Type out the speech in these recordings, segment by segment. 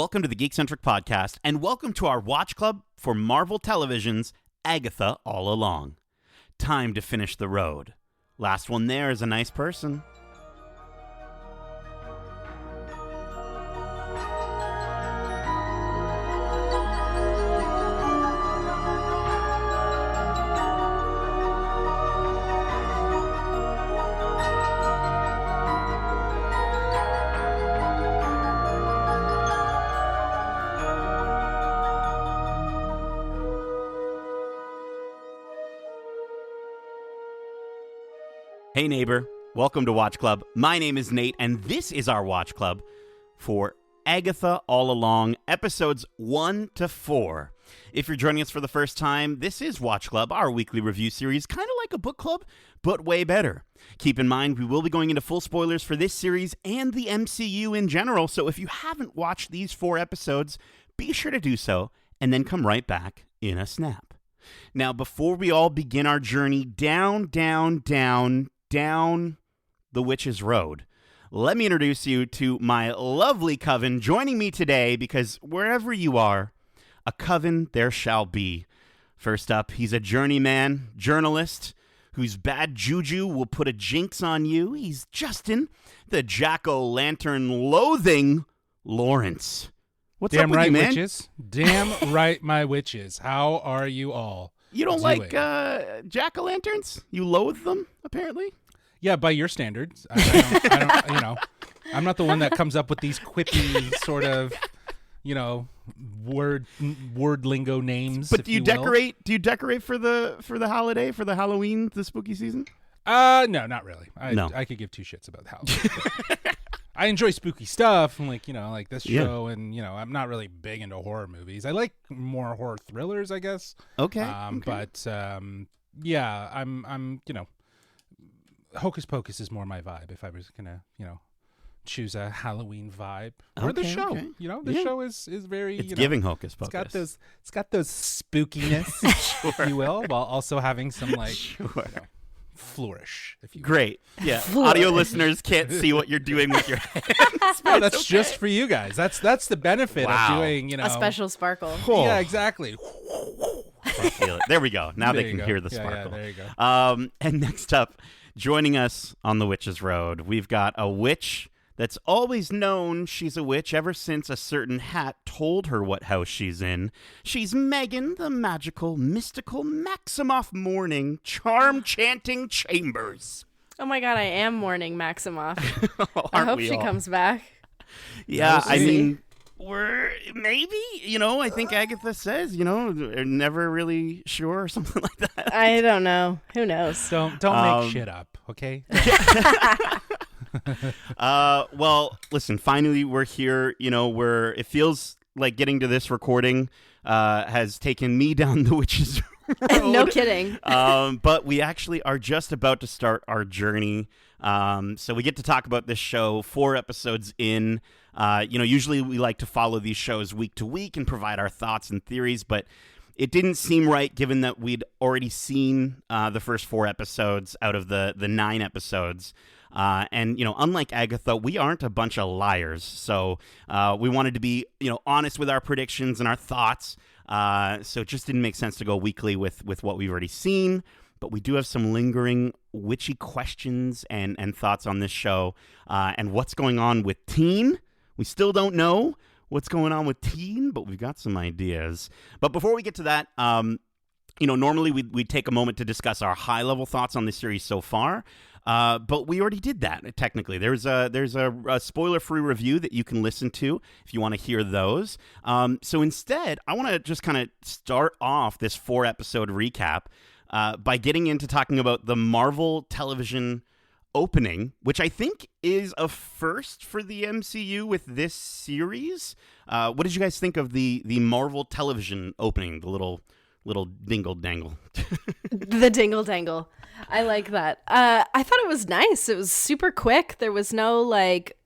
Welcome to the Geekcentric podcast, and welcome to our watch club for Marvel Television's Agatha All Along. Time to finish the road. Last one there is a nice person. Hey neighbor, welcome to Watch Club. My name is Nate, and this is our Watch Club for Agatha All Along, episodes 1 to 4. If you're joining us for the first time, this is Watch Club, our weekly review series, kind of like a book club, but way better. Keep in mind, we will be going into full spoilers for this series and the MCU in general, so if you haven't watched these 4 episodes, be sure to do so, and then come right back in a snap. Now, before we all begin our journey down the Witch's Road, let me introduce you to my lovely coven joining me today, because wherever you are, a coven there shall be. First up, he's a journeyman journalist whose bad juju will put a jinx on you. He's Justin, the jack-o'-lantern loathing Lawrence. What's Damn up with right, you, man? witches. Damn right, my witches. How are you all? You don't doing? like jack-o'-lanterns? You loathe them, apparently? Yeah, by your standards. I don't, I'm not the one that comes up with these quippy sort of, word lingo names. But do you decorate? Do you decorate for the holiday, for the Halloween, the spooky season? No, not really. No. I could give two shits about Halloween. I enjoy spooky stuff, and like this show, and I'm not really big into horror movies. I like more horror thrillers, I guess. Okay. But yeah, I'm Hocus Pocus is more my vibe. If I was gonna choose a Halloween vibe, or the show, okay. The show is very It's giving Hocus Pocus. It's got those spookiness, if you will, while also having some flourish, if you will. Great. Yeah. Audio listeners can't see what you're doing with your hands. No, that's just for you guys. That's the benefit of doing, a special sparkle. Yeah, exactly. Feel it. There we go. Now There they you can go. hear the Yeah, sparkle. there you go. And next up, joining us on the Witch's Road, we've got a witch that's always known she's a witch ever since a certain hat told her what house she's in. She's Megan, the magical, mystical Maximoff Morning, charm-chanting Chambers. Oh my god, I am mourning Maximoff. I Aren't hope we she all? comes back. Yeah, We'll I see. mean, we're maybe, I think Agatha says, they're never really sure or something like that. I don't know. Who knows? Don't make shit up, okay? Well, listen, finally we're here. It feels like getting to this recording has taken me down the witch's road. No kidding. But we actually are just about to start our journey. So we get to talk about this show 4 episodes in. Usually we like to follow these shows week to week and provide our thoughts and theories, but it didn't seem right given that we'd already seen the first 4 episodes out of the 9 episodes. And unlike Agatha, we aren't a bunch of liars. So we wanted to be, honest with our predictions and our thoughts. So it just didn't make sense to go weekly with what we've already seen. But we do have some lingering witchy questions and thoughts on this show. And what's going on with Teen? We still don't know what's going on with Teen, but we've got some ideas. But before we get to that, normally we'd take a moment to discuss our high-level thoughts on this series so far. But we already did that, technically. There's a spoiler-free review that you can listen to if you want to hear those. So instead, I want to just kind of start off this 4-episode recap by getting into talking about the Marvel Television opening, which I think is a first for the MCU with this series. What did you guys think of the Marvel Television opening, the little dingle dangle? The dingle dangle. I like that. I thought it was nice. It was super quick. There was no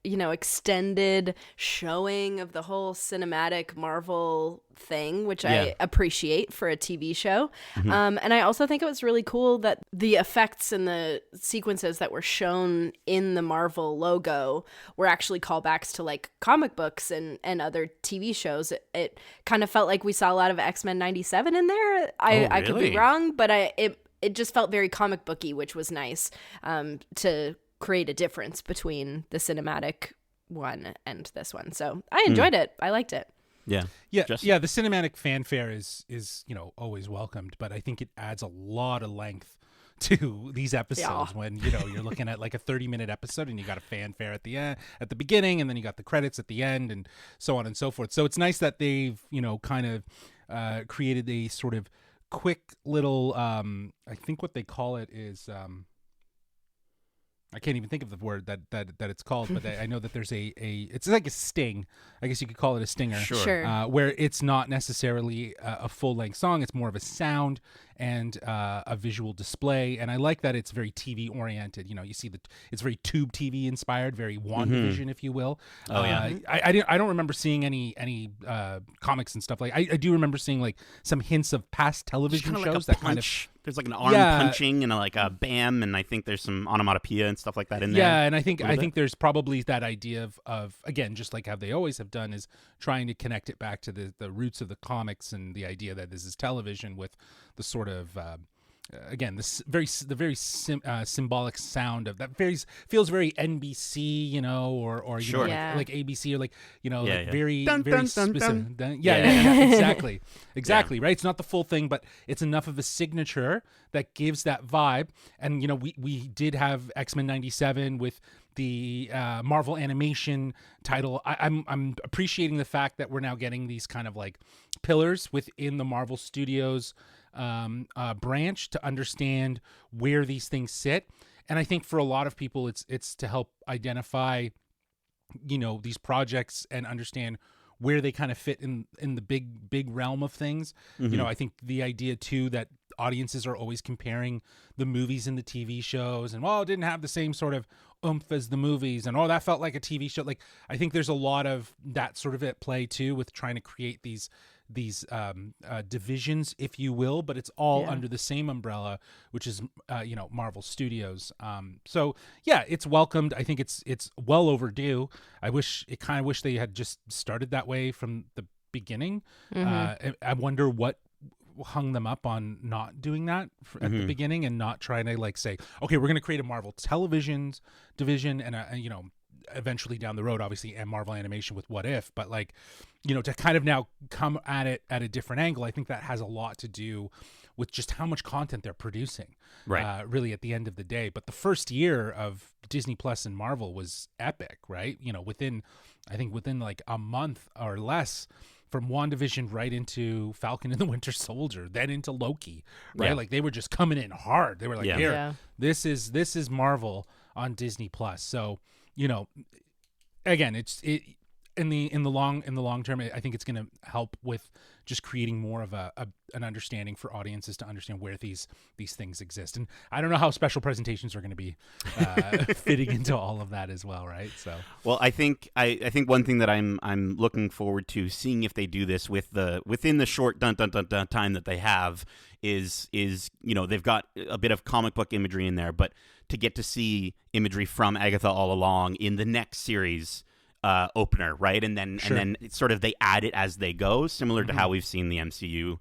extended showing of the whole cinematic Marvel thing, which Yeah. I appreciate for a TV show. And I also think it was really cool that the effects and the sequences that were shown in the Marvel logo were actually callbacks to like comic books and other TV shows. It kind of felt like we saw a lot of X-Men 97 in there. I could be really? wrong, but it just felt very comic booky, which was nice to create a difference between the cinematic one and this one. So I enjoyed it. I liked it. Yeah. Yeah, Justin? yeah. The cinematic fanfare is always welcomed, but I think it adds a lot of length to these episodes when you're looking at like a 30-minute episode and you got a fanfare at the end, at the beginning, and then you got the credits at the end, and so on and so forth. So it's nice that they've kind of created a sort of quick little I think what they call it is I can't even think of the word that it's called, but I know that there's it's like a sting. I guess you could call it a stinger. Sure. Where it's not necessarily a full-length song. It's more of a sound and a visual display. And I like that it's very TV-oriented. You see it's very tube TV inspired, very WandaVision, if you will. Oh, yeah. I don't remember seeing any comics and stuff like. I do remember seeing like some hints of past television Kinda shows like a that kind of. punch. There's like an arm Yeah. punching and like a bam, and I think there's some onomatopoeia and stuff like that in there. Yeah, and I think little bit. there's probably that idea of again, just like how they always have done, is trying to connect it back to the roots of the comics and the idea that this is television with the sort of again the very symbolic sound of that feels very NBC, or Sure. Yeah. like ABC, or like like yeah. very Dun, very dun, dun, specific. dun. Yeah, exactly, right. It's not the full thing, but it's enough of a signature that gives that vibe. And we did have X-Men 97 with the Marvel animation title. I'm appreciating the fact that we're now getting these kind of like pillars within the Marvel Studios branch to understand where these things sit. And I think for a lot of people, it's to help identify, these projects and understand where they kind of fit in the big realm of things. I think the idea too that audiences are always comparing the movies and the TV shows, and it didn't have the same sort of oomph as the movies, and that felt like a TV show. Like, I think there's a lot of that sort of at play too with trying to create these divisions, if you will, but it's all under the same umbrella, which is Marvel Studios. So yeah, it's welcomed. I think it's well overdue. I wish they had just started that way from the beginning. I wonder what hung them up on not doing that at the beginning, and not trying to like say, okay, we're going to create a Marvel television division, and eventually down the road, obviously, and Marvel Animation with What If, but like, to kind of now come at it at a different angle. I think that has a lot to do with just how much content they're producing, Right. Really at the end of the day. But the first year of Disney Plus and Marvel was epic, right? Within like a month or less, from WandaVision right into Falcon and the Winter Soldier, then into Loki, right? Yeah. Like, they were just coming in hard. They were like, Yeah. here, Yeah. this is Marvel on Disney Plus. So, again, in the long term, I think it's going to help with just creating more of an understanding for audiences to understand where these things exist. And I don't know how special presentations are going to be fitting into all of that as well, right? So, Well, I think one thing that I'm looking forward to seeing if they do this within the short time that they have is they've got a bit of comic book imagery in there, but to get to see imagery from Agatha All Along in the next series opener, right? And then it's sort of they add it as they go, similar to how we've seen the MCU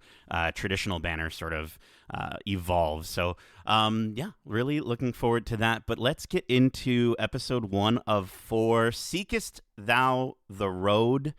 traditional banner sort of evolve. So really looking forward to that. But let's get into episode 1 of 4, Seekest Thou the Road,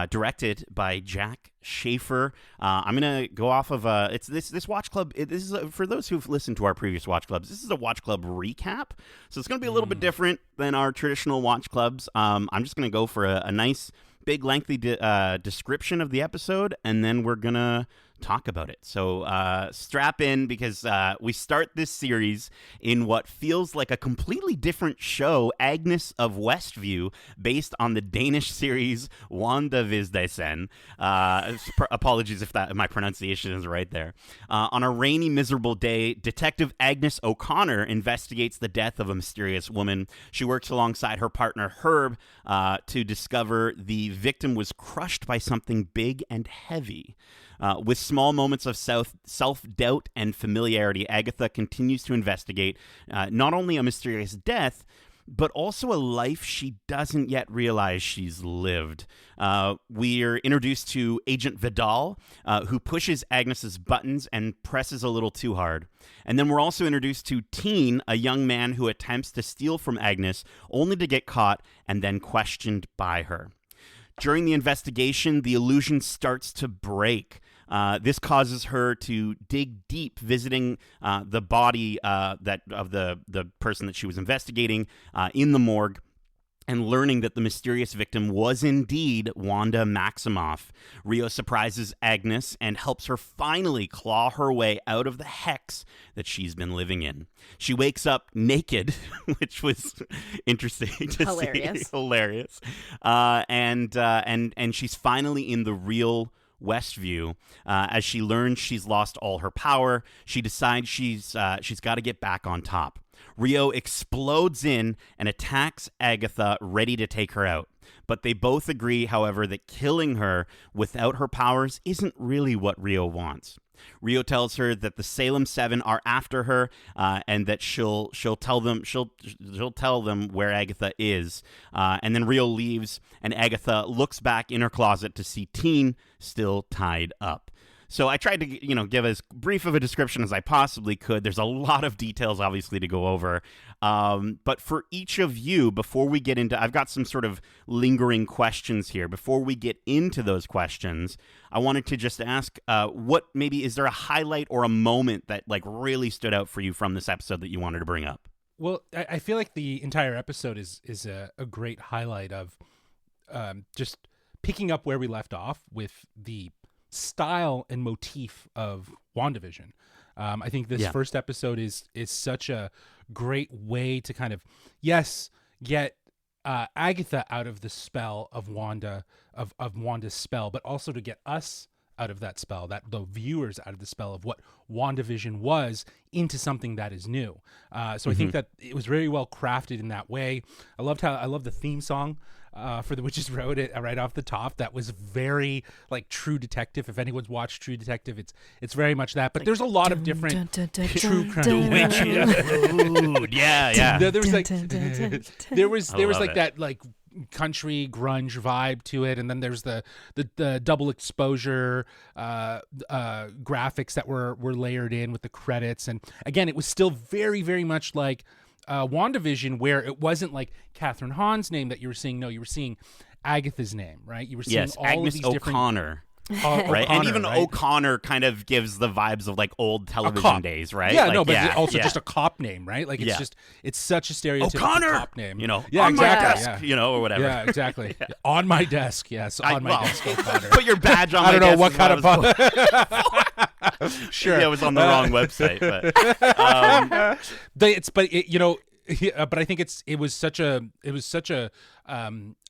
directed by Jack Schaefer. I'm gonna go off of it's this watch club. This is for those who've listened to our previous watch clubs. This is a watch club recap, so it's gonna be a little bit different than our traditional watch clubs. I'm just gonna go for a nice big lengthy description of the episode, and then we're gonna talk about it. So strap in, because we start this series in what feels like a completely different show, Agnes of Westview, based on the Danish series WandaVisdesen. Apologies if my pronunciation is right there. On a rainy, miserable day, Detective Agnes O'Connor investigates the death of a mysterious woman. She works alongside her partner Herb to discover the victim was crushed by something big and heavy. With small moments of self-doubt and familiarity, Agatha continues to investigate not only a mysterious death, but also a life she doesn't yet realize she's lived. We're introduced to Agent Vidal, who pushes Agnes's buttons and presses a little too hard. And then we're also introduced to Teen, a young man who attempts to steal from Agnes, only to get caught and then questioned by her. During the investigation, the illusion starts to break. This causes her to dig deep, visiting the body of the person that she was investigating in the morgue, and learning that the mysterious victim was indeed Wanda Maximoff. Rio surprises Agnes and helps her finally claw her way out of the hex that she's been living in. She wakes up naked, which was interesting to see. Hilarious. And she's finally in the real Westview. As she learns she's lost all her power, she decides she's got to get back on top. Rio explodes in and attacks Agatha, ready to take her out. But they both agree, however, that killing her without her powers isn't really what Rio wants. Rio tells her that the Salem 7 are after her, and that she'll tell them where Agatha is. And then Rio leaves, and Agatha looks back in her closet to see Teen still tied up. So I tried to, give as brief of a description as I possibly could. There's a lot of details, obviously, to go over. But for each of you, before we get into, I've got some sort of lingering questions here. Before we get into those questions, I wanted to just ask, is there a highlight or a moment that really stood out for you from this episode that you wanted to bring up? Well, I feel like the entire episode is a great highlight of just picking up where we left off with the style and motif of WandaVision. I think this first episode is such a great way to kind of get Agatha out of the spell of Wanda, of Wanda's spell, but also to get us out of that spell, that the viewers out of the spell of what WandaVision was, into something that is new. So I think that it was very well crafted in that way. I love the theme song for The Witch's Road right off the top. That was very True Detective. If anyone's watched True Detective, it's very much that. But there's a lot of different true crime. Witchy. Yeah. There was that country grunge vibe to it, and then there's the double exposure graphics that were layered in with the credits. And again, it was still very, very much like WandaVision, where it wasn't like Catherine Hahn's name that you were seeing. No, you were seeing Agatha's name, right? You were seeing all Agnes of these O'Connor. different Right, and even right? O'Connor kind of gives the vibes of old television days, right? Yeah, it's also just a cop name, right? It's such a stereotypical O'Connor! cop name. On my desk, or whatever. Yeah, exactly. On my desk, yes, on my desk. O'Connor. Put your badge on. I don't my know desk what kind of. Sure, it was on the wrong website, but but I think it was such a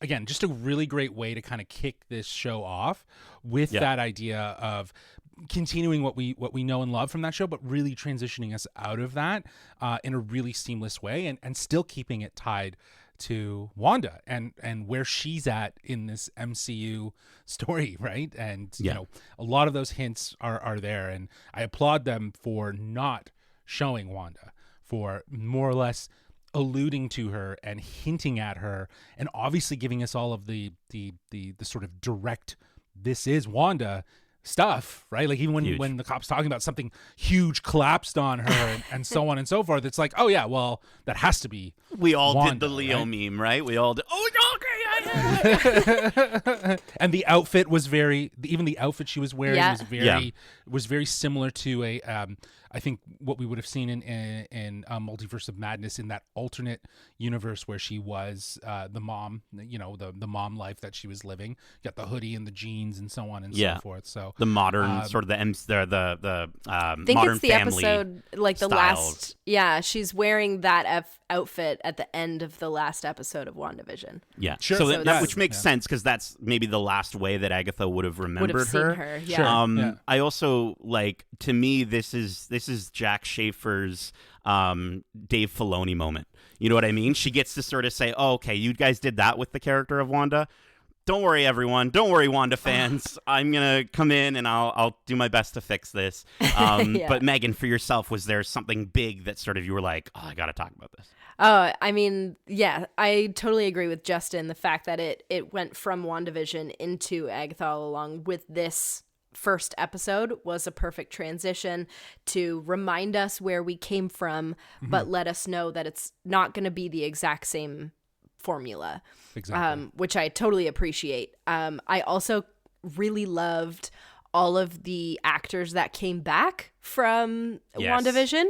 again, just a really great way to kind of kick this show off with that idea of continuing what we know and love from that show, but really transitioning us out of that in a really seamless way, and still keeping it tied to Wanda and where she's at in this MCU story, right? And a lot of those hints are there, and I applaud them for not showing Wanda, for more or less alluding to her and hinting at her, and obviously giving us all of the sort of direct, this is Wanda stuff, right? Even when the cop's talking about something huge collapsed on her and so on and so forth, it's like, oh yeah, well, that has to be we all Wanda, did the Leo meme, right? We all did. Oh, okay. And the outfit was even the outfit she was wearing was very similar to I think what we would have seen in Multiverse of Madness, in that alternate universe where she was the mom, the mom life that she was living, got the hoodie and the jeans and so on and so forth. So the modern sort of the I think modern it's the family episode, like the styles. last. Yeah, she's wearing that outfit at the end of the last episode of WandaVision. Yeah, Sure. So, So that which makes sense because that's maybe the last way that Agatha would have remembered seen her. her, yeah. Sure. I also to me this is Jack Schaefer's Dave Filoni moment. You know what I mean? She gets to sort of say, "Oh, okay, you guys did that with the character of Wanda. Don't worry, everyone. Don't worry, Wanda fans. I'm gonna come in and I'll do my best to fix this." But Megan, for yourself, was there something big that sort of you were like, "Oh, I got to talk about this"? I mean, yeah, I totally agree with Justin. The fact that it went from WandaVision into Agatha All Along with this first episode was a perfect transition to remind us where we came from, but let us know that it's not going to be the exact same formula. Exactly. Which I totally appreciate. I also really loved all of the actors that came back from WandaVision.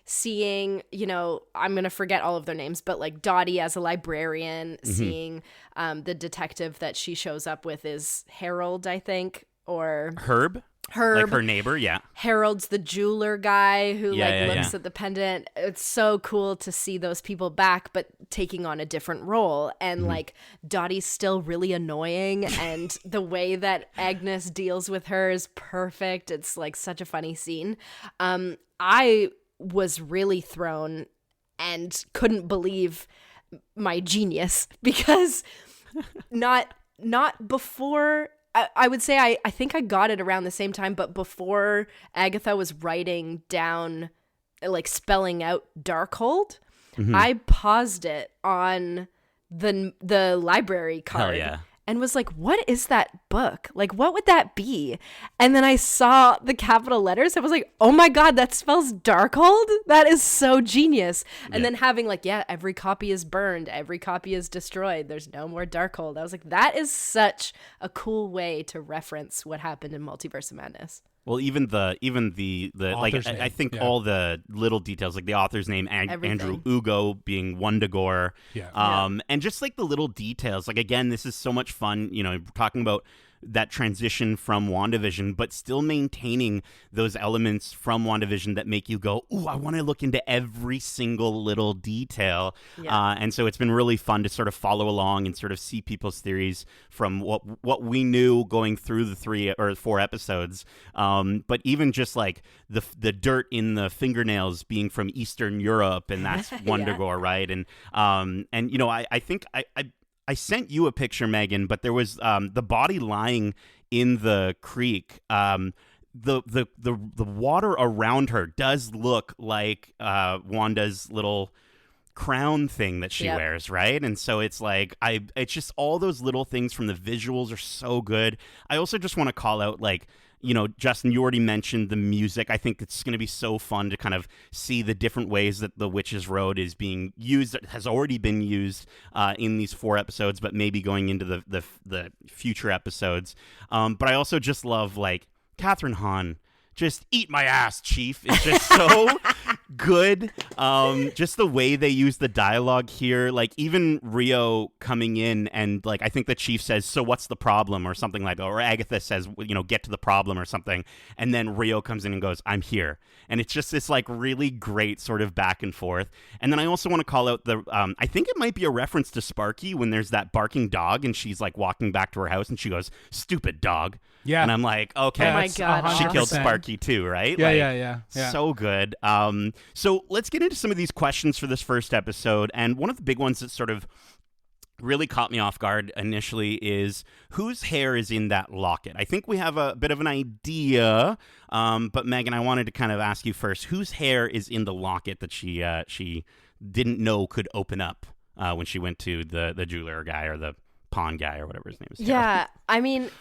Seeing, I'm going to forget all of their names, but like Dottie as a librarian, seeing the detective that she shows up with is Harold, I think, or Herb, like her neighbor. Yeah, Harold's the jeweler guy who looks yeah. at the pendant. It's so cool to see those people back, but taking on a different role. And like Dottie's still really annoying, and the way that Agnes deals with her is perfect. It's like such a funny scene. I was really thrown and couldn't believe my genius because not before. I would say I think I got it around the same time, but before Agatha was writing down, like spelling out Darkhold, I paused it on the library card. Hell yeah. And was like, what is that book? Like, what would that be? And then I saw the capital letters. I was like, oh my God, that spells Darkhold? That is so genius. And then having like, every copy is burned. Every copy is destroyed. There's no more Darkhold. I was like, that is such a cool way to reference what happened in Multiverse of Madness. Well, even the like Author's name. I think all the little details, like the author's name, Andrew Ugo being Wundagore, and just like the little details. Like again, this is so much fun. Talking about that transition from WandaVision, but still maintaining those elements from WandaVision that make you go, ooh, I want to look into every single little detail. And so it's been really fun to sort of follow along and sort of see people's theories from what we knew going through the 3 or 4 episodes. But even just like the dirt in the fingernails being from Eastern Europe, and that's Wundagore, right? And I think I sent you a picture, Megan, but there was the body lying in the creek. The water around her does look like Wanda's little crown thing that she wears, right? And so it's like it's just all those little things from the visuals are so good. I also just want to call out Justin, you already mentioned the music. I think it's going to be so fun to kind of see the different ways that the Witch's Road is being used, has already been used in these 4 episodes, but maybe going into the future episodes. But I also just love, like, Catherine Hahn. Just eat my ass, Chief. It's just so good. Just the way they use the dialogue here. Like, even Rio coming in and, like, I think the Chief says, so what's the problem? Or something like that. Or Agatha says, get to the problem or something. And then Rio comes in and goes, I'm here. And it's just this, like, really great sort of back and forth. And then I also want to call out I think it might be a reference to Sparky when there's that barking dog and she's, like, walking back to her house and she goes, stupid dog. Yeah. And I'm like, okay. Oh my God. She killed 100%. Sparky too, right? Yeah. So good. So let's get into some of these questions for this first episode. And one of the big ones that sort of really caught me off guard initially is whose hair is in that locket. I think we have a bit of an idea, but Megan, I wanted to kind of ask you first, whose hair is in the locket that she didn't know could open up when she went to the jeweler guy or the pawn guy or whatever his name is. Yeah, I mean,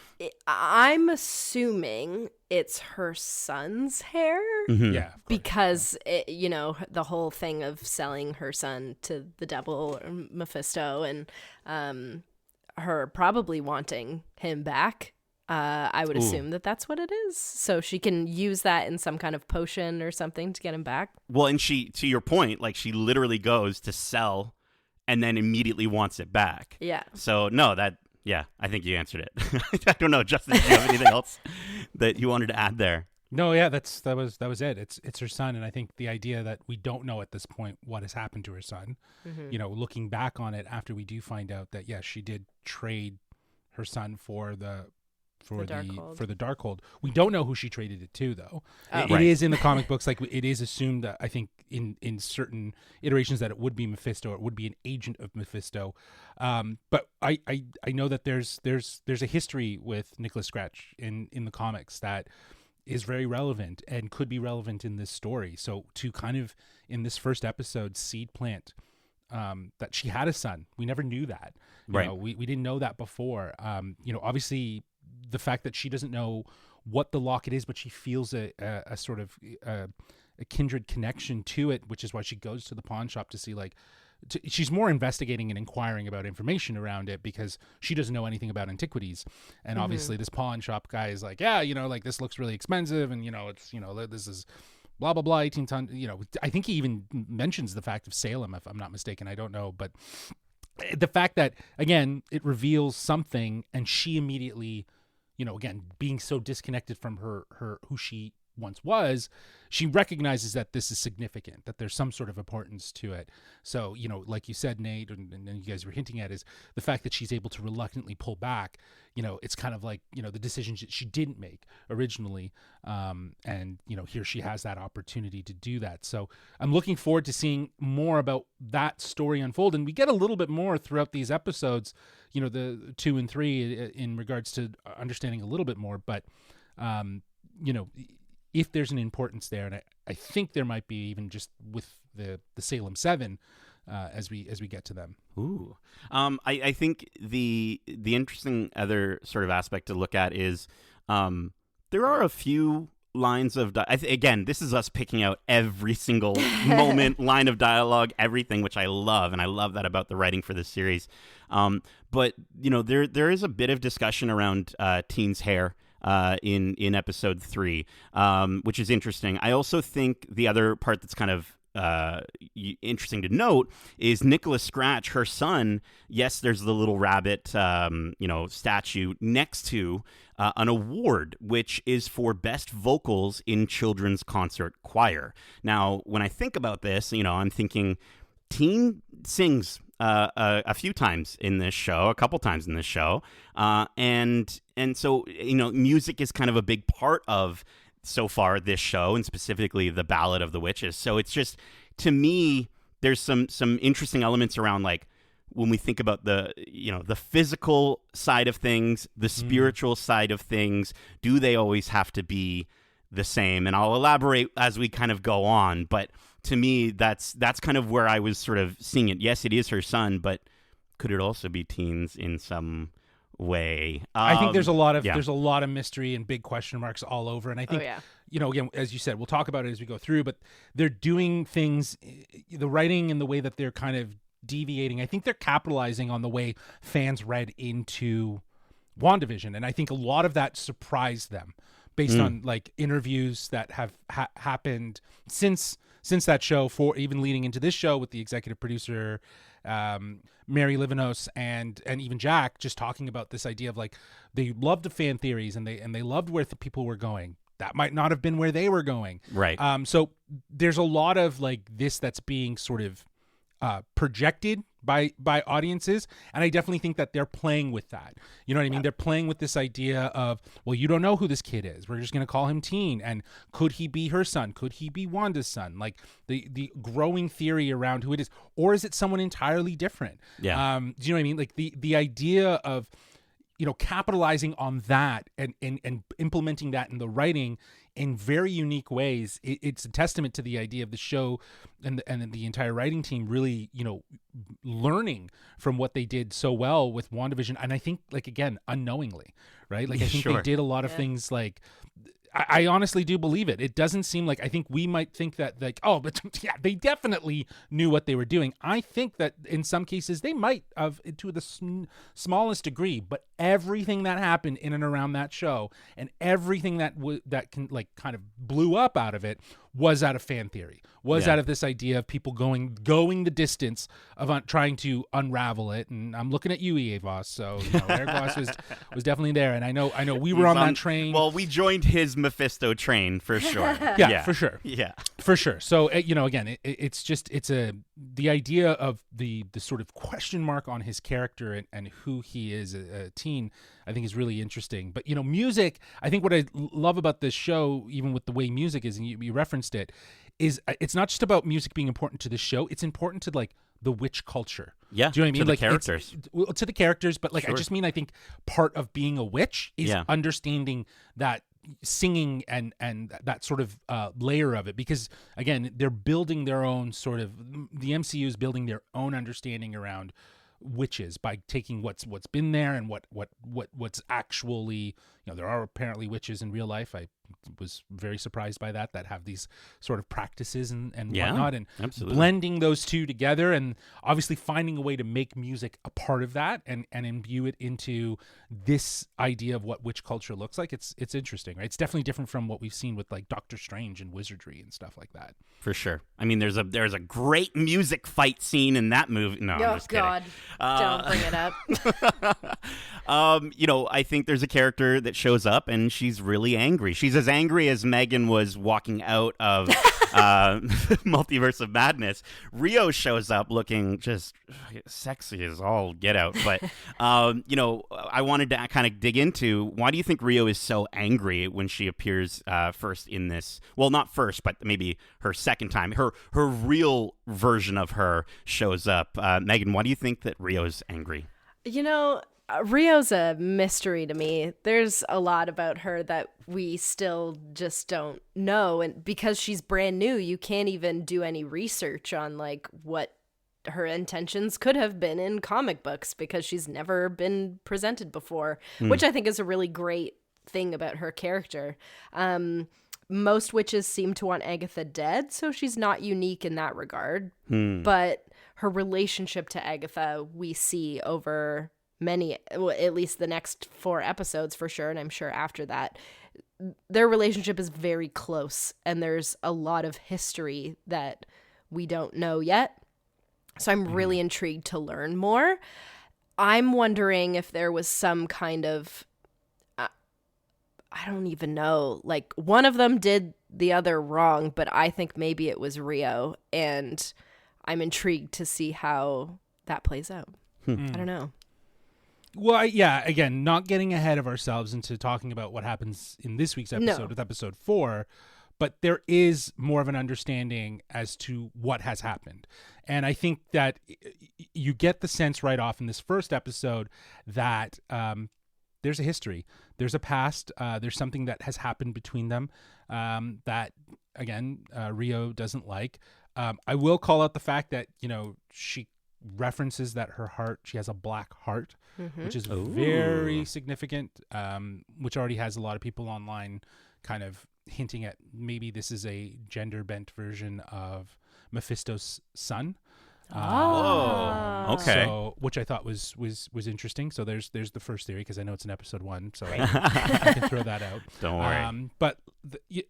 I'm assuming it's her son's hair. Mm-hmm. Yeah. Because, the whole thing of selling her son to the devil or Mephisto and her probably wanting him back I would assume that that's what it is. So she can use that in some kind of potion or something to get him back. Well, and she, to your point, like she literally goes to sell and then immediately wants it back. Yeah. So no, I think you answered it. I don't know, Justin, do you have anything else that you wanted to add there? No, yeah, that was it. It's her son, and I think the idea that we don't know at this point what has happened to her son. You know, looking back on it after we do find out that yes, she did trade her son for the Darkhold. We don't know who she traded it to, though. It is in the comic books, like it is assumed that I think in certain iterations that it would be Mephisto, or it would be an agent of Mephisto. But I know that there's a history with Nicholas Scratch in the comics that is very relevant and could be relevant in this story. So to kind of in this first episode seed plant that she had a son, we never knew that. You know, we didn't know that before. You know, obviously the fact that she doesn't know what the locket is, but she feels a sort of a kindred connection to it, which is why she goes to the pawn shop to see she's more investigating and inquiring about information around it because she doesn't know anything about antiquities. And obviously this pawn shop guy is like, yeah, you know, like this looks really expensive. And, you know, it's, you know, this is blah, blah, blah, 18 ton. You know, I think he even mentions the fact of Salem, if I'm not mistaken. I don't know. But the fact that, again, it reveals something and she immediately, you know, again, being so disconnected from her who she once was, she recognizes that this is significant, that there's some sort of importance to it. So, you know, like you said, Nate, and you guys were hinting at, is the fact that she's able to reluctantly pull back. You know, it's kind of like, you know, the decisions that she didn't make originally. And, you know, here she has that opportunity to do that. So I'm looking forward to seeing more about that story unfold. And we get a little bit more throughout these episodes, you know, the 2 and 3 in regards to understanding a little bit more. But, you know, if there's an importance there, and I think there might be even just with the Salem 7 as we get to them. Ooh, I think the interesting other sort of aspect to look at is there are a few lines of again, this is us picking out every single moment, line of dialogue, everything, which I love, and I love that about the writing for this series. But you know, there is a bit of discussion around Teen's hair. In episode 3, which is interesting. I also think the other part that's kind of interesting to note is Nicholas Scratch, her son. Yes, there's the little rabbit, you know, statue next to an award, which is for best vocals in children's concert choir. Now, when I think about this, you know, I'm thinking Teen sings a few times in this show, a couple times in this show, and so, you know, music is kind of a big part of so far this show, and specifically the Ballad of the Witches. So it's just, to me, there's some interesting elements around, like, when we think about the, you know, the physical side of things, the spiritual side of things. Do they always have to be the same? And I'll elaborate as we kind of go on, but to me, that's kind of where I was sort of seeing it. Yes, it is her son, but could it also be Teens in some way? I think there's a lot of mystery and big question marks all over, and I think you know, again, as you said, we'll talk about it as we go through, but they're doing things, the writing and the way that they're kind of deviating. I think they're capitalizing on the way fans read into WandaVision, and I think a lot of that surprised them based on like interviews that have happened since that show, for even leading into this show with the executive producer Mary Livanos and even Jack, just talking about this idea of like they loved the fan theories and they loved where the people were going. That might not have been where they were going. Right. So there's a lot of like this that's being sort of projected by audiences, and I definitely think that they're playing with that. You know what I mean? They're playing with this idea of, well, you don't know who this kid is. We're just going to call him Teen, and could he be her son? Could he be Wanda's son? Like the growing theory around who it is, or is it someone entirely different? Yeah. Do you know what I mean? Like the idea of, you know, capitalizing on that and implementing that in the writing in very unique ways. It's a testament to the idea of the show and the entire writing team really, you know, learning from what they did so well with WandaVision. And I think, like, again, unknowingly, right? Like, I think they did a lot of things like, I honestly do believe it. It doesn't seem like, I think we might think that like, oh, but yeah, they definitely knew what they were doing. I think that in some cases they might have, to the smallest degree, but everything that happened in and around that show and everything that that can like kind of blew up out of it was out of fan theory, was out of this idea of people going the distance of trying to unravel it. And I'm looking at you, EA Voss. So Eric Voss was definitely there, and I know we were on that train. Well, we joined his Mephisto train for sure. Yeah, for sure. Yeah, for sure. So again, it's the idea of the sort of question mark on his character and who he is, a teen, I think is really interesting. But music, I think what I love about this show, even with the way music is, and you referenced it, is it's not just about music being important to the show. It's important to like the witch culture. Yeah, do you know what I mean? To the like characters. To the characters, but like Sure. I just mean I think part of being a witch is understanding that singing and that sort of layer of it, because again they're building their own sort of, the MCU is building their own understanding around witches by taking what's been there and what's actually, there are apparently witches in real life. I was very surprised by that have these sort of practices and whatnot, and absolutely. blending those two together, and obviously finding a way to make music a part of that and imbue it into this idea of what witch culture looks like. It's interesting, right? It's definitely different from what we've seen with like Doctor Strange and wizardry and stuff like that. For sure. I mean, there's a great music fight scene in that movie. No, I'm just kidding. God, don't bring it up. I think there's a character that shows up and she's really angry. She's as angry as Megan was walking out of Multiverse of Madness. Rio shows up looking just sexy as all get out. But, I wanted to kind of dig into, why do you think Rio is so angry when she appears first in this? Well, not first, but maybe her second time. Her real version of her shows up. Megan, why do you think that Rio's angry? Rio's a mystery to me. There's a lot about her that we still just don't know. And because she's brand new, you can't even do any research on like what her intentions could have been in comic books, because she's never been presented before, which I think is a really great thing about her character. Most witches seem to want Agatha dead, so she's not unique in that regard. But her relationship to Agatha, we see over at least the next 4 episodes for sure, and I'm sure after that, their relationship is very close, and there's a lot of history that we don't know yet. So I'm really intrigued to learn more. I'm wondering if there was some kind of, I don't even know, like one of them did the other wrong, but I think maybe it was Rio, and I'm intrigued to see how that plays out. I don't know. Well, again, not getting ahead of ourselves into talking about what happens in this week's episode with episode 4, but there is more of an understanding as to what has happened. And I think that you get the sense right off in this first episode that there's a history, there's a past, there's something that has happened between them that, again, Rio doesn't like. I will call out the fact that, she references that she has a black heart, which is very significant, which already has a lot of people online kind of hinting at maybe this is a gender bent version of Mephisto's son. Okay. So, which I thought was interesting. So there's the first theory, because I know it's in episode 1, so I can throw that out. Don't worry. But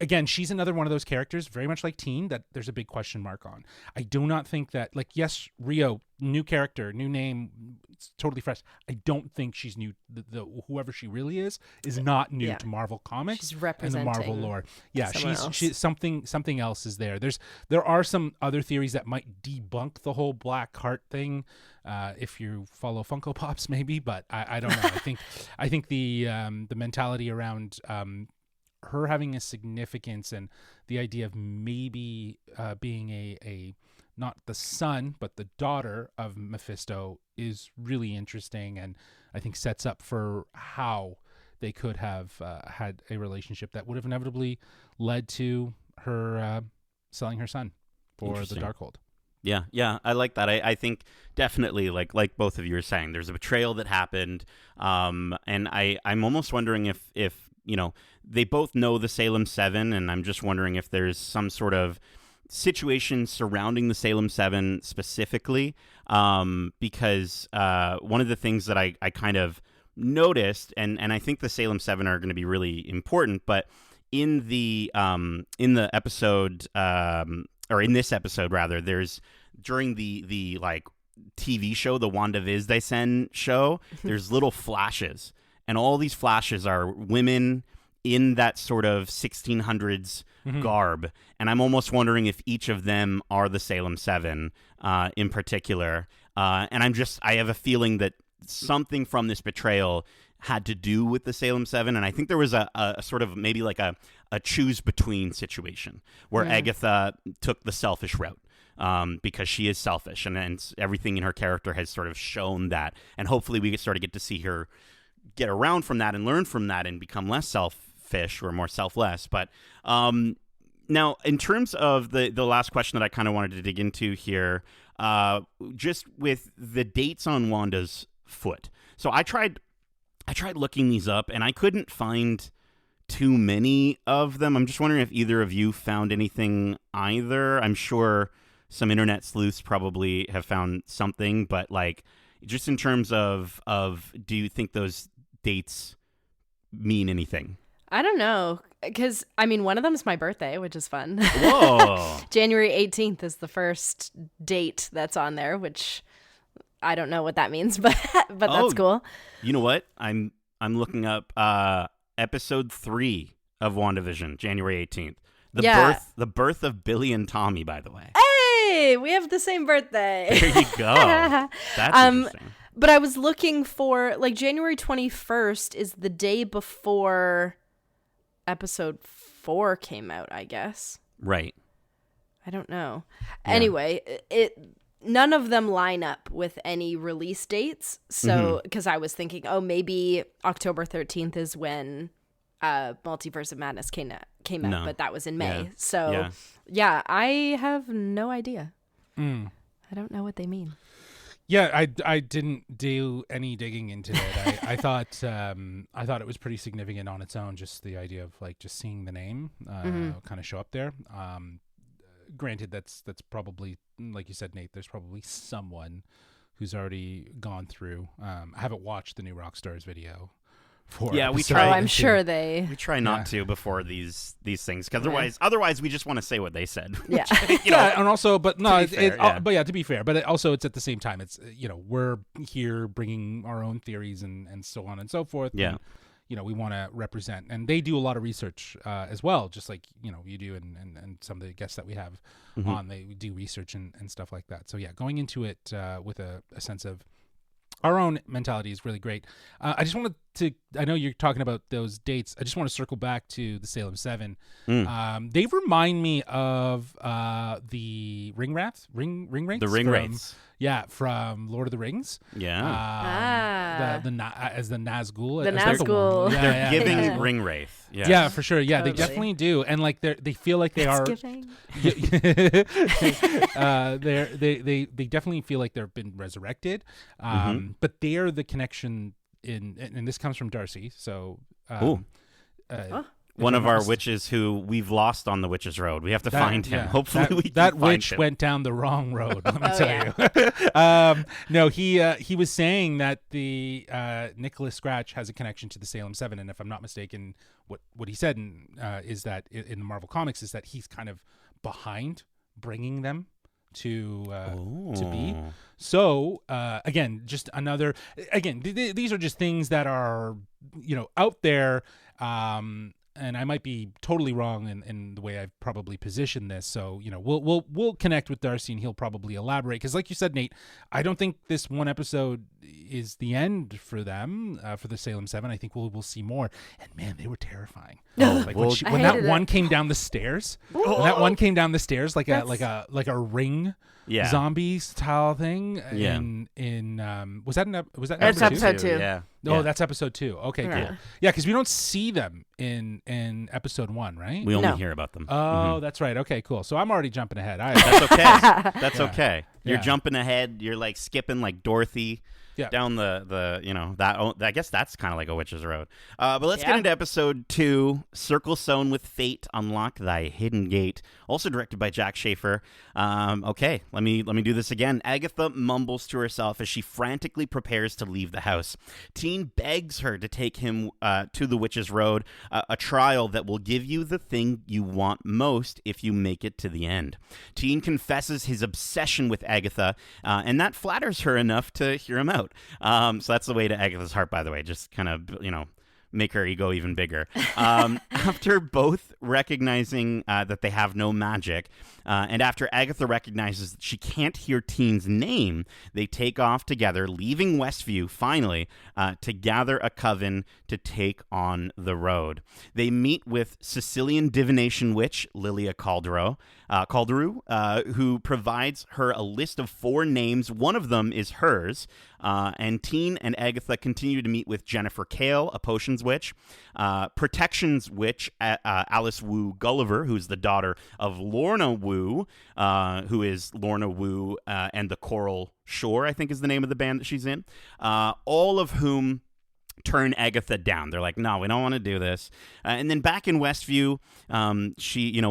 again, she's another one of those characters, very much like Teen, that there's a big question mark on. I do not think that, like, yes, Rio, new character, new name, it's totally fresh. I don't think she's new. The whoever she really is not new to Marvel Comics. She's and representing the Marvel lore. Yeah, else. she's something else is there. There are some other theories that might debunk the whole black heart thing, if you follow Funko Pops, maybe. But I don't know. I think the mentality around her having a significance and the idea of maybe being a not the son but the daughter of Mephisto is really interesting, and I think sets up for how they could have had a relationship that would have inevitably led to her selling her son for the Darkhold. Yeah, I like that. I think definitely, like both of you are saying, there's a betrayal that happened, and I'm almost wondering if they both know the Salem 7, and I'm just wondering if there's some sort of situation surrounding the Salem 7 specifically, because one of the things that I kind of noticed, and I think the Salem 7 are going to be really important, but in the episode, or in this episode rather, there's during the like TV show, the WandaViz They Send show, there's little flashes, and all these flashes are women in that sort of 1600s garb, and I'm almost wondering if each of them are the Salem 7 in particular, and I have a feeling that something from this betrayal had to do with the Salem 7, and I think there was a sort of maybe like a choose between situation where Agatha took the selfish route, because she is selfish, and everything in her character has sort of shown that, and hopefully we sort of get to see her get around from that and learn from that and become less selfish or more selfless. But now, in terms of the last question that I kind of wanted to dig into here, just with the dates on Wanda's foot. So I tried looking these up, and I couldn't find too many of them. I'm just wondering if either of you found anything either. I'm sure some internet sleuths probably have found something, but like, just in terms of do you think those dates mean anything? I don't know, because I mean, one of them is my birthday, which is fun. Whoa! January 18th is the first date that's on there, which I don't know what that means, but that's cool. You know what? I'm looking up episode 3 of WandaVision, January 18th. The birth of Billy and Tommy, by the way. Hey, we have the same birthday. There you go. That's interesting. But I was looking for, like, January 21st is the day before episode 4 came out, I guess. Right. I don't know. Yeah. Anyway, none of them line up with any release dates. So, because I was thinking, maybe October 13th is when Multiverse of Madness came out, but that was in May. Yeah. So, yeah, I have no idea. I don't know what they mean. Yeah, I didn't do any digging into it. I thought it was pretty significant on its own. Just the idea of like just seeing the name kind of show up there. Granted, that's probably, like you said, Nate. There's probably someone who's already gone through. I haven't watched the new Rockstars video. We try. I'm sure we try not to before these things, because otherwise we just want to say what they said. Yeah, and also, but no, to be fair, but also it's at the same time, it's we're here bringing our own theories and so on and so forth. Yeah, and, we want to represent, and they do a lot of research as well, just like you do, and some of the guests that we have on, they do research and stuff like that. So yeah, going into it with a sense of our own mentality is really great. I just wanted to, I know you're talking about those dates. I just want to circle back to the Salem 7. They remind me of the ring wraiths. The ring wraiths. Yeah, from Lord of the Rings. Yeah. As the Nazgul. The Nazgul. They're giving ring wraith. Yes. Yeah, for sure. Yeah, Totally. They definitely do. And like they feel like they are. They definitely feel like they've been resurrected. But they're the connection and this comes from Darcy. So one of our witches who we've lost on the Witches Road. We have to find him. Hopefully we can that find witch him. went down the wrong road. Let me tell you. No, he was saying that the Nicholas Scratch has a connection to the Salem 7, and if I'm not mistaken, what he said is that in the Marvel Comics is that he's kind of behind bringing them to be. So again, just another. Again, these are just things that are out there. And I might be totally wrong in the way I've probably positioned this. So, we'll connect with Darcy and he'll probably elaborate. Because like you said, Nate, I don't think this one episode is the end for them, for the Salem 7. I think we'll see more. And man, they were terrifying. Like when that one came down the stairs, like a ring zombie style thing. Was that That's episode 2? Yeah. Oh, that's episode 2. Okay, cool. Yeah, because we don't see them in episode 1, right? We only hear about them. Oh, that's right. Okay, cool. So I'm already jumping ahead. That's okay. That's okay. You're jumping ahead. You're like skipping like Dorothy. down the that I guess that's kind of like a witch's road. But let's get into episode 2, Circle Sewn with Fate, Unlock Thy Hidden Gate, also directed by Jack Schaefer. Okay, let me do this again. Agatha mumbles to herself as she frantically prepares to leave the house. Teen begs her to take him to the witch's road, a trial that will give you the thing you want most if you make it to the end. Teen confesses his obsession with Agatha, and that flatters her enough to hear him out. So that's the way to Agatha's heart, by the way. Just kind of, make her ego even bigger. After both recognizing that they have no magic, and after Agatha recognizes that she can't hear Teen's name, they take off together, leaving Westview, finally, to gather a coven to take on the road. They meet with Sicilian divination witch Lilia Calderu, who provides her a list of 4 names. One of them is hers. And Teen and Agatha continue to meet with Jennifer Kale, a potions witch, protections witch Alice Wu Gulliver, who's the daughter of Lorna Wu, who is Lorna Wu and the Coral Shore, I think is the name of the band that she's in, all of whom turn Agatha down. They're like, no, we don't want to do this. And then back in Westview,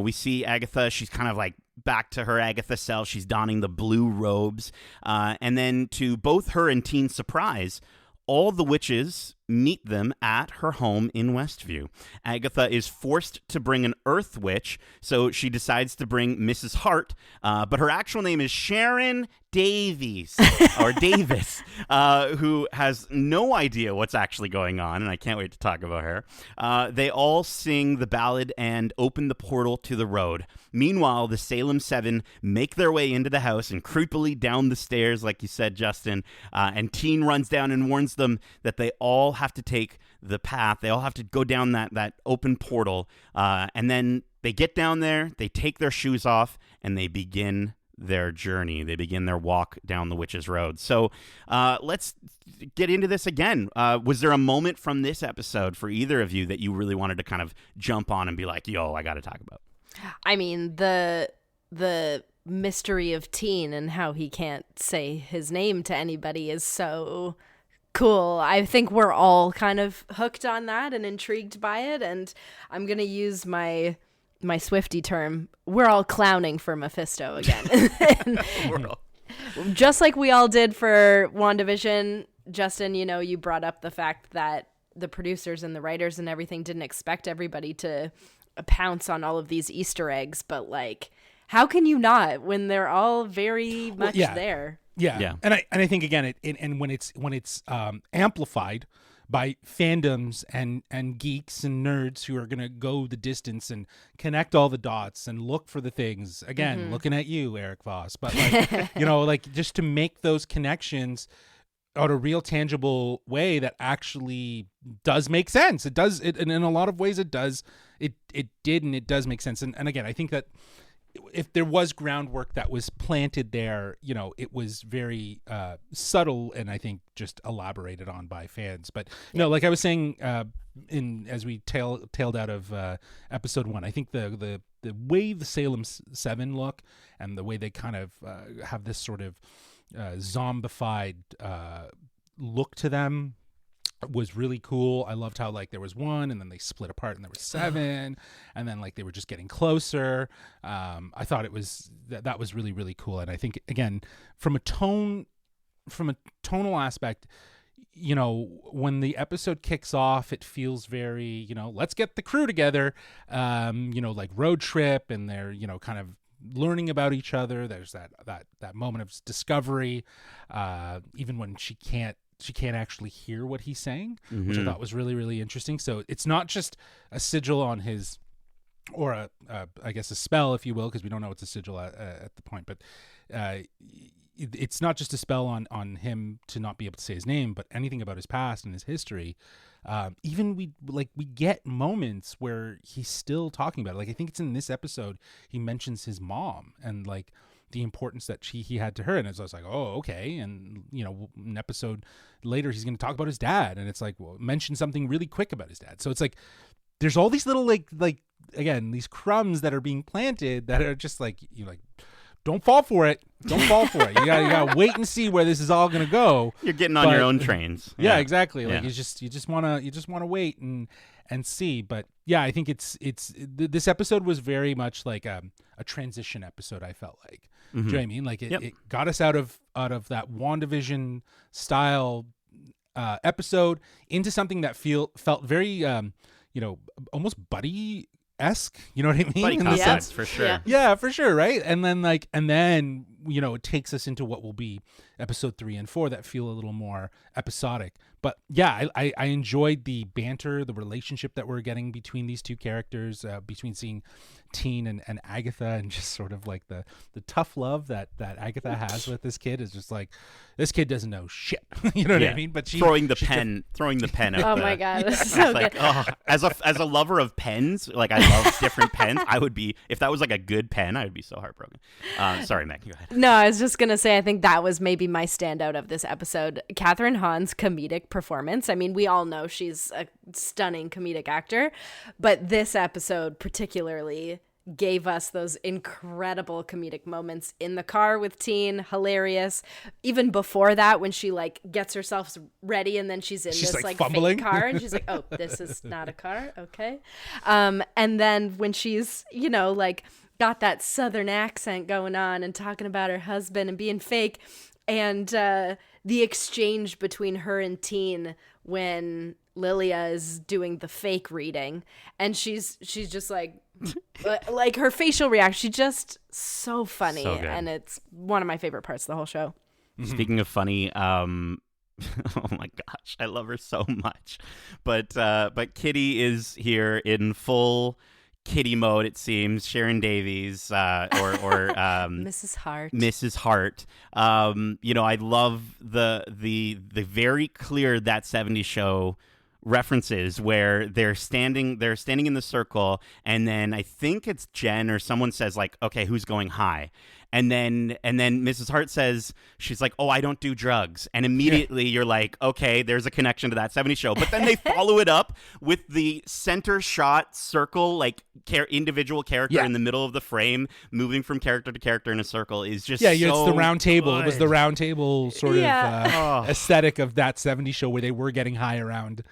we see Agatha. She's kind of like back to her Agatha self. She's donning the blue robes. And then to both her and Teen's surprise, all the witches meet them at her home in Westview. Agatha is forced to bring an earth witch, so she decides to bring Mrs. Hart, but her actual name is Sharon Davies, or Davis, who has no idea what's actually going on, and I can't wait to talk about her. They all sing the ballad and open the portal to the road. Meanwhile, the Salem Seven make their way into the house and creepily down the stairs, like you said, Justin, and Teen runs down and warns them that they all have to take the path. They all have to go down that open portal, and then they get down there, they take their shoes off, and they begin their journey. They begin their walk down the witch's road. So let's get into this again. Was there a moment from this episode for either of you that you really wanted to kind of jump on and be like, yo, I got to talk about? I mean, the mystery of Teen and how he can't say his name to anybody is so cool. I think we're all kind of hooked on that and intrigued by it, and I'm gonna use my Swiftie term. We're all clowning for Mephisto again. Just like we all did for WandaVision. Justin, you brought up the fact that the producers and the writers and everything didn't expect everybody to pounce on all of these Easter eggs, but like, how can you not when they're all very much there? Yeah. And I think again, and when it's amplified by fandoms and geeks and nerds who are gonna go the distance and connect all the dots and look for the things. Again, looking at you, Eric Voss. But like, just to make those connections out a real tangible way that actually does make sense. It does. And in a lot of ways, it does. It did, and it does make sense. And again, I think that if there was groundwork that was planted there, it was very subtle and I think just elaborated on by fans. But no, like I was saying, as we tailed out of episode 1, I think the way the Salem Seven look and the way they kind of have this sort of zombified look to them was really cool. I loved how like there was 1 and then they split apart and there was 7 and then like they were just getting closer. I thought it was that was really, really cool. And I think again, from a tonal aspect, when the episode kicks off, it feels very, let's get the crew together, like road trip, and they're, kind of learning about each other. There's that moment of discovery, even when she can't actually hear what he's saying, which I thought was really, really interesting. So it's not just a sigil on his, or I guess a spell, if you will, because we don't know it's a sigil at the point, but it's not just a spell on him to not be able to say his name, but anything about his past and his history. Even we get moments where he's still talking about it. Like I think it's in this episode he mentions his mom and like the importance that he had to her, and it's just like, oh, okay. And an episode later he's going to talk about his dad, and it's like, well, mention something really quick about his dad. So it's like there's all these little like again, these crumbs that are being planted that are just like don't fall for it. Don't fall for it. You gotta wait and see where this is all gonna go. You're getting on your own trains. Yeah, exactly. Like Yeah. you just wanna wait and see. But yeah, I think this episode was very much like a transition episode. I felt like. Do you know what I mean? Like it got us out of that WandaVision style episode into something that felt very almost buddy-esque. You know what I mean? Buddy In the concept, sense. for sure. Yeah, for sure, right? And then it takes us into what will be episode 3 and 4 that feel a little more episodic. But yeah, I enjoyed the banter, the relationship that we're getting between these two characters, between seeing Teen and Agatha, and just sort of like the tough love that Agatha has with this kid is just like, this kid doesn't know shit. You know what I mean? But throwing the pen out. Oh my god, this is so like, good. As a lover of pens, like I love different pens. I would be, if that was like a good pen, I would be so heartbroken. Sorry, Meg, go ahead. No, I was just gonna say I think that was maybe my standout of this episode. Catherine Hahn's comedic performance. I mean, we all know she's a stunning comedic actor, but this episode particularly gave us those incredible comedic moments in the car with Teen. Hilarious. Even before that, when she like gets herself ready and then she's this like fumbling. fake car and she's like, oh, this is not a car. Okay. And then when she's, like got that Southern accent going on and talking about her husband and being fake, and the exchange between her and Teen when Lilia is doing the fake reading, and she's just like like her facial reaction, she's just so funny, and it's one of my favorite parts of the whole show. Speaking of funny, oh my gosh, I love her so much. But Kitty is here in full Kitty mode, it seems. Sharon Davies, or Mrs. Hart. Mrs. Hart. I love the very clear That 70s Show references where they're standing in the circle, and then I think it's Jen or someone says like, okay, who's going high? And then Mrs. Hart says, she's like, oh, I don't do drugs. And immediately you're like, okay, there's a connection to That 70s Show. But then they follow it up with the center shot circle, like individual character in the middle of the frame, moving from character to character in a circle is just it's the round table. Good. It was the round table sort of aesthetic of That 70s Show, where they were getting high around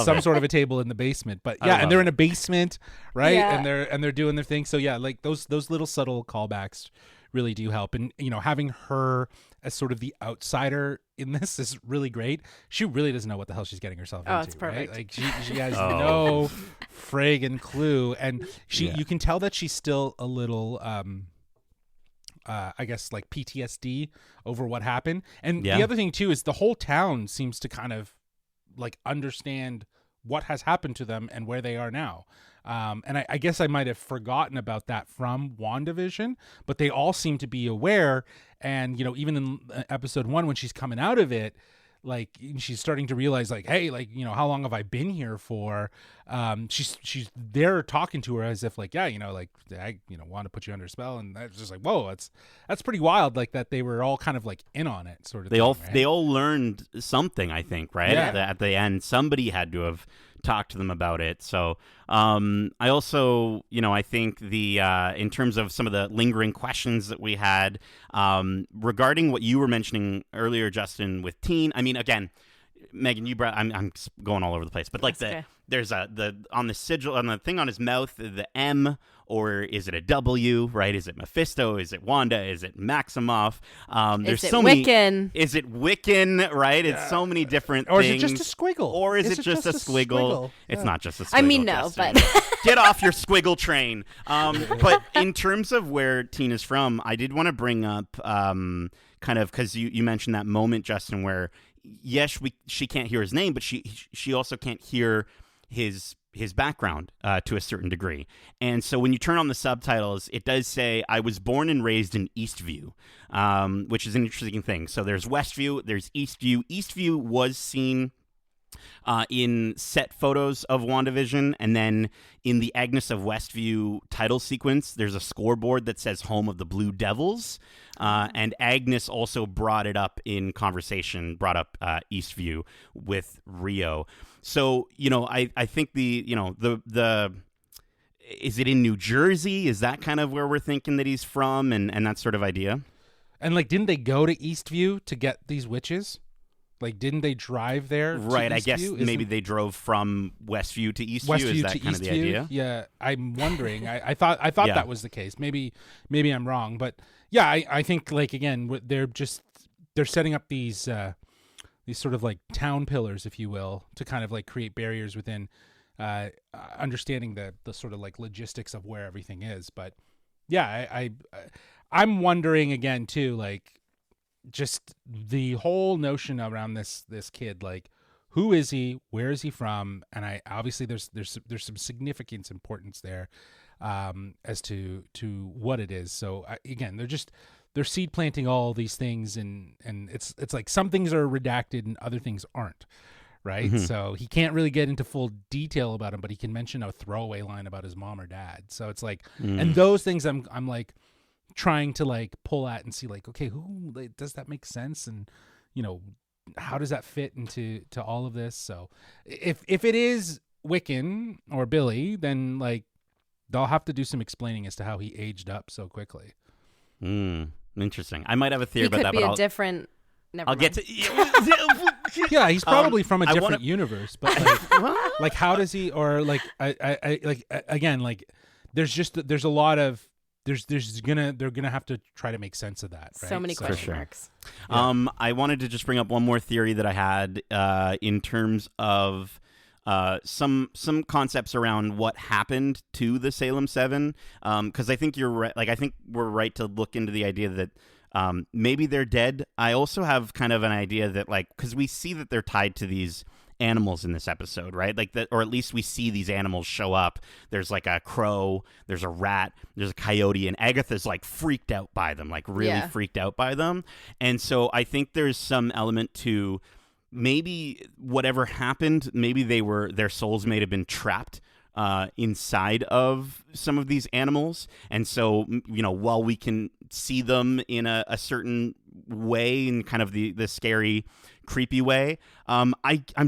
some sort of a table in the basement. But and they're in a basement, right? Yeah. And they're doing their thing. So yeah, like those little subtle callbacks really do help. And having her as sort of the outsider in this is really great. She really doesn't know what the hell she's getting herself into. It's perfect. Right? Like she has no friggin' clue, and you can tell that she's still a little I guess like PTSD over what happened. And the other thing too is the whole town seems to kind of like understand what has happened to them and where they are now. And I guess I might have forgotten about that from WandaVision, but they all seem to be aware. And, even in episode 1, when she's coming out of it, like she's starting to realize like, hey, like, how long have I been here for? She's there talking to her as if like, I want to put you under a spell. And that's just like, whoa, that's pretty wild. Like that they were all kind of like in on it sort of thing, right? They all learned something, I think, right? Yeah. At the end, somebody had to have talked to them about it. So I also, I think in terms of some of the lingering questions that we had regarding what you were mentioning earlier, Justin, with Teen. I mean, again, Megan, you brought. I'm going all over the place, but like there's on the sigil, on the thing on his mouth, the M, or is it a W? Right? Is it Mephisto? Is it Wanda? Is it Maximoff? There's so many. Wiccan? Is it Wiccan? Right? It's so many different Or things. is it just a squiggle? Or is it just a squiggle? It's not just a squiggle. I mean, no, Justin. but Get off your squiggle train. But in terms of where Teen is from, I did want to bring up kind of, because you mentioned that moment, Justin, where yes, she can't hear his name, but she also can't hear his background to a certain degree. And so when you turn on the subtitles, it does say, I was born and raised in Eastview, which is an interesting thing. So there's Westview, there's Eastview. Eastview was seen in set photos of WandaVision, and then in the Agnes of Westview title sequence, there's a scoreboard that says Home of the Blue Devils, and Agnes also brought up Eastview with Rio. So, I think is it in New Jersey? Is that kind of where we're thinking that he's from, and that sort of idea? And like, didn't they go to Eastview to get these witches? Like, didn't they drive there? Right, to I guess Eastview? maybe they drove from Westview to Eastview. Westview Is that to kind Eastview. of the idea? Yeah, I'm wondering. I thought Yeah. that was the case. Maybe I'm wrong, but yeah, I think like again, they're setting up these sort of like town pillars, if you will, to kind of like create barriers within understanding the sort of like logistics of where everything is. But yeah, I'm wondering again too, like just the whole notion around this kid, like who is he, where is he from, and I obviously there's some significant importance there as to what it is. So again, they're seed planting all these things, and it's like some things are redacted and other things aren't, right? So he can't really get into full detail about him, but he can mention a throwaway line about his mom or dad. So it's like, and those things I'm like trying to like pull at and see like, okay, who, like, does that make sense? And how does that fit into all of this? So if it is Wiccan or Billy, then like they'll have to do some explaining as to how he aged up so quickly. Interesting. I might have a theory He about could that, be but a different. Never I'll mind. get to. Yeah, he's probably from a I different wanna- universe, but like how does he, or like I like again, like there's a lot of they're gonna have to try to make sense of that, right? So many question sure. marks. I wanted to just bring up one more theory that I had in terms of some concepts around what happened to the Salem 7, because I think you're right. Like, I think we're right to look into the idea that maybe they're dead. I also have kind of an idea that, like, because we see that they're tied to these animals in this episode, right? Like that, or at least we see these animals show up. There's like a crow, there's a rat, there's a coyote, and Agatha's like freaked out by them, like really freaked out by them. And so I think there's some element to maybe whatever happened, maybe their souls may have been trapped inside of some of these animals. And so, while we can see them in a certain way, in kind of the scary, creepy way, I'm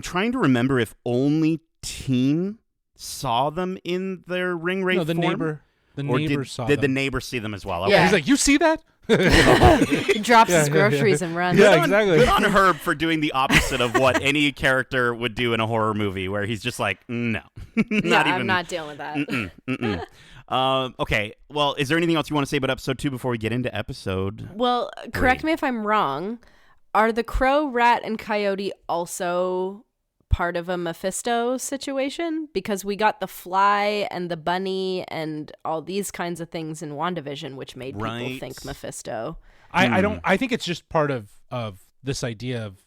trying to remember if only Teen saw them in their ring wraith No, the form. neighbor saw did them. the neighbor see them as well? Yeah. Okay. He's like, you see that? He drops his groceries and runs. Yeah, exactly. Good on Herb for doing the opposite of what any character would do in a horror movie, where he's just like, no, I'm not dealing with that. Okay, well, is there anything else you want to say about episode 2 before we get into episode? Well, correct me if I'm wrong. Are the crow, rat, and coyote also part of a Mephisto situation? Because we got the fly and the bunny and all these kinds of things in WandaVision, which made people think Mephisto. I think it's just part of this idea of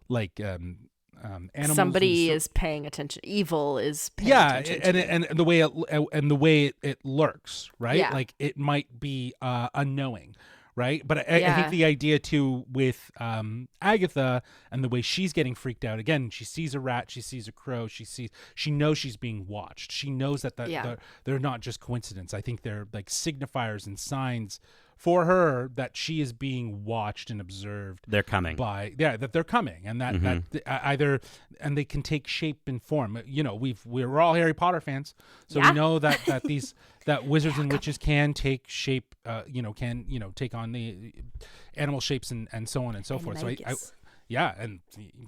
like animals. Somebody is paying attention. Evil is paying attention. And the way it lurks, right? Yeah. Like it might be unknowing, right? But I think the idea too with Agatha and the way she's getting freaked out. Again, she sees a rat, she sees a crow, she knows she's being watched. She knows that they're not just coincidence. I think they're like signifiers and signs for her that she is being watched and observed. They're coming. That they're coming, and that either, and they can take shape and form. We're all Harry Potter fans, so we know that these wizards and witches can take shape. Take on the animal shapes and so on and so forth. So and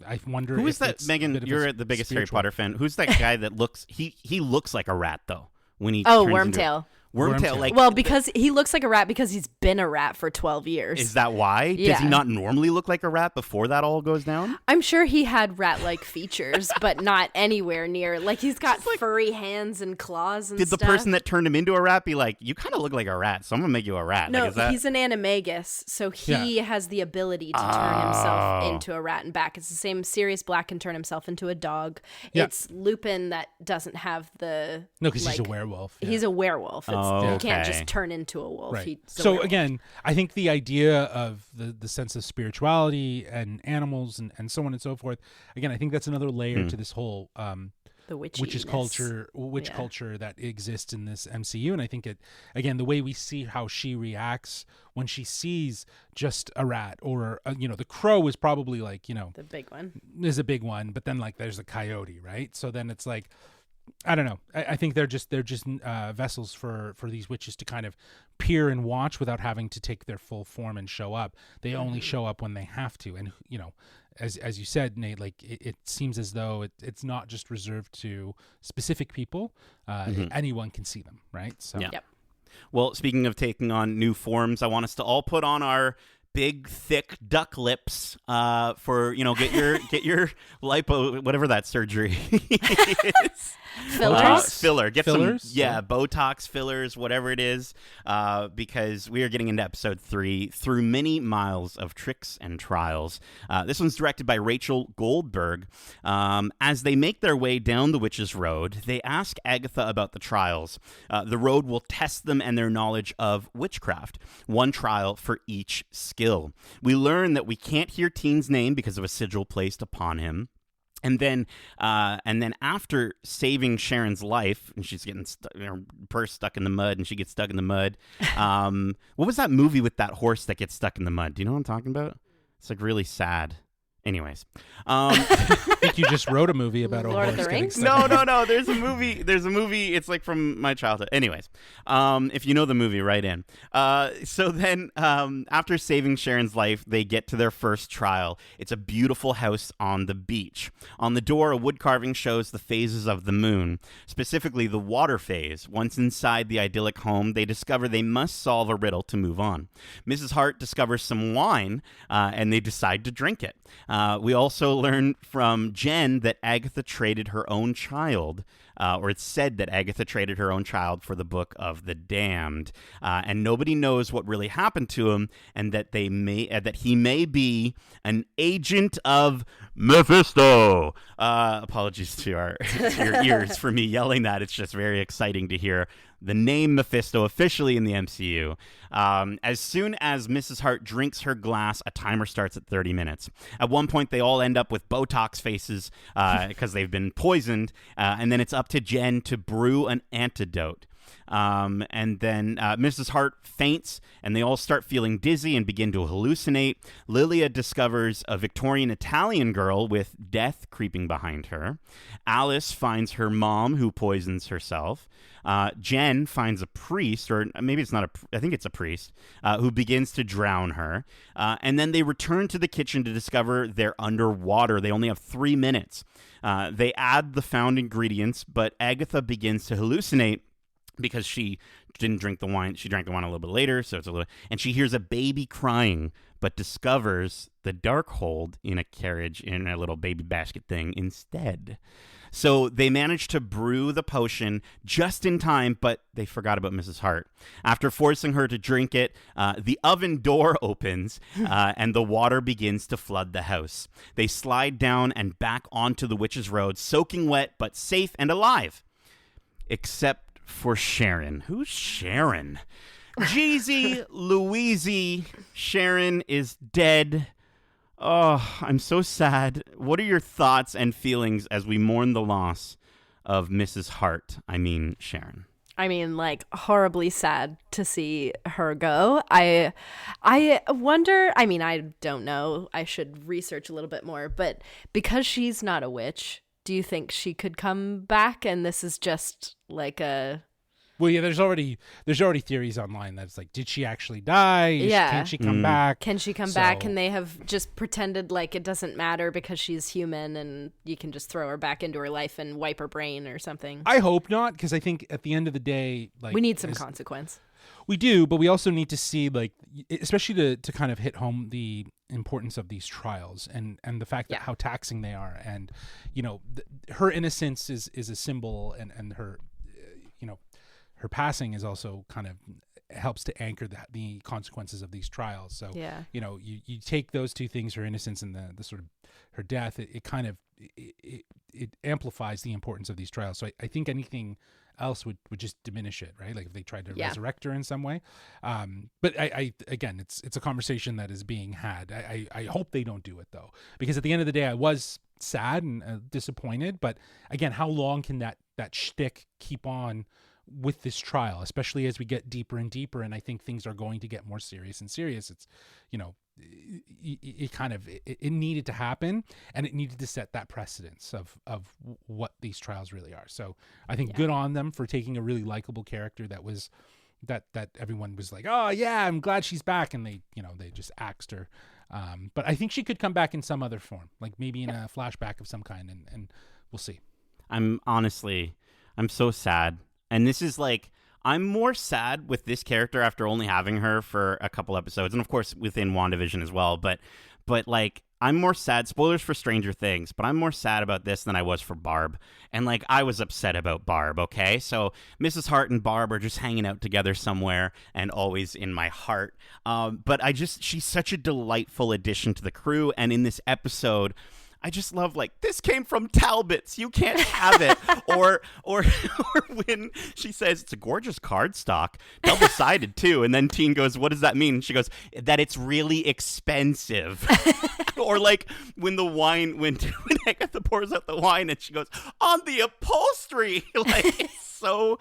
I wonder who if is that, it's Megan? You're the biggest spiritual. Harry Potter fan. Who's that guy that looks? He looks like a rat though when he. Oh, turns into Wormtail. Wormtail, like, well, because he looks like a rat because he's been a rat for 12 years. Is that why? Yeah. Does he not normally look like a rat before that all goes down? I'm sure he had rat-like features, but not anywhere near. Like, he's got furry hands and claws and Did the stuff. person that turned him into a rat be like, you kind of look like a rat, so I'm going to make you a rat? No, Like, is that... he's an animagus, so he has the ability to turn himself into a rat and back. It's the same Sirius Black can turn himself into a dog. Yeah. It's Lupin that doesn't have the... No, because he's a werewolf. Yeah. He's a werewolf. He can't just okay. turn into a wolf. Right. He's a So werewolf. again, I think the idea of the sense of spirituality and animals and so on and so forth. Again, I think that's another layer to this whole the witch culture that exists in this MCU. And I think again, the way we see how she reacts when she sees just a rat or the crow is probably like the big one is a big one, but then like there's a coyote, right? So then it's like I don't know. I think they're just vessels for these witches to kind of peer and watch without having to take their full form and show up. They only show up when they have to. And, you know, as you said, Nate, like it seems as though it's not just reserved to specific people. Anyone can see them, right? So. Yeah. Yep. Well, speaking of taking on new forms, I want us to all put on our big, thick duck lips for, you know, get your lipo, whatever that surgery is. Fillers? Filler. Get Fillers? some, Botox, fillers, whatever it is, because we are getting into episode 3, Through Many Miles of Tricks and Trials. This one's directed by Rachel Goldberg. As they make their way down the Witch's Road, they ask Agatha about the trials. The road will test them and their knowledge of witchcraft. One trial for each skill. We learn that we can't hear Teen's name because of a sigil placed upon him. And then after saving Sharon's life, and she's getting her purse stuck in the mud, and she gets stuck in the mud. What was that movie with that horse that gets stuck in the mud? Do you know what I'm talking about? It's like really sad. Anyways, I think you just wrote a movie about a Lord of horse the getting Rings? stuck. No. There's a movie. It's like from my childhood. Anyways, if you know the movie, write in. So then, after saving Sharon's life, they get to their first trial. It's a beautiful house on the beach. On the door, a wood carving shows the phases of the moon, specifically the water phase. Once inside the idyllic home, they discover they must solve a riddle to move on. Mrs. Hart discovers some wine, and they decide to drink it. We also learn from Jen that Agatha traded her own child, or it's said that Agatha traded her own child for the Book of the Damned, and nobody knows what really happened to him, and that he may be an agent of Mephisto. Apologies to your ears for me yelling that. It's just very exciting to hear the name Mephisto officially in the MCU. As soon as Mrs. Hart drinks her glass, a timer starts at 30 minutes. At one point, they all end up with Botox faces because they've been poisoned, and then it's up to Jen to brew an antidote. And then Mrs. Hart faints, and they all start feeling dizzy and begin to hallucinate. Lilia discovers a Victorian Italian girl with death creeping behind her. Alice finds her mom, who poisons herself. Jen finds a priest, or maybe it's not I think it's a priest, who begins to drown her. And then they return to the kitchen to discover they're underwater. They only have 3 minutes. They add the found ingredients, but Agatha begins to hallucinate because she didn't drink the wine. She drank the wine a little bit later, so it's a little. And she hears a baby crying, but discovers the Darkhold in a carriage in a little baby basket thing instead. So they managed to brew the potion just in time, but they forgot about Mrs. Hart. After forcing her to drink it, the oven door opens and the water begins to flood the house. They slide down and back onto the Witch's Road, soaking wet but safe and alive. Except for Sharon. Who's Sharon? Jeezy Louise. Sharon is dead. Oh, I'm so sad. What are your thoughts and feelings as we mourn the loss of Mrs. Hart? I mean, Sharon. I mean, like, horribly sad to see her go. I wonder, I mean, I don't know. I should research a little bit more, but because she's not a witch, do you think she could come back and this is just like a... Well, yeah, there's already theories online that's like, did she actually die? Can she come back? Can she come back? Can they have just pretended like it doesn't matter because she's human and you can just throw her back into her life and wipe her brain or something? I hope not, because I think at the end of the day, like, we need some consequence. We do, but we also need to see, like, especially to kind of hit home the importance of these trials and the fact that how taxing they are, and you know, her innocence is a symbol, and her, you know, her passing is also kind of helps to anchor the consequences of these trials. So you know, you take those two things, her innocence and the sort of her death, it kind of it amplifies the importance of these trials. So I think anything else would just diminish it, right? Like if they tried to resurrect her in some way. But I again, it's a conversation that is being had. I hope they don't do it though, because at the end of the day, I was sad and disappointed. But again, how long can that shtick keep on with this trial, especially as we get deeper and deeper? And I think things are going to get more serious and serious. It's, you know, it needed to happen, and it needed to set that precedence of what these trials really are. So I think good on them for taking a really likable character that was that everyone was like, oh yeah, I'm glad she's back, and they just axed her. But I think she could come back in some other form, like maybe in a flashback of some kind, and we'll see. I'm so sad. And this is like, I'm more sad with this character after only having her for a couple episodes, and of course within WandaVision as well. But like, I'm more sad. Spoilers for Stranger Things, but I'm more sad about this than I was for Barb. And like, I was upset about Barb. Okay, so Mrs. Hart and Barb are just hanging out together somewhere, and always in my heart. But she's such a delightful addition to the crew, and in this episode, I just love, like, this came from Talbot's, you can't have it. or when she says it's a gorgeous cardstock, double-sided too, and then Teen goes, what does that mean? She goes, that it's really expensive. Or like when the wine, when Agatha pours out the wine and she goes, on the upholstery. Like, it's so,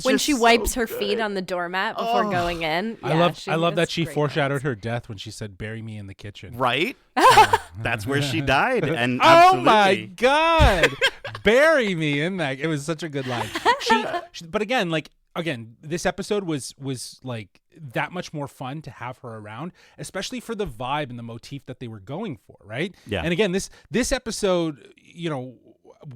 when she wipes her feet on the doormat before going in. I love that she foreshadowed her death when she said, bury me in the kitchen. Right? That's where she died. And oh my God, bury me in that. It was such a good line. But again, this episode was like that much more fun to have her around, especially for the vibe and the motif that they were going for, right? Yeah. And again, this episode,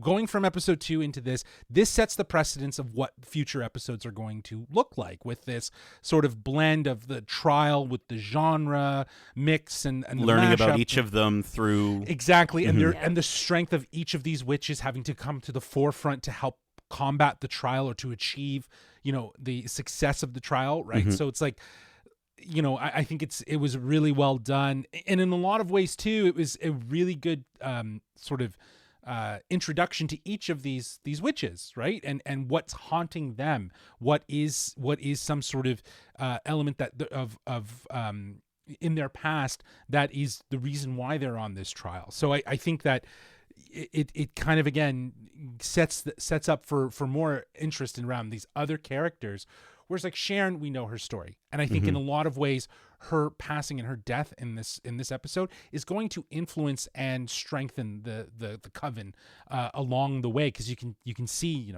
going from episode 2 into this sets the precedence of what future episodes are going to look like, with this sort of blend of the trial with the genre mix and learning about each of them through exactly, and and the strength of each of these witches having to come to the forefront to help combat the trial or to achieve the success of the trial, right? So it's like, I think it was really well done, and in a lot of ways too, it was a really good sort of introduction to each of these witches, right? And what's haunting them, what is some sort of element that of in their past that is the reason why they're on this trial. So I think that it kind of, again, sets up for more interest around these other characters. Whereas like Sharon, we know her story, and I think in a lot of ways her passing and her death in this episode is going to influence and strengthen the coven along the way, because you can see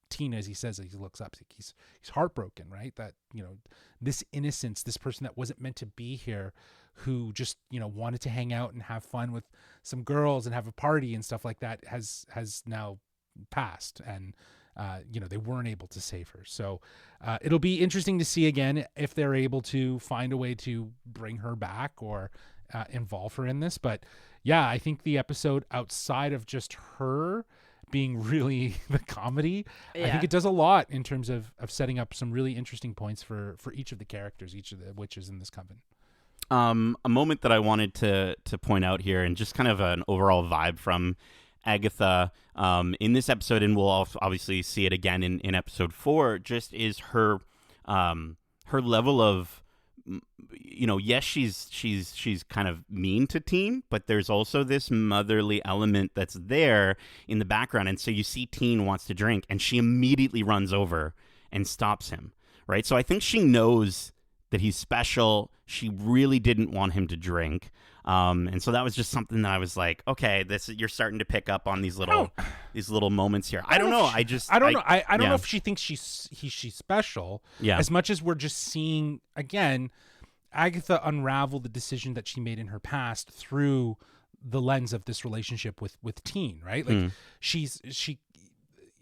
Tina, as he says, he looks up, he's heartbroken, right? That this innocence, this person that wasn't meant to be here, who just wanted to hang out and have fun with some girls and have a party and stuff like that, has now passed, and they weren't able to save her. So it'll be interesting to see again if they're able to find a way to bring her back or involve her in this. But yeah, I think the episode, outside of just her being really the comedy, I think it does a lot in terms of setting up some really interesting points for each of the characters, each of the witches in this coven. A moment that I wanted to point out here, and just kind of an overall vibe from Agatha in this episode, and we'll obviously see it again in episode 4, just is her level of, yes, she's kind of mean to Teen, but there's also this motherly element that's there in the background. And so you see Teen wants to drink, and she immediately runs over and stops him, right? So I think she knows that he's special. She really didn't want him to drink. And so that was just something that I was like, okay, you're starting to pick up on these little moments here. I don't know. I don't know. I don't know if she thinks she's special. Yeah. As much as we're just seeing, again, Agatha unravel the decision that she made in her past through the lens of this relationship with Teen, right? Like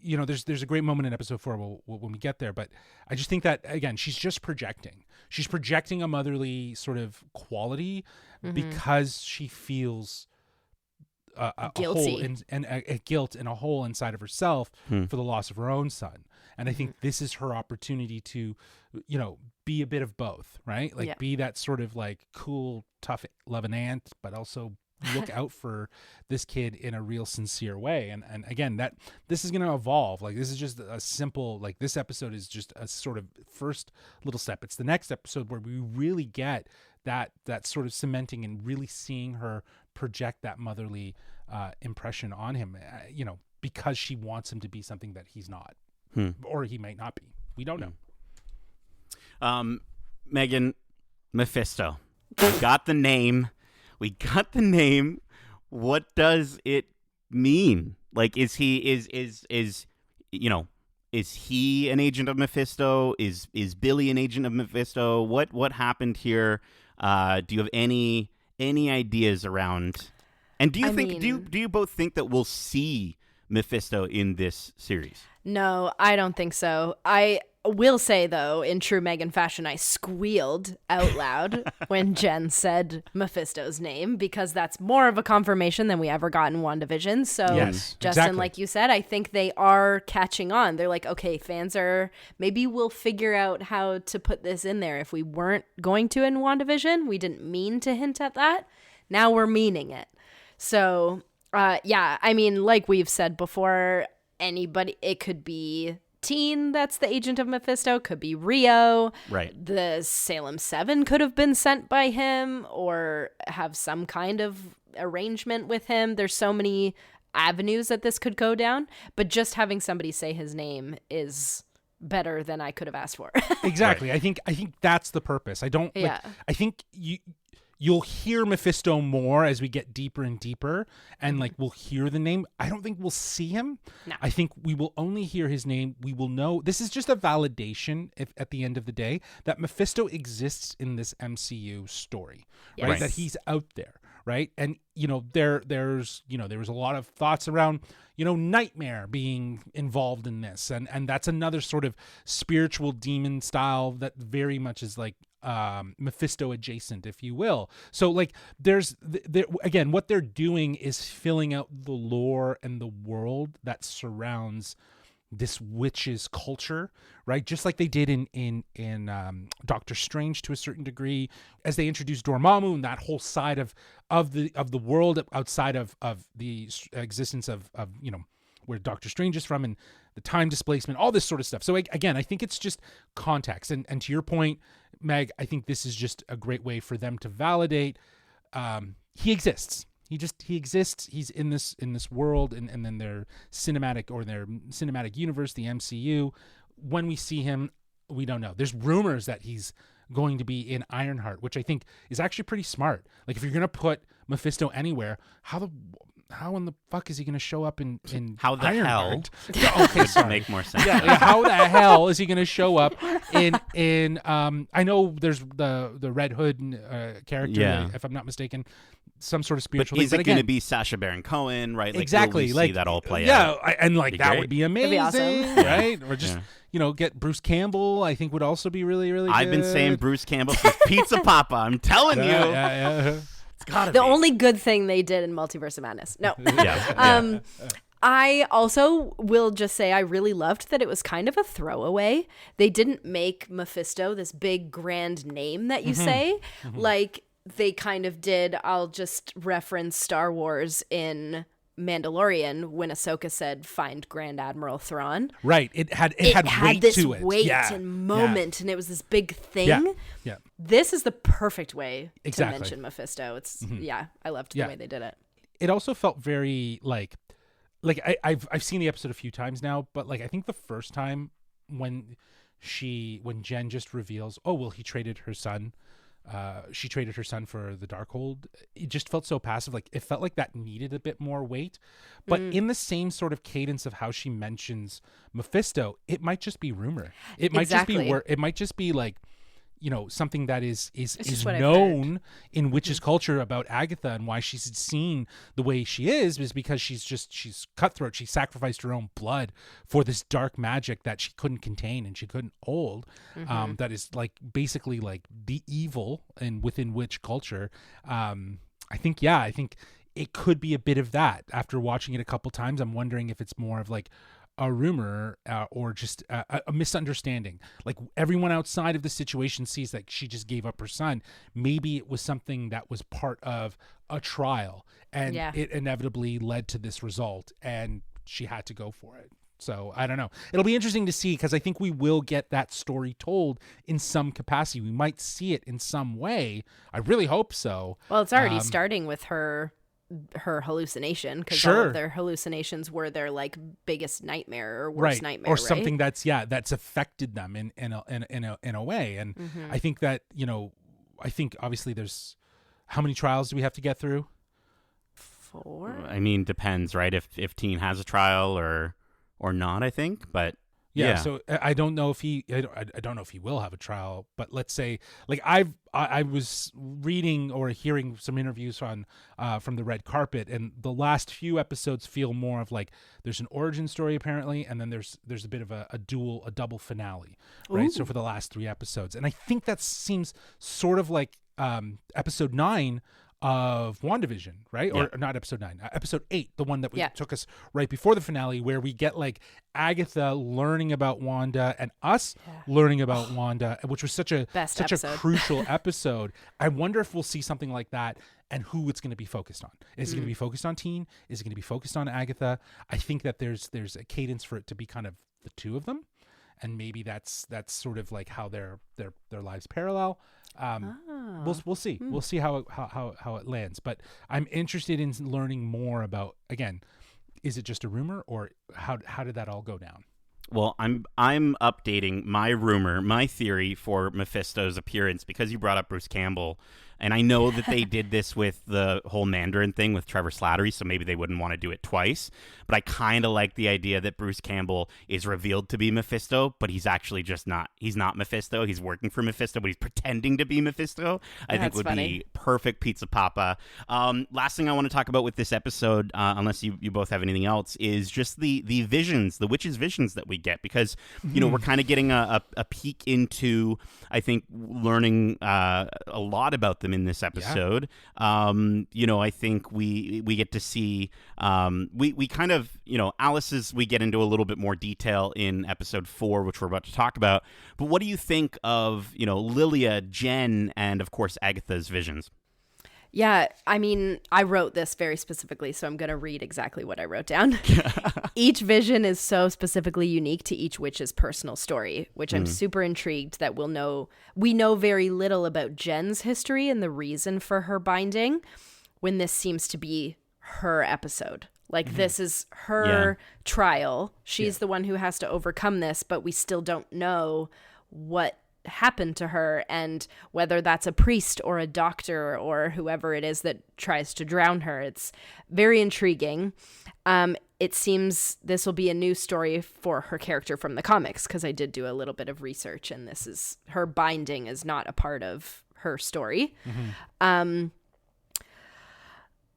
there's a great moment in episode 4 when we get there, but I just think that, again, she's just projecting. She's projecting a motherly sort of quality because she feels a guilty hole and a guilt and a hole inside of herself for the loss of her own son. And I think this is her opportunity to, be a bit of both, right? Like be that sort of like cool, tough, loving aunt, but also look out for this kid in a real sincere way. And again, that this is going to evolve. Like, this is just a simple, like, this episode is just a sort of first little step. It's the next episode where we really get that sort of cementing and really seeing her project that motherly impression on him, because she wants him to be something that he's not, or he might not be. We don't know. Megan, Mephisto. We got the name. We got the name. What does it mean? Like, is he is he an agent of Mephisto? Is Billy an agent of Mephisto? What happened here? Do you have any ideas around? And do you both think that we'll see Mephisto in this series? No, I don't think so. I will say, though, in true Megan fashion, I squealed out loud when Jen said Mephisto's name, because that's more of a confirmation than we ever got in WandaVision. So, Yes, Justin, exactly. like you said, I think they are catching on. They're like, okay, fans are, maybe we'll figure out how to put this in there. If we weren't going to in WandaVision, we didn't mean to hint at that. Now we're meaning it. So, yeah, I mean, like we've said before, anybody, it could be Teen that's the agent of Mephisto, could be Rio. Right. The Salem 7 could have been sent by him or have some kind of arrangement with him. There's so many avenues that this could go down, but just having somebody say his name is better than I could have asked for. Exactly. Right. I think that's the purpose. I don't I think you'll hear Mephisto more as we get deeper and deeper, and like we'll hear the name. I don't think we'll see him. No. I think we will only hear his name. We will know. This is just a validation, if at the end of the day, that Mephisto exists in this MCU story, right? Yes. That he's out there, right? And there's there was a lot of thoughts around Nightmare being involved in this, and that's another sort of spiritual demon style that very much is like Mephisto adjacent, if you will. So like there's again, what they're doing is filling out the lore and the world that surrounds this witch's culture, right? Just like they did in Doctor Strange to a certain degree, as they introduced Dormammu and that whole side of the world outside of the existence of where Doctor Strange is from and the time displacement, all this sort of stuff. So again, I think it's just context. And to your point, Meg, I think this is just a great way for them to validate he exists. He exists. He's in this world and then their cinematic universe, the MCU. When we see him, we don't know. There's rumors that he's going to be in Ironheart, which I think is actually pretty smart. Like if you're going to put Mephisto anywhere, how in the fuck is he going to show up in How the Ironheart? hell? Okay, sorry. Make more sense. Yeah, how the hell is he going to show up in I know there's the Red Hood character, if I'm not mistaken, some sort of spiritual But is thing. it going to be Sacha Baron Cohen, right? Like, exactly. will we like see that all play out? Yeah, and like Be that great. would be amazing, It'd be awesome. right? Or just get Bruce Campbell. I think would also be really, really. I've been good. saying Bruce Campbell since Pizza Papa. I'm telling you. Yeah. It's gotta The be. only good thing they did in Multiverse of Madness. No. Yeah. I also will just say I really loved that it was kind of a throwaway. They didn't make Mephisto this big grand name that you say. Like they kind of did. I'll just reference Star Wars in Mandalorian when Ahsoka said find Grand Admiral Thrawn. Right. It had weight this to it. weight Yeah. and moment, and it was this big thing. Yeah. This is the perfect way Exactly. to mention Mephisto. It's I loved the way they did it. It also felt very like I've seen the episode a few times now, but like I think the first time when Jen just reveals, oh well, he traded her son. She traded her son for the Darkhold. It just felt so passive. Like it felt like that needed a bit more weight. But in the same sort of cadence of how she mentions Mephisto, it might just be rumor. It might just be it might just be like something that is just what I've known in witches culture about Agatha and why she's seen the way she is because she's cutthroat. She sacrificed her own blood for this dark magic that she couldn't contain and she couldn't hold. That is like basically like the evil and within witch culture. I think it could be a bit of that. After watching it a couple times, I'm wondering if it's more of like a rumor or just a misunderstanding. Like everyone outside of the situation sees that she just gave up her son. Maybe it was something that was part of a trial and it inevitably led to this result and she had to go for it. So I don't know. It'll be interesting to see because I think we will get that story told in some capacity. We might see it in some way. I really hope so. Well, it's already starting with her hallucination because all of their hallucinations were their like biggest nightmare or worst nightmare, or something that's affected them in a way. And I think that I think obviously there's, how many trials do we have to get through? 4. I mean, depends, right? If Teen has a trial or not, I think, but Yeah, so I don't know if he, I don't know if he will have a trial, but let's say, like I was reading or hearing some interviews on from the red carpet, and the last few episodes feel more of like there's an origin story apparently, and then there's a bit of a double finale, right? Ooh. So for the last 3 episodes, and I think that seems sort of like episode 9 of WandaVision, right? Yeah. Or not episode 9, episode 8, the one that Yeah. took us right before the finale, where we get like Agatha learning about Wanda and us learning about Wanda, which was such a episode. crucial episode. I wonder if we'll see something like that and who it's going to be focused on. Is it going to be focused on Teen? Is it going to be focused on Agatha? I think that there's a cadence for it to be kind of the two of them, and maybe that's sort of like how their lives parallel. We'll see. We'll see how it lands. But I'm interested in learning more about, again, is it just a rumor, or how did that all go down? Well, I'm updating my rumor, my theory for Mephisto's appearance, because you brought up Bruce Campbell, and I know that they did this with the whole Mandarin thing with Trevor Slattery, so maybe they wouldn't want to do it twice. But I kind of like the idea that Bruce Campbell is revealed to be Mephisto, but he's actually just not. He's not Mephisto. He's working for Mephisto, but he's pretending to be Mephisto. I think would be perfect pizza papa. Last thing I want to talk about with this episode, unless you both have anything else, is just the visions, the witches' visions that we get, because we're kind of getting a peek into, I think, learning a lot about them in this episode. I think we get to see we kind of, Alice's, we get into a little bit more detail in episode 4, which we're about to talk about. But what do you think of Lilia, Jen, and of course Agatha's visions? Yeah, I mean, I wrote this very specifically, so I'm going to read exactly what I wrote down. Each vision is so specifically unique to each witch's personal story, which I'm super intrigued that we know very little about Jen's history and the reason for her binding, when this seems to be her episode. Like, this is her trial. She's the one who has to overcome this, but we still don't know what happened to her, and whether that's a priest or a doctor or whoever it is that tries to drown her. It's very intriguing. It seems this will be a new story for her character from the comics, because I did do a little bit of research, and this is, her binding is not a part of her story.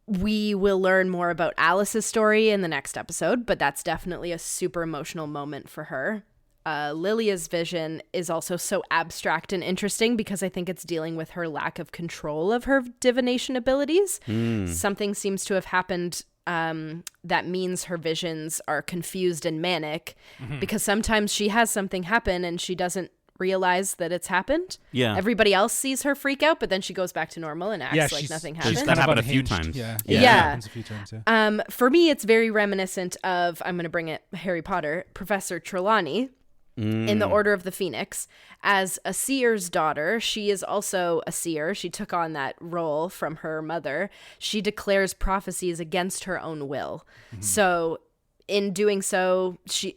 We will learn more about Alice's story in the next episode, but that's definitely a super emotional moment for her. Lilia's vision is also so abstract and interesting, because I think it's dealing with her lack of control of her divination abilities. Something seems to have happened that means her visions are confused and manic, because sometimes she has something happen and she doesn't realize that it's happened. Yeah. Everybody else sees her freak out, but then she goes back to normal and acts like nothing happened. That happened a few times. Yeah. Yeah. It happens a few times, yeah. For me, it's very reminiscent of, I'm going to bring it, Harry Potter, Professor Trelawney. In the Order of the Phoenix. As a seer's daughter, she is also a seer. She took on that role from her mother. She declares prophecies against her own will. So in doing so, she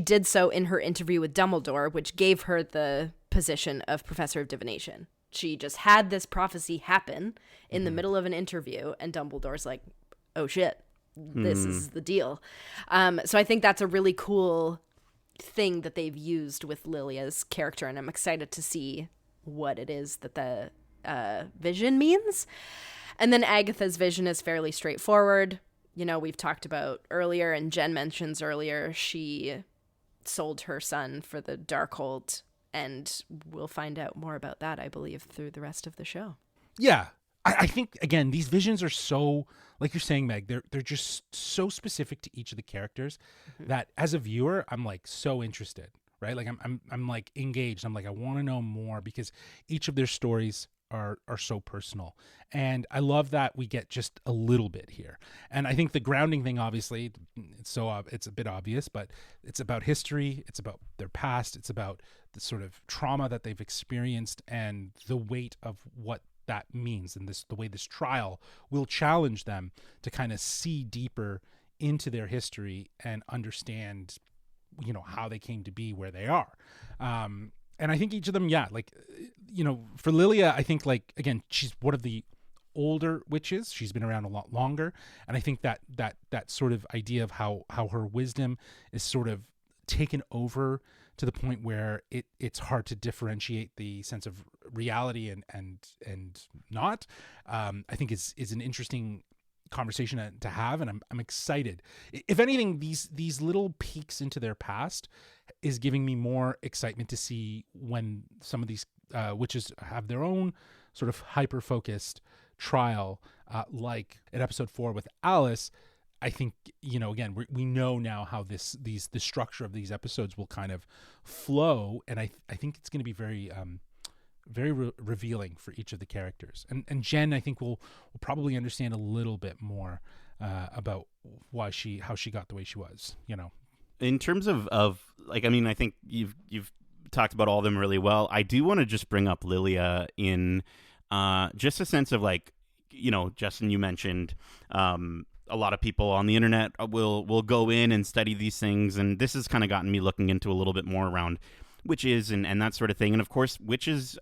did so in her interview with Dumbledore, which gave her the position of Professor of Divination. She just had this prophecy happen in the middle of an interview, and Dumbledore's like, oh shit, this is the deal. So I think that's a really cool thing that they've used with Lilia's character, and I'm excited to see what it is that the vision means. And then Agatha's vision is fairly straightforward. We've talked about earlier, and Jen mentions earlier, she sold her son for the Darkhold, and we'll find out more about that, I believe, through the rest of the show. Yeah. I think, again, these visions are so, like you're saying, Meg, they're just so specific to each of the characters that as a viewer, I'm like so interested, right? Like I'm like engaged. I'm like, I want to know more, because each of their stories are so personal. And I love that we get just a little bit here. And I think the grounding thing, obviously, it's a bit obvious, but it's about history. It's about their past. It's about the sort of trauma that they've experienced and the weight of what that means, and the way this trial will challenge them to kind of see deeper into their history and understand how they came to be where they are. And I think each of them, for Lilia, I think again, she's one of the older witches. She's been around a lot longer, and I think that sort of idea of how her wisdom is sort of taken over to the point where it's hard to differentiate the sense of reality and not. I think is an interesting conversation to have, and I'm excited. If anything, these little peeks into their past is giving me more excitement to see when some of these witches have their own sort of hyper focused trial, like in episode 4 with Alice. I think, again, we know now how the structure of these episodes will kind of flow, and I think it's going to be very revealing for each of the characters. And Jen, I think will probably understand a little bit more about how she got the way she was. In terms of I think you've talked about all of them really well. I do want to just bring up Lilia in just a sense of Justin, you mentioned. A lot of people on the internet will go in and study these things, and this has kind of gotten me looking into a little bit more around witches and that sort of thing. And of course, witches,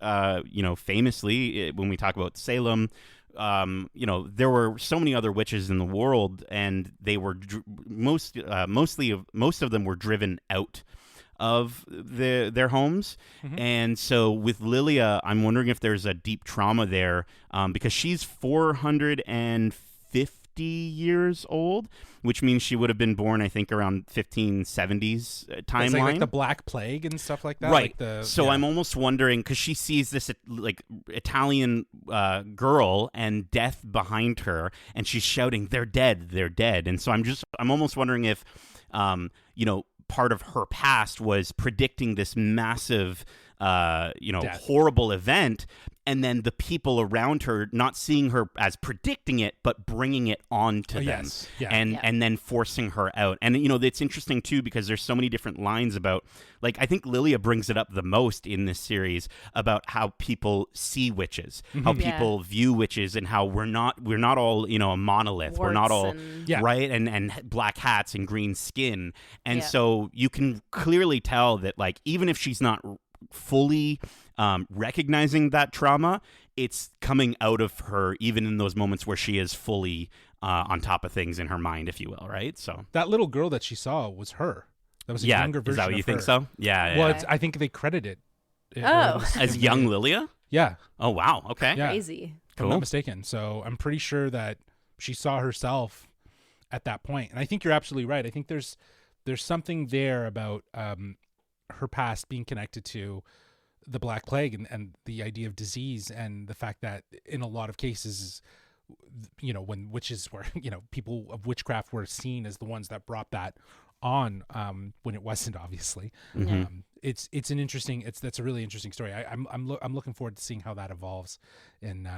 famously, when we talk about Salem, there were so many other witches in the world, and they were most of them were driven out of their homes. Mm-hmm. And so with Lilia, I'm wondering if there's a deep trauma there, because she's 450 years old, which means she would have been born, I think, around 1570s timeline. Like the Black Plague and stuff like that. Right. I'm almost wondering, because she sees this Italian girl and death behind her, and she's shouting, "They're dead, they're dead." And so I'm almost wondering if, part of her past was predicting this massive, horrible event, and then the people around her not seeing her as predicting it, but bringing it on to them, yes. Yeah. and then forcing her out. And, it's interesting, too, because there's so many different lines about, I think Lilia brings it up the most in this series about how people see witches, mm-hmm. how people view witches, and how we're not all, a monolith. We're not all, right, and black hats and green skin. And so you can clearly tell that, even if she's not fully recognizing that trauma, it's coming out of her even in those moments where she is fully on top of things in her mind, if you will, right? So that little girl that she saw was her. That was a younger version of her. Is that what you think so? Yeah. Well, I think they credited it as young Lilia? Yeah. Oh, wow. Okay. Yeah. Crazy. If I'm not mistaken. So I'm pretty sure that she saw herself at that point. And I think you're absolutely right. I think there's something there about her past being connected to the Black Plague and the idea of disease, and the fact that in a lot of cases, when witches were, people of witchcraft were seen as the ones that brought that on, when it wasn't, obviously. Mm-hmm. That's a really interesting story. I'm looking forward to seeing how that evolves in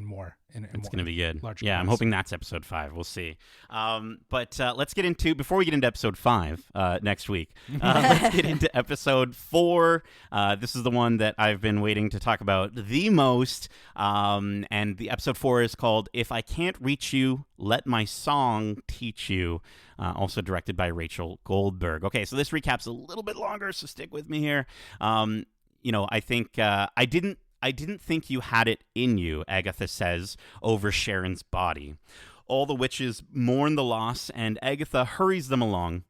more. It's going to be good. Yeah, I'm hoping that's episode 5. We'll see. But let's get into, before we get into episode 5 next week, let's get into episode 4. This is the one that I've been waiting to talk about the most. And the episode 4 is called "If I Can't Reach You, Let My Song Teach You." Also directed by Rachel Goldberg. Okay, so this recap's a little bit longer, so stick with me here. I think I didn't think you had it in you, Agatha says over Sharon's body. All the witches mourn the loss, and Agatha hurries them along.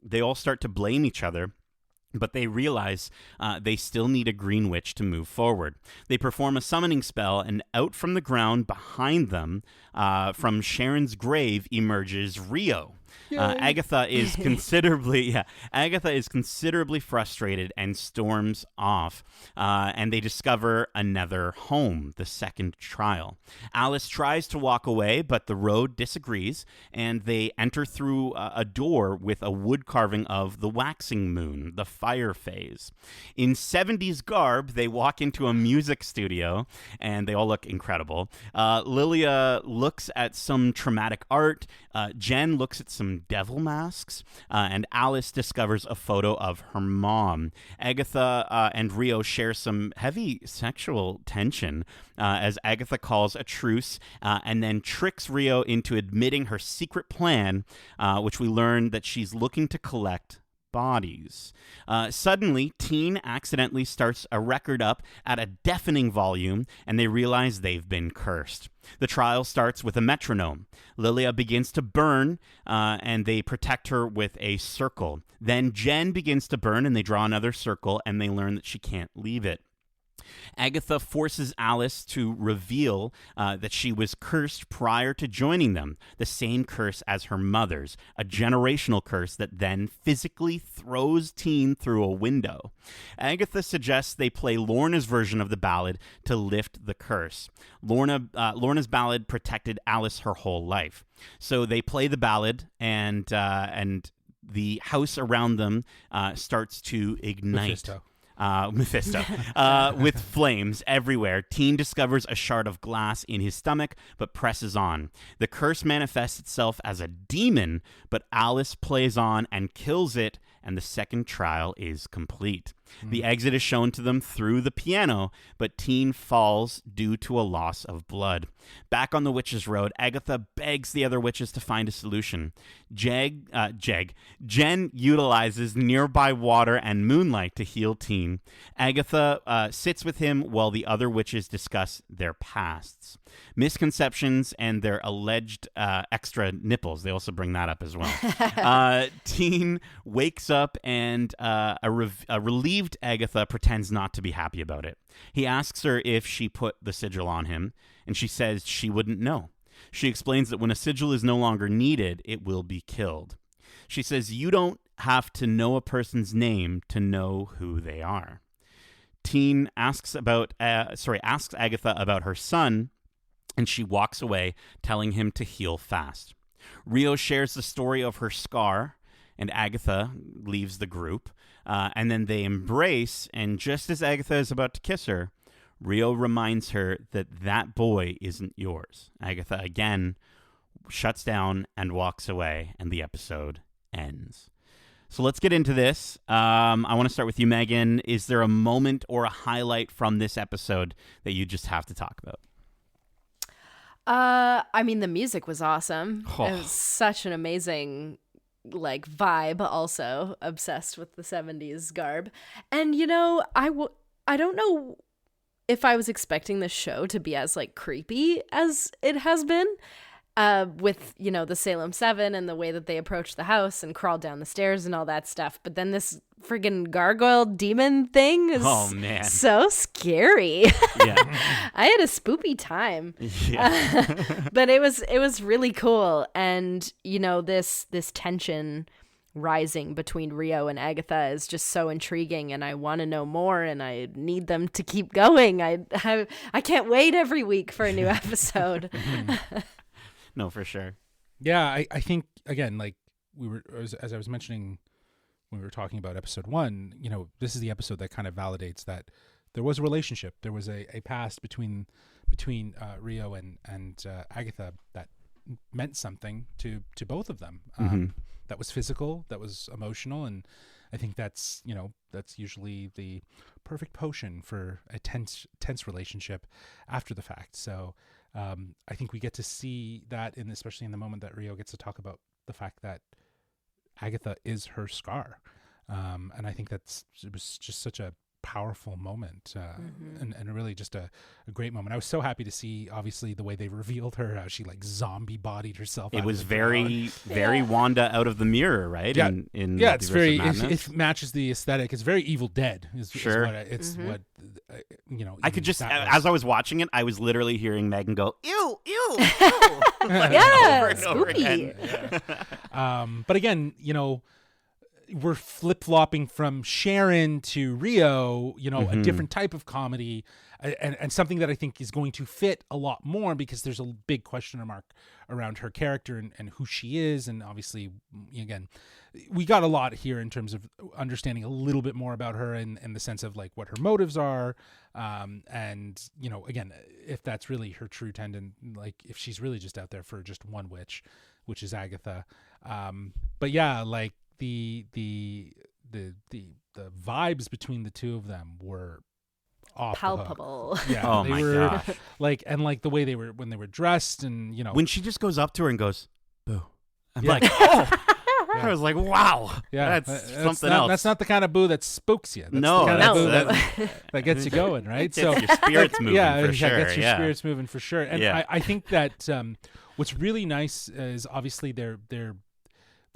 They all start to blame each other, but they realize they still need a green witch to move forward. They perform a summoning spell, and out from the ground behind them, from Sharon's grave, emerges Rio. Agatha is considerably frustrated and storms off, and they discover another home, the second trial. Alice tries to walk away, but the road disagrees, and they enter through a door with a wood carving of the waxing moon, the fire phase. In 70s garb, they walk into a music studio, and they all look incredible. Lilia looks at some traumatic art. Jen looks at some devil masks, and Alice discovers a photo of her mom. Agatha and Rio share some heavy sexual tension as Agatha calls a truce and then tricks Rio into admitting her secret plan, which we learn that she's looking to collect bodies. Suddenly, Teen accidentally starts a record up at a deafening volume, and they realize they've been cursed. The trial starts with a metronome. Lilia begins to burn, and they protect her with a circle. Then Jen begins to burn, and they draw another circle, and they learn that she can't leave it. Agatha forces Alice to reveal that she was cursed prior to joining them, the same curse as her mother's, a generational curse that then physically throws Teen through a window. Agatha suggests they play Lorna's version of the ballad to lift the curse. Lorna's ballad protected Alice her whole life. So they play the ballad, and the house around them starts to ignite. Mephisto. With flames everywhere, Teen discovers a shard of glass in his stomach, but presses on. The curse manifests itself as a demon, but Alice plays on and kills it, and the second trial is complete. The exit is shown to them through the piano, but Teen falls due to a loss of blood. Back on the witch's road, Agatha begs the other witches to find a solution. Jen utilizes nearby water and moonlight to heal Teen. Agatha sits with him while the other witches discuss their pasts. Misconceptions and their alleged extra nipples. They also bring that up as well. Teen wakes up, and a relieved Agatha pretends not to be happy about it. He asks her if she put the sigil on him, and she says she wouldn't know. She explains that when a sigil is no longer needed, it will be killed. She says you don't have to know a person's name to know who they are. Teen asks Agatha about her son, and she walks away, telling him to heal fast. Rio shares the story of her scar, and Agatha leaves the group. And then they embrace, and just as Agatha is about to kiss her, Rio reminds her that boy isn't yours. Agatha again shuts down and walks away, and the episode ends. So let's get into this. I want to start with you, Megan. Is there a moment or a highlight from this episode that you just have to talk about? I mean, the music was awesome. Oh. It was such an amazing vibe. Also obsessed with the 70s garb. And I don't know if I was expecting this show to be as creepy as it has been, with the Salem 7 and the way that they approached the house and crawled down the stairs and all that stuff. But then this friggin' gargoyle demon thing is so scary. Yeah. I had a spoopy time. Yeah. But it was really cool. And this tension rising between Rio and Agatha is just so intriguing, and I want to know more, and I need them to keep going. I can't wait every week for a new episode. No, for sure. Yeah, I think, again, as I was mentioning when we were talking about episode 1, this is the episode that kind of validates that there was a relationship. There was a past between Rio and Agatha that meant something to both of them. That was physical, that was emotional, and I think that's usually the perfect potion for a tense relationship after the fact. So I think we get to see that, especially in the moment that Rio gets to talk about the fact that Agatha is her scar. And I think it was just such a powerful moment, and really just a great moment. I was so happy to see, obviously, the way they revealed her, how she zombie bodied herself. It was very Wanda out of the mirror, right? Yeah, it's very. It matches the aesthetic. It's very Evil Dead. Sure, I could just, as I was watching it, I was literally hearing Megan go, "Ew, ew, ew," yeah, spooky. But again, we're flip-flopping from Sharon to Rio, a different type of comedy, and something that I think is going to fit a lot more, because there's a big question mark around her character and who she is. And obviously, again, we got a lot here in terms of understanding a little bit more about her in the sense of what her motives are. And, again, if that's really her true tendon, if she's really just out there for just one witch, which is Agatha. But yeah, the vibes between the two of them were palpable. Yeah, oh my gosh! And the way they were when they were dressed, and when she just goes up to her and goes, "Boo," I'm yeah. like, "Oh, I was like, wow, that's something else. That's not the kind of boo that spooks you. That's No, the kind that's of boo that gets you going, right? So your spirits moving for sure. Gets your spirits moving for sure. And I think that what's really nice is obviously they're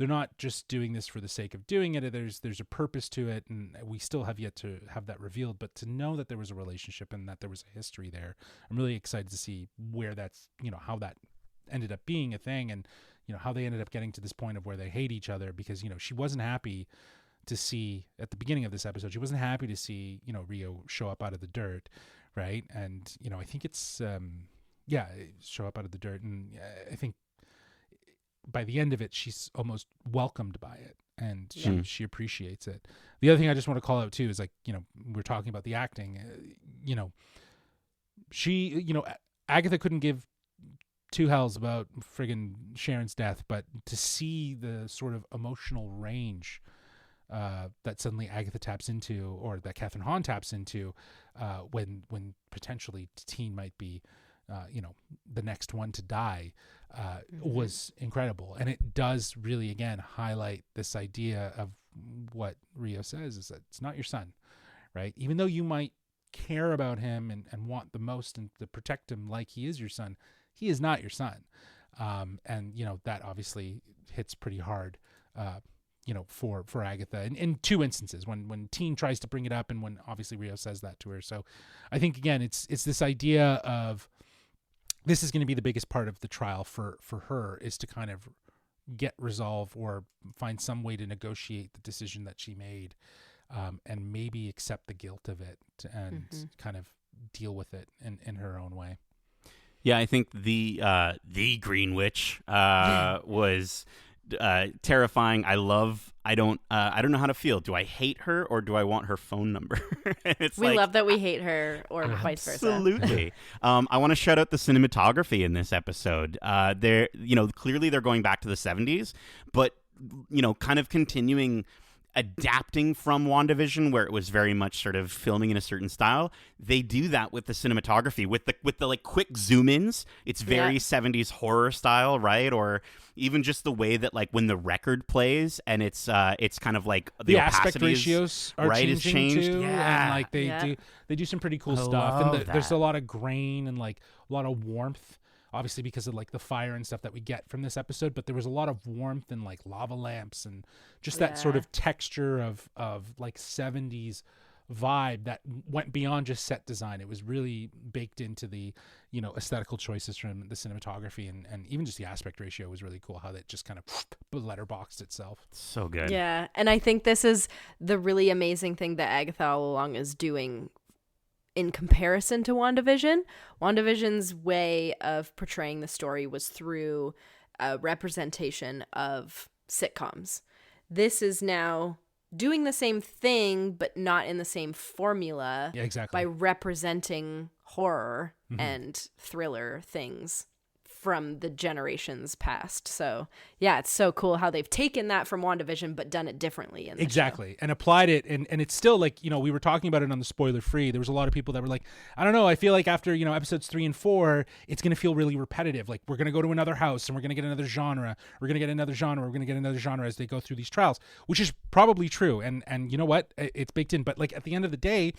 not just doing this for the sake of doing it. There's a purpose to it, and we still have yet to have that revealed. But to know that there was a relationship and that there was a history there, I'm really excited to see where that's, how that ended up being a thing, and how they ended up getting to this point of where they hate each other, because she wasn't happy to see at the beginning of this episode. She wasn't happy to see Rio show up out of the dirt, right? And I think it's show up out of the dirt, and I think by the end of it, she's almost welcomed by it, and she appreciates it. The other thing I just want to call out too is, like, we're talking about the acting. Agatha couldn't give two hells about friggin' Sharon's death, but to see the sort of emotional range that suddenly Agatha taps into, or that Catherine Hahn taps into, when potentially Teen might be the next one to die, was incredible. And it does really, again, highlight this idea of what Rio says, is that it's not your son, right? Even though you might care about him and want the most and to protect him like he is your son, he is not your son. And that obviously hits pretty hard, for Agatha in two instances, when Teen tries to bring it up and when obviously Rio says that to her. So I think, again, it's this idea of, this is going to be the biggest part of the trial for her, is to kind of get resolve or find some way to negotiate the decision that she made, and maybe accept the guilt of it and kind of deal with it in her own way. Yeah, I think the Green Witch was terrifying. I don't know how to feel. Do I hate her or do I want her phone number? We love that we hate her, or vice versa. Absolutely. I want to shout out the cinematography in this episode. Clearly they're going back to the 70s, but kind of continuing adapting from WandaVision, where it was very much sort of filming in a certain style. They do that with the cinematography, with the like quick zoom ins. It's very 70s horror style, right? Or even just the way that, like, when the record plays and it's kind of like the aspect ratios are is changed. Too, yeah, and like they do some pretty cool stuff. And there's a lot of grain and like a lot of warmth, obviously because of like the fire and stuff that we get from this episode, but there was a lot of warmth and like lava lamps and just that sort of texture of like 70s vibe that went beyond just set design. It was really baked into the aesthetical choices from the cinematography, and even just the aspect ratio was really cool, how that just kind of letterboxed itself. So good. Yeah, and I think this is the really amazing thing that Agatha All Along is doing in comparison to WandaVision. WandaVision's way of portraying the story was through a representation of sitcoms. This is now doing the same thing, but not in the same formula. Yeah, exactly. By representing horror and thriller things from the generations past. So yeah, it's so cool how they've taken that from WandaVision but done it differently in the exactly show. And applied it, and it's still like, we were talking about it on the spoiler free. There was a lot of people that were like, I don't know, I feel like after episodes 3 and 4 it's going to feel really repetitive, like we're going to go to another house and we're going to get another genre, we're going to get another genre as they go through these trials, which is probably true, and you know what, it's baked in. But like at the end of the day,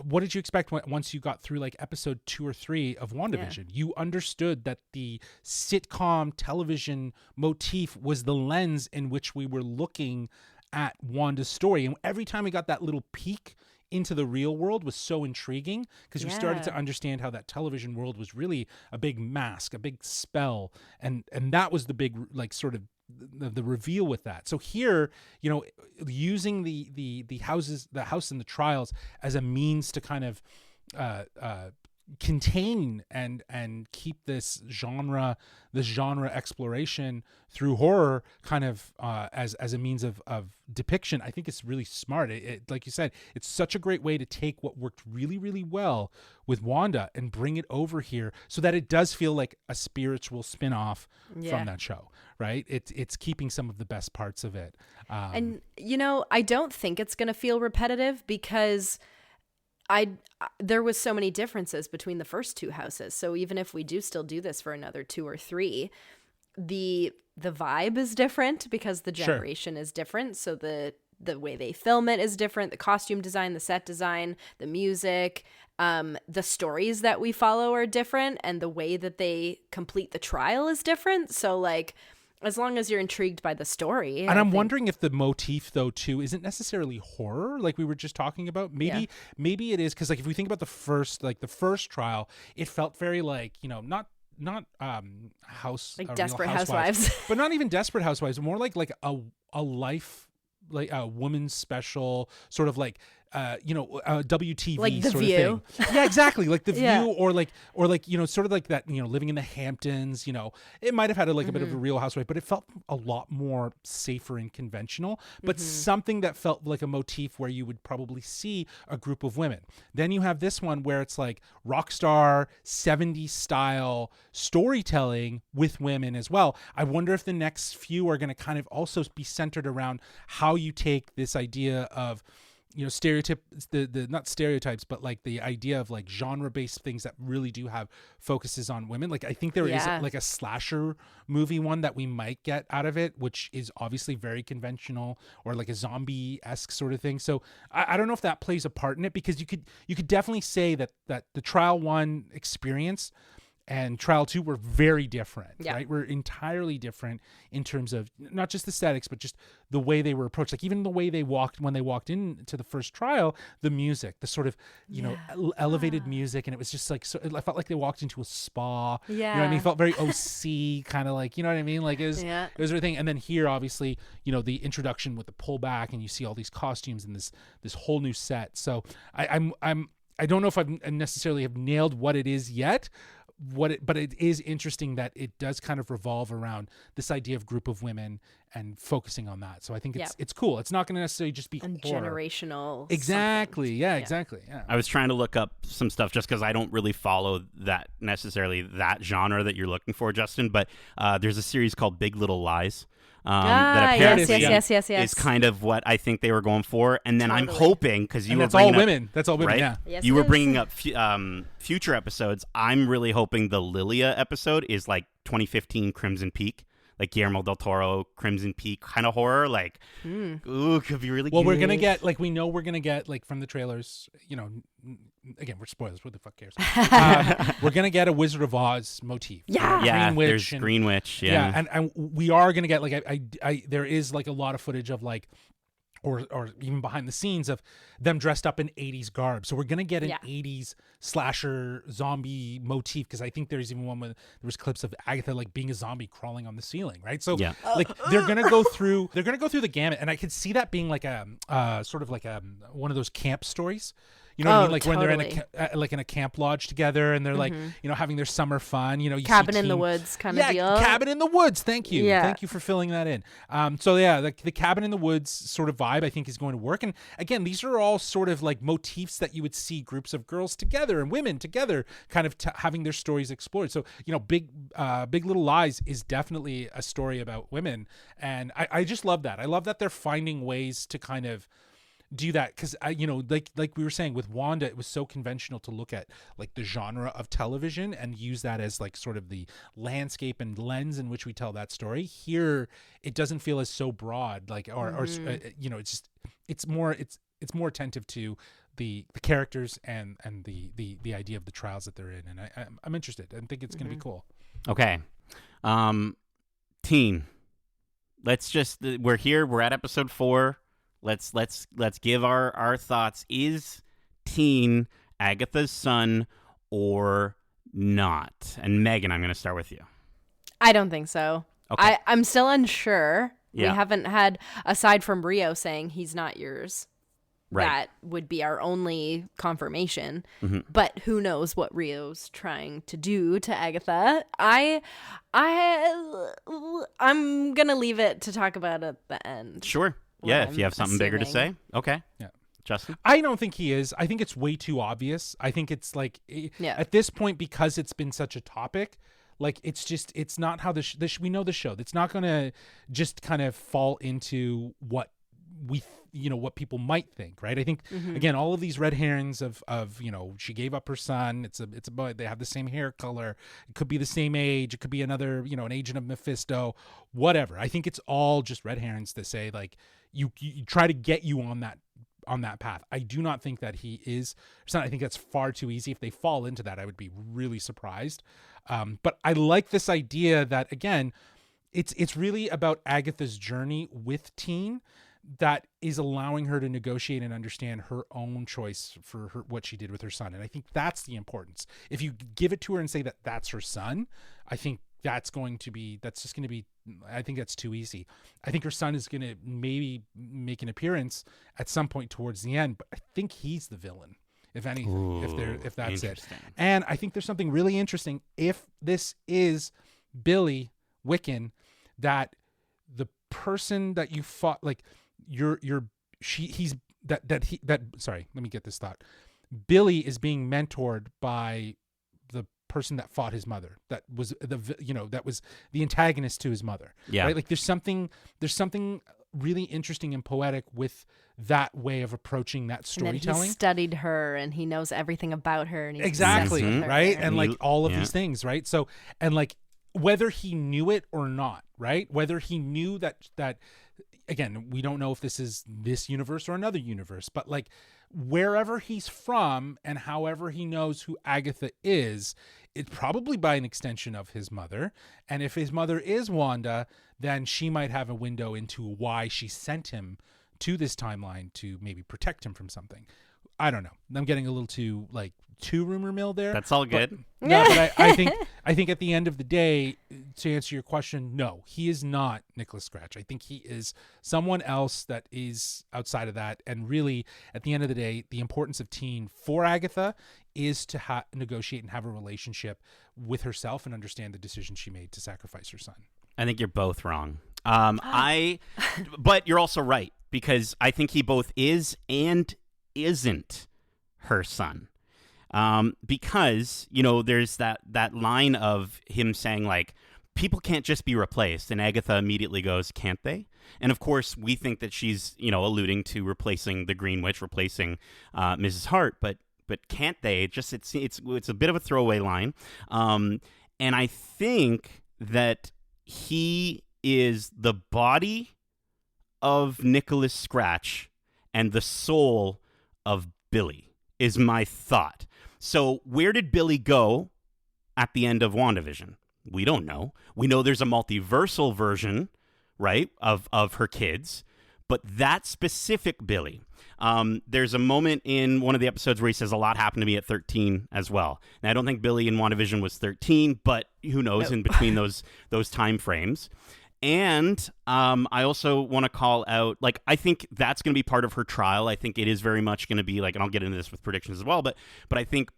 what did you expect once you got through like episode 2 or 3 of WandaVision? Yeah. You understood that the sitcom television motif was the lens in which we were looking at Wanda's story. And every time we got that little peek into the real world was so intriguing, because we started to understand how that television world was really a big mask, a big spell. And that was the big, like, sort of the reveal with that. So here, using the house and the trials as a means to kind of contain and keep this genre exploration through horror kind of as a means of depiction, I think it's really smart. It like you said, it's such a great way to take what worked really, really well with Wanda and bring it over here so that it does feel like a spiritual spin-off from that show, right? It's keeping some of the best parts of it. And I don't think it's going to feel repetitive, because there was so many differences between the first two houses. So even if we do still do this for another 2 or 3, the the vibe is different because the generation is different. So the way they film it is different. The costume design, the set design, the music, the stories that we follow are different, and the way that they complete the trial is different. So like, as long as you're intrigued by the story. And I'm wondering if the motif, though, too, isn't necessarily horror, like we were just talking about. Maybe it is, because like if we think about the first trial, it felt very like, you know, not Desperate Housewives, but not even Desperate Housewives, more like a life, like a woman's special, sort of like WTV like The sort View. of thing. Yeah, exactly. Like The Yeah. View, or like, you know, sort of like that, you know, living in the Hamptons, you know, it might have had a bit of a Real Housewife, but it felt a lot more safer and conventional, but something that felt like a motif where you would probably see a group of women. Then you have this one where it's like rock star 70s style storytelling with women as well. I wonder if the next few are going to kind of also be centered around how you take this idea of, you know, the not stereotypes, but like the idea of like genre-based things that really do have focuses on women. Like I think there is like a slasher movie one that we might get out of it, which is obviously very conventional, or like a zombie-esque sort of thing. So I don't know if that plays a part in it, because you could definitely say that the trial 1 experience and trial 2 were very different, right? We're entirely different in terms of not just aesthetics, but just the way they were approached. Like even the way when they walked into the first trial, the music, the sort of, you know, elevated music. And it was just like, so I felt like they walked into a spa. Yeah. You know what I mean? It felt very OC kind of like, you know what I mean? Like it was everything. And then here, obviously, you know, the introduction with the pullback, and you see all these costumes and this whole new set. So I don't know if I necessarily have nailed what it is yet, but it is interesting that it does kind of revolve around this idea of group of women and focusing on that. So I think it's cool. It's not going to necessarily just be and horror. generational. Exactly. Yeah, exactly. Yeah. I was trying to look up some stuff just because I don't really follow that genre that you're looking for, Justin. But there's a series called Big Little Lies. That apparently yes. is kind of what I think they were going for. And then I'm hoping, because that's all women. That's all women, right? yeah. Yes, you were bringing up future episodes. I'm really hoping the Lilia episode is like 2015 Crimson Peak, like Guillermo del Toro Crimson Peak kind of horror. Like, ooh, could be really good. Well, we're going to get, like, we know we're going to get, like, from the trailers, you know, again, we're spoilers. What the fuck cares? We're going to get a Wizard of Oz motif. Yeah. Green Witch. There's Green Witch. Yeah. And we are going to get, like, I there is, like, a lot of footage of, like, or even behind the scenes of them dressed up in 80s garb. So we're going to get an 80s slasher zombie motif, because I think there's even one where there was clips of Agatha like being a zombie crawling on the ceiling, right? So like they're going to go through the gamut, and I could see that being like a sort of like one of those camp stories. You know what I mean? Like totally. when they're in a camp lodge together, and they're like, you know, having their summer fun. You know, Cabin in the Woods kind of deal. Cabin in the Woods. Thank you. Yeah. Thank you for filling that in. So yeah, the Cabin in the Woods sort of vibe I think is going to work. And again, these are all sort of like motifs that you would see groups of girls together and women together, kind of having their stories explored. So you know, Big Little Lies is definitely a story about women, and I just love that. I love that they're finding ways to kind of do that, because you know, like we were saying with Wanda, it was so conventional to look at like the genre of television and use that as like sort of the landscape and lens in which we tell that story. Here it doesn't feel as so broad, like or you know, it's more attentive to the characters and the idea of the trials that they're in, and I'm interested. I think it's going to be cool. Okay. Teen. We're here, we're at episode 4. Let's give our thoughts. Is Teen Agatha's son or not? And Megan, I'm going to start with you. I don't think so. Okay. I'm still unsure. Yeah. We haven't had, aside from Rio saying he's not yours, Right. that would be our only confirmation. Mm-hmm. But who knows what Rio's trying to do to Agatha. I'm going to leave it to talk about at the end. Sure. Yeah, if you have something bigger to say. Okay. Yeah. Justin? I don't think he is. I think it's way too obvious. I think it's like, at this point, because it's been such a topic, like it's not how we know the show. It's not going to just kind of fall into what what people might think, right? I think again, all of these red herrings of she gave up her son. It's a boy. They have the same hair color. It could be the same age. It could be another an agent of Mephisto, whatever. I think it's all just red herrings to say like you try to get you on that path. I do not think that he is her son. I think that's far too easy. If they fall into that, I would be really surprised. But I like this idea that again, it's really about Agatha's journey with Teen that is allowing her to negotiate and understand her own choice for what she did with her son. And I think that's the importance. If you give it to her and say that that's her son, I think that's just going to be, I think that's too easy. I think her son is going to maybe make an appearance at some point towards the end, but I think he's the villain, if anything, if that's it. And I think there's something really interesting. If this is Billy Wiccan, that the person that you fought, like sorry, let me get this thought. Billy is being mentored by the person that fought his mother, that was the antagonist to his mother. Yeah. Right? Like there's something really interesting and poetic with that way of approaching that storytelling. And he studied her and he knows everything about her. And he's exactly. obsessed with her. Right. And like all of these things. Right. So, and like whether he knew it or not, right. Whether he knew that again, we don't know if this is this universe or another universe, but like wherever he's from and however he knows who Agatha is, it's probably by an extension of his mother. And if his mother is Wanda, then she might have a window into why she sent him to this timeline to maybe protect him from something. I don't know. I'm getting a little too rumor mill there. That's all good. But I think at the end of the day, to answer your question, no, he is not Nicholas Scratch. I think he is someone else that is outside of that. And really, at the end of the day, the importance of Teen for Agatha is to negotiate and have a relationship with herself and understand the decision she made to sacrifice her son. I think you're both wrong. But you're also right, because I think he both is and isn't her son. Because, there's that line of him saying, like, people can't just be replaced. And Agatha immediately goes, can't they? And, of course, we think that she's, alluding to replacing the Green Witch, replacing Mrs. Hart. But can't they? It's a bit of a throwaway line. And I think that he is the body of Nicholas Scratch and the soul of Billy, is my thought. So where did Billy go at the end of WandaVision? We don't know. We know there's a multiversal version, right, of her kids, but that specific Billy, there's a moment in one of the episodes where he says a lot happened to me at 13 as well. Now, I don't think Billy in WandaVision was 13, but who knows in between those time frames. And I also want to call out, like, I think that's going to be part of her trial. I think it is very much going to be like, and I'll get into this with predictions as well, but I think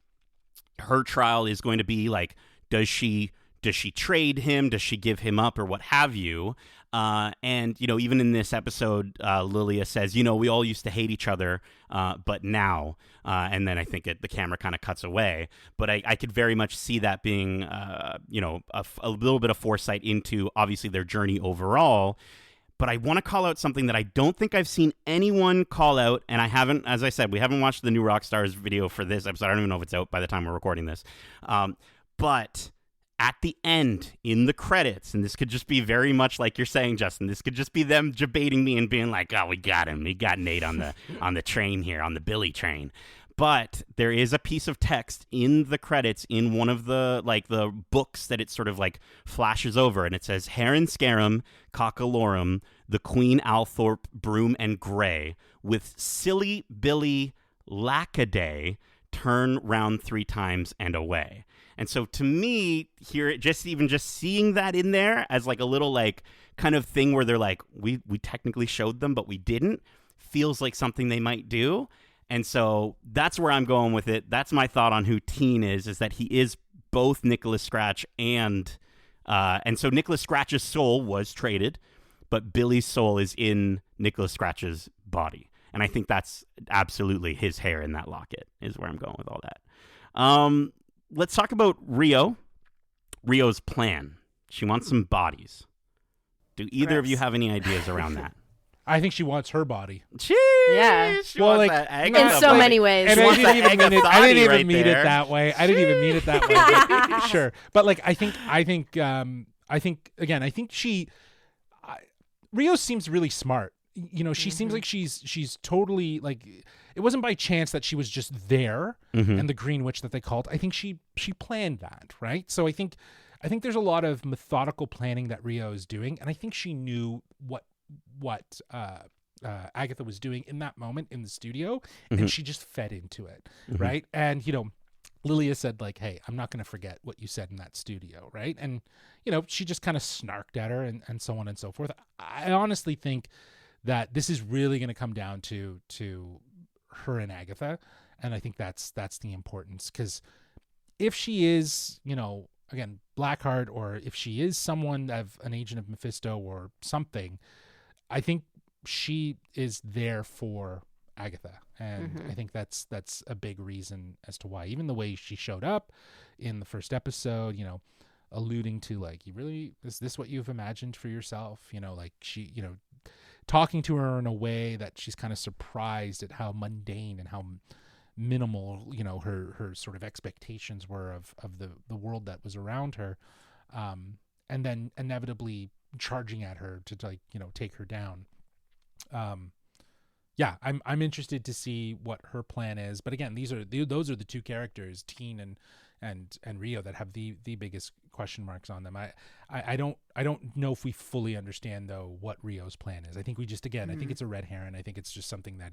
her trial is going to be like, does she trade him? Does she give him up or what have you? And, even in this episode, Lilia says, we all used to hate each other, but now, and then I think the camera kind of cuts away. But I could very much see that being, a little bit of foresight into, obviously, their journey overall. But I want to call out something that I don't think I've seen anyone call out, and I haven't, as I said, we haven't watched the new Rockstars video for this episode. I don't even know if it's out by the time we're recording this. But at the end, in the credits, and this could just be very much like you're saying, Justin, this could just be them debating me and being like, oh, we got him. We got Nate on the train here, on the Billy train. But there is a piece of text in the credits in one of the books that it sort of like flashes over, and it says, Heron Scarum, Cockalorum, the Queen Althorpe, Broom and Grey, with silly Billy Lackaday, turn round 3 times and away. And so to me, here, just seeing that in there as like a little like kind of thing where they're like, we technically showed them, but we didn't, feels like something they might do. And so that's where I'm going with it. That's my thought on who Teen is that he is both Nicholas Scratch and so Nicholas Scratch's soul was traded, but Billy's soul is in Nicholas Scratch's body. And I think that's absolutely his hair in that locket is where I'm going with all that. Let's talk about Rio. Rio's plan. She wants some bodies. Do either of you have any ideas around that? I think she wants her body. Jeez, Yeah. she Well, wants like, that Agatha In so body. many ways. And She I wants didn't that even mean it. I Agatha didn't even right mean there. it that way. I didn't even mean it that way. But sure, but like I think again, I think Rio seems really smart. You know, she seems like she's totally like, it wasn't by chance that she was just there and the Green Witch that they called. I think she planned that, right? So I think there's a lot of methodical planning that Rio is doing, and I think she knew what Agatha was doing in that moment in the studio, and she just fed into it, right? And you know, Lilia said like, "Hey, I'm not going to forget what you said in that studio," right? And you know, she just kind of snarked at her and so on and so forth. I honestly think that this is really going to come down to her and Agatha, and I think that's the importance, because if she is, you know, again, Blackheart, or if she is someone of an agent of Mephisto or something, I think she is there for Agatha, and I think that's a big reason as to why. Even the way she showed up in the first episode, you know, alluding to like, you really, is this what you've imagined for yourself? You know, like she, you know, talking to her in a way that she's kind of surprised at how mundane and how minimal, you know, her sort of expectations were of the world that was around her, and then inevitably charging at her to, like, you know, take her down. Yeah, I'm interested to see what her plan is, but again, those are the two characters, Teen and Rio, that have the biggest question marks on them. I don't know if we fully understand though what Rio's plan is. I think we just, again, I think it's a red herring. I think it's just something that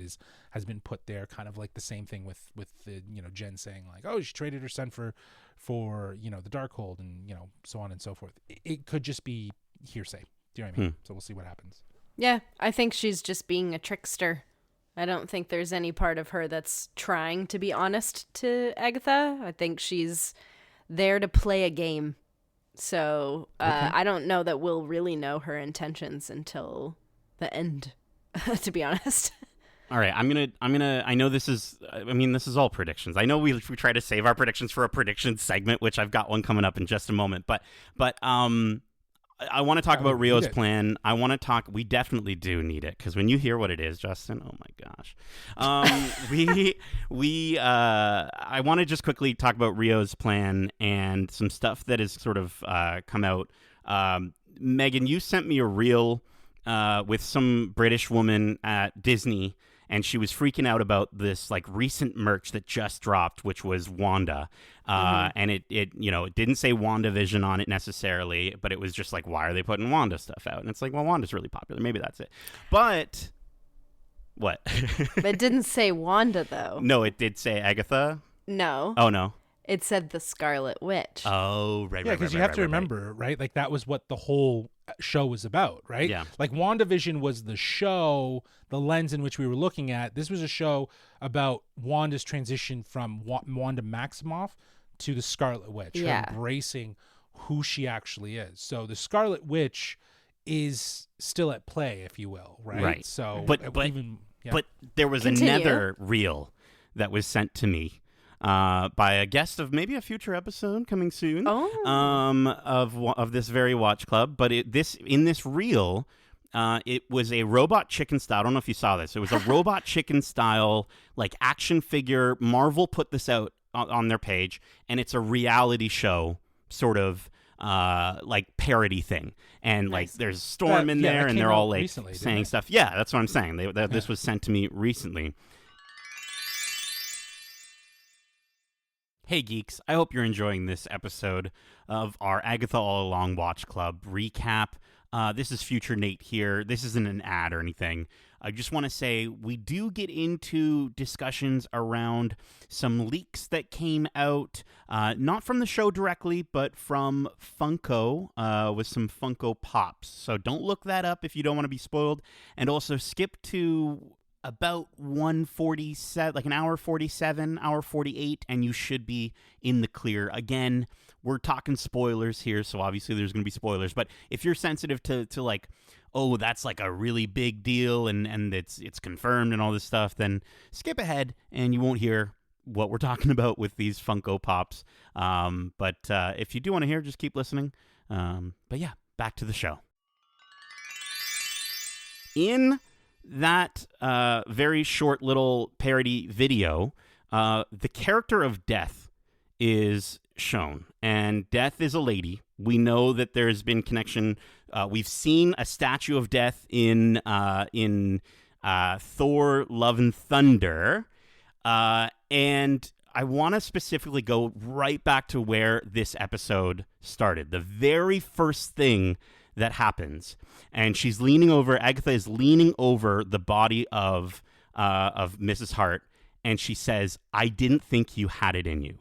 has been put there, kind of like the same thing with the, you know, Jen saying like, oh, she traded her son for you know, the Darkhold, and you know, so on and so forth. It could just be hearsay. Do you know what I mean? So we'll see what happens. Yeah, I think she's just being a trickster. I don't think there's any part of her that's trying to be honest to Agatha. I think she's there to play a game. So I don't know that we'll really know her intentions until the end, to be honest. All right, I'm gonna. I know this is. I mean, this is all predictions. I know we try to save our predictions for a prediction segment, which I've got one coming up in just a moment. But I want to talk about Rio's plan. I want to talk. We definitely do need it, because when you hear what it is, Justin, oh my gosh. I want to just quickly talk about Rio's plan and some stuff that has sort of come out. Megan, you sent me a reel with some British woman at Disney, and she was freaking out about this like recent merch that just dropped, which was Wanda. And it you know, it didn't say WandaVision on it necessarily, but it was just like, why are they putting Wanda stuff out? And it's like, well, Wanda's really popular. Maybe that's it. But what? But it didn't say Wanda, though. No, it did say Agatha. No. Oh, no. It said the Scarlet Witch. Oh, right. Yeah, because you have to remember, right? Like, that was what the whole show was about, right? Yeah. Like, WandaVision was the show, the lens in which we were looking at. This was a show about Wanda's transition from Wanda Maximoff to the Scarlet Witch, her embracing who she actually is. So the Scarlet Witch is still at play, if you will, right? Right. So, but there was another reel that was sent to me by a guest of maybe a future episode coming soon. Of this very watch club. But in this reel, it was a robot chicken style. I don't know if you saw this. It was a robot chicken style, like, action figure. Marvel put this out on their page, and it's a reality show sort of like parody thing. And like, there's Storm in there, and they're all like saying stuff. Yeah, that's what I'm saying. This was sent to me recently. Hey geeks, I hope you're enjoying this episode of our Agatha All Along Watch Club recap. This is Future Nate here. This isn't an ad or anything. I just want to say we do get into discussions around some leaks that came out, not from the show directly, but from Funko, with some Funko Pops. So don't look that up if you don't want to be spoiled. And also skip to about 1:47, like an hour 47, hour 48, and you should be in the clear. Again, we're talking spoilers here, so obviously there's going to be spoilers. But if you're sensitive to like, oh, that's like a really big deal and it's confirmed and all this stuff, then skip ahead and you won't hear what we're talking about with these Funko Pops. But if you do want to hear, just keep listening. But yeah, back to the show. In that very short little parody video, the character of Death is shown, and Death is a lady. We know that there's been connection. We've seen a statue of Death in Thor: Love and Thunder, and I want to specifically go right back to where this episode started. The very first thing that happens, and she's leaning over. Agatha is leaning over the body of Mrs. Hart, and she says, "I didn't think you had it in you."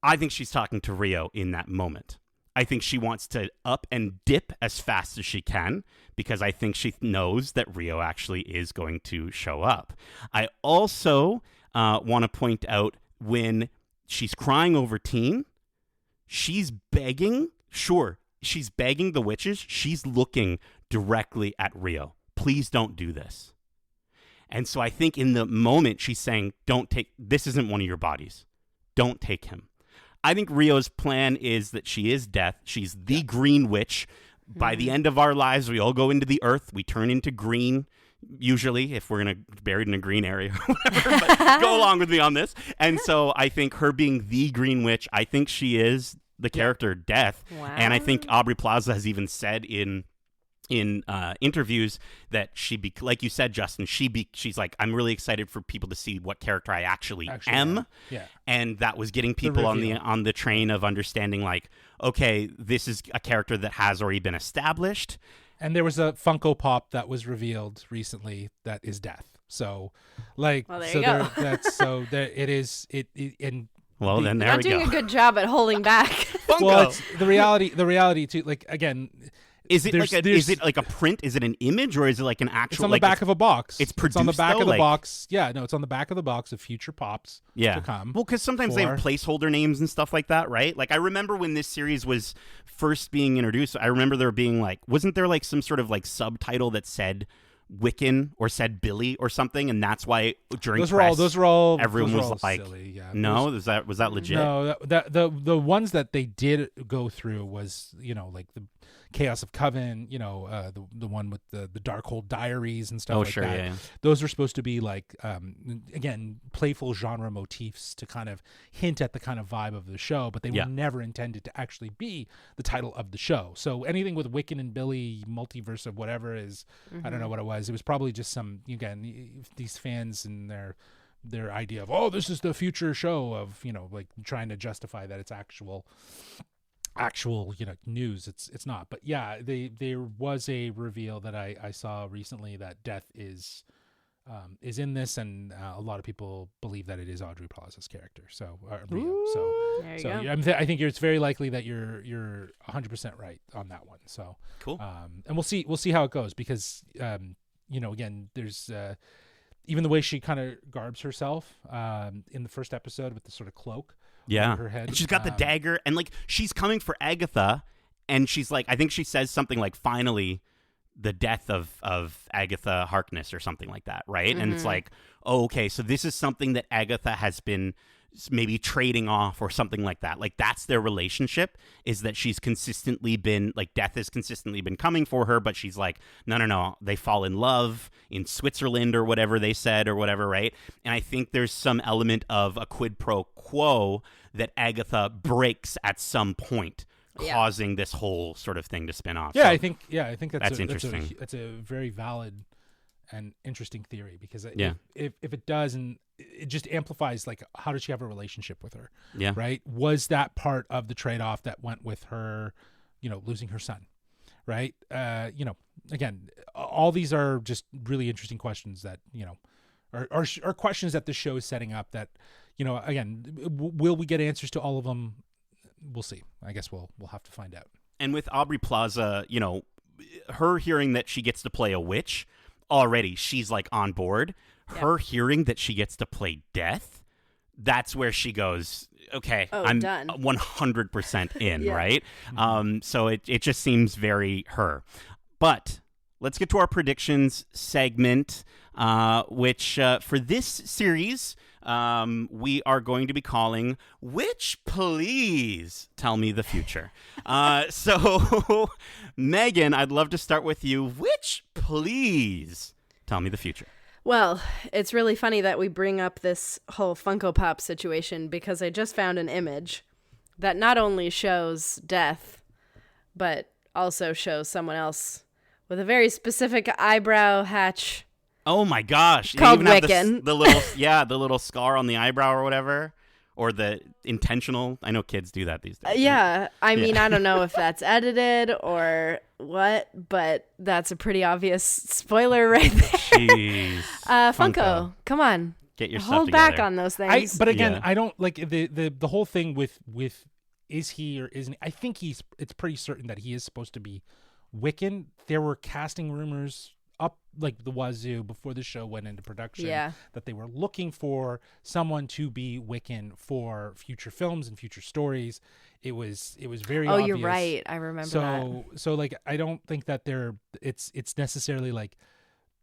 I think she's talking to Rio in that moment. I think she wants to up and dip as fast as she can because I think she knows that Rio actually is going to show up. I also want to point out when she's crying over Teen, she's begging. Sure, she's begging the witches. She's looking directly at Rio. Please don't do this. And so I think in the moment she's saying, this isn't one of your bodies. Don't take him. I think Rio's plan is that she is Death. She's the green witch. By the end of our lives, we all go into the earth. We turn into green, usually, if we're buried in a green area or whatever. But go along with me on this. And so I think her being the green witch, I think she is the character Death. Wow. And I think Aubrey Plaza has even said in interviews that like you said, Justin, she's like, I'm really excited for people to see what character I actually am. Yeah. And that was getting people on the train of understanding, like, okay, this is a character that has already been established. And there was a Funko Pop that was revealed recently that is Death. So, like, well, there so you go. It is. And well, then there not we go. doing a good job at holding back. Funko. Well, it's the reality too. Like, again. Is it like a print? Is it an image, or is it like an actual? It's on the back of a box. It's produced, on the back though, of the like... box. Yeah, no, it's on the back of the box of future pops. To come. Well, because sometimes they have placeholder names and stuff like that, right? Like I remember when this series was first being introduced. I remember there being like, wasn't there like some sort of like subtitle that said Wiccan or said Billy or something, and that's why during those were all everyone those were was all like, silly, yeah. no, was that legit? No, the ones that they did go through was, you know, like the Chaos of Coven, you know, the one with the Darkhold Diaries and stuff like that. Yeah. Those are supposed to be like, again, playful genre motifs to kind of hint at the kind of vibe of the show, but they were never intended to actually be the title of the show. So anything with Wiccan and Billy, multiverse of whatever is, I don't know what it was. It was probably just some, again, these fans and their idea of, oh, this is the future show of, you know, like trying to justify that it's actual, you know, news. It's not. But yeah, there was a reveal that I saw recently that Death is in this, and a lot of people believe that it is Aubrey Plaza's character. So Rio. There you go. Yeah, I think it's very likely that you're 100% right on that one. So cool. And we'll see how it goes, because you know, again, there's even the way she kind of garbs herself in the first episode with the sort of cloak. Yeah, over her head. And she's got the dagger, and like she's coming for Agatha, and she's like, I think she says something like, "Finally, the death of Agatha Harkness," or something like that, right? And it's like, oh, okay, so this is something that Agatha has been maybe trading off or something like that. Like that's their relationship, is that she's consistently been like, Death has consistently been coming for her, but she's like, no, they fall in love in Switzerland or whatever they said or whatever, right? And I think there's some element of a quid pro quo that Agatha breaks at some point, causing this whole sort of thing to spin off. Yeah, so I think that's interesting. That's a very valid and interesting theory, because if it does, and it just amplifies, like, how did she have a relationship with her? Yeah. Right? Was that part of the trade-off that went with her, you know, losing her son? Right? You know, again, all these are just really interesting questions that, you know, are questions that the show is setting up that, you know, again, will we get answers to all of them? We'll see. I guess we'll have to find out. And with Aubrey Plaza, you know, her hearing that she gets to play a witch, already she's like on board. Her hearing that she gets to play Death, that's where she goes, okay, I'm done. 100% in, right? So it just seems very her. But let's get to our predictions segment, which for this series, we are going to be calling Witch Please Tell Me the Future. So, Megan, I'd love to start with you. Witch Please Tell Me the Future. Well, it's really funny that we bring up this whole Funko Pop situation because I just found an image that not only shows death, but also shows someone else with a very specific eyebrow hatch. Oh my gosh! Called you even Wiccan. Have the little scar on the eyebrow or whatever, or the intentional. I know kids do that these days. Yeah, I mean, I don't know if that's edited or what, but that's a pretty obvious spoiler right there. Jeez. Funko, come on, get your stuff hold together. back on those things. But again, I don't like the whole thing with is he or isn't he? I think it's pretty certain that he is supposed to be Wiccan. There were casting rumors up like the wazoo before the show went into production that they were looking for someone to be Wiccan for future films and future stories. It was very obvious. You're right. I remember that. So like I don't think that it's necessarily like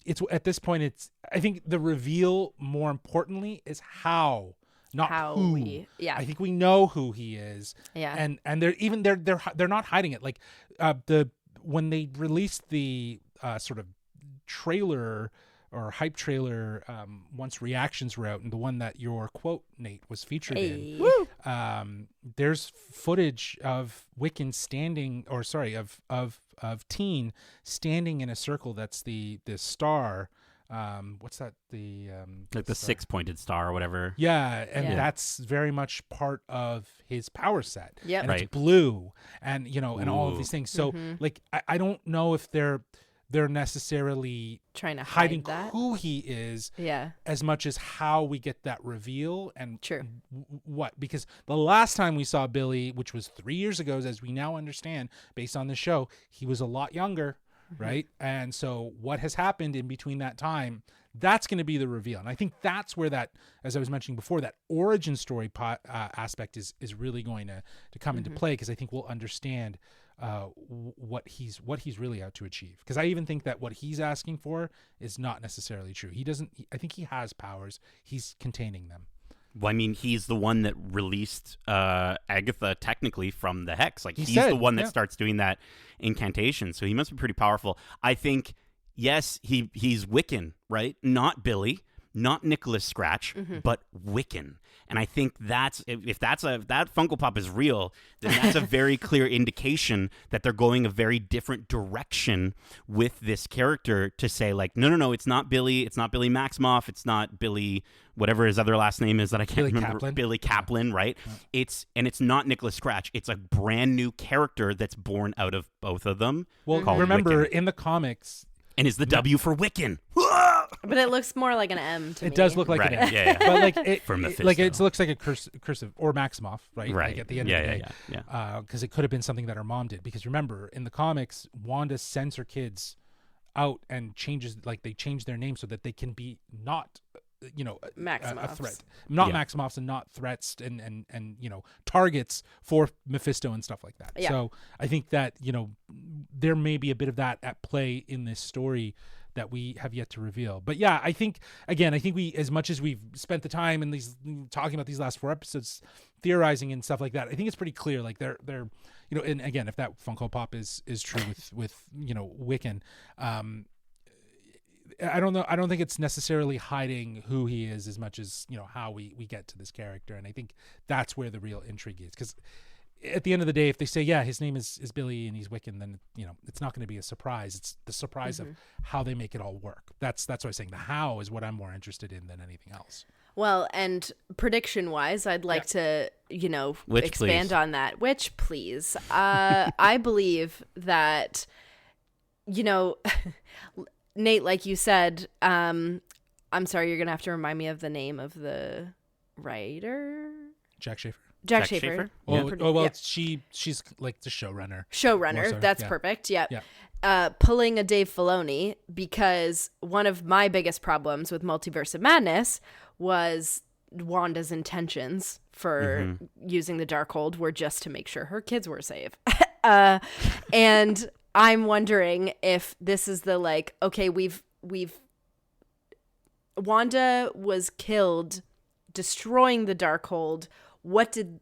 it's at this point I think the reveal more importantly is how, not who. I think we know who he is. Yeah. And they're not hiding it. Like when they released the sort of trailer or hype trailer once reactions were out, and the one that your quote, Nate, was featured in, there's footage of Wiccan standing, or sorry, of Teen standing in a circle that's the star. What's that? Like the six-pointed star or whatever. Yeah, and that's very much part of his power set. Yep. And Right. it's blue, and and all of these things. So like I don't know if they're necessarily trying to hiding hide that. who he is Yeah. as much as how we get that reveal and True. what, because the last time we saw Billy, which was 3 years ago, as we now understand based on the show, he was a lot younger, right? And so what has happened in between that time, that's going to be the reveal. And I think that's where that, as I was mentioning before, that origin story aspect is really going to come into play, because I think we'll understand what he's really out to achieve. Because I even think that what he's asking for is not necessarily true. I think he has powers. He's containing them. Well, I mean, he's the one that released Agatha technically from the hex. Like, he's said, the one that starts doing that incantation. So he must be pretty powerful. I think, yes, he's Wiccan, right? Not Billy, not Nicholas Scratch, but Wiccan. And I think if that Funko Pop is real, then that's a very clear indication that they're going a very different direction with this character, to say like, no, it's not Billy Maximoff, it's not Billy, whatever his other last name is that I can't remember. Kaplan. Billy Kaplan, right? Yeah. It's not Nicholas Scratch. It's a brand new character that's born out of both of them. Well, remember Wiccan. in the comics, and is the W for Wiccan. But it looks more like an M to me. It does look like Right, an M. yeah. But like it, For Mephisto. like it looks like a cursive or Maximoff, right? Right. Like at the end of the day. Yeah. Because it could have been something that her mom did. Because remember, in the comics, Wanda sends her kids out and they change their name so that they can be not, a threat. Not Maximoffs and not threats and targets for Mephisto and stuff like that. Yeah. So I think that, there may be a bit of that at play in this story that we have yet to reveal. But yeah, I think we, as much as we've spent the time in these talking about these last 4 episodes, theorizing and stuff like that, I think it's pretty clear. Like they're and again, if that Funko Pop is true with Wiccan, I don't know. I don't think it's necessarily hiding who he is as much as how we get to this character, and I think that's where the real intrigue is. Because at the end of the day, if they say, his name is Billy and he's Wiccan, then it's not going to be a surprise. It's the surprise of how they make it all work. That's what I was saying. The how is what I'm more interested in than anything else. Well, and prediction wise, I'd like to, Which, expand please? on that. Which, please? I believe that, Nate, like you said, I'm sorry, you're going to have to remind me of the name of the writer. Jack Schaefer. Jack Jack Schaefer. Well, she's like the showrunner. Showrunner. That's perfect. Yep. Yeah. Pulling a Dave Filoni, because one of my biggest problems with Multiverse of Madness was Wanda's intentions for using the Darkhold were just to make sure her kids were safe. And I'm wondering if this is the like, okay, we've Wanda was killed destroying the Darkhold. What did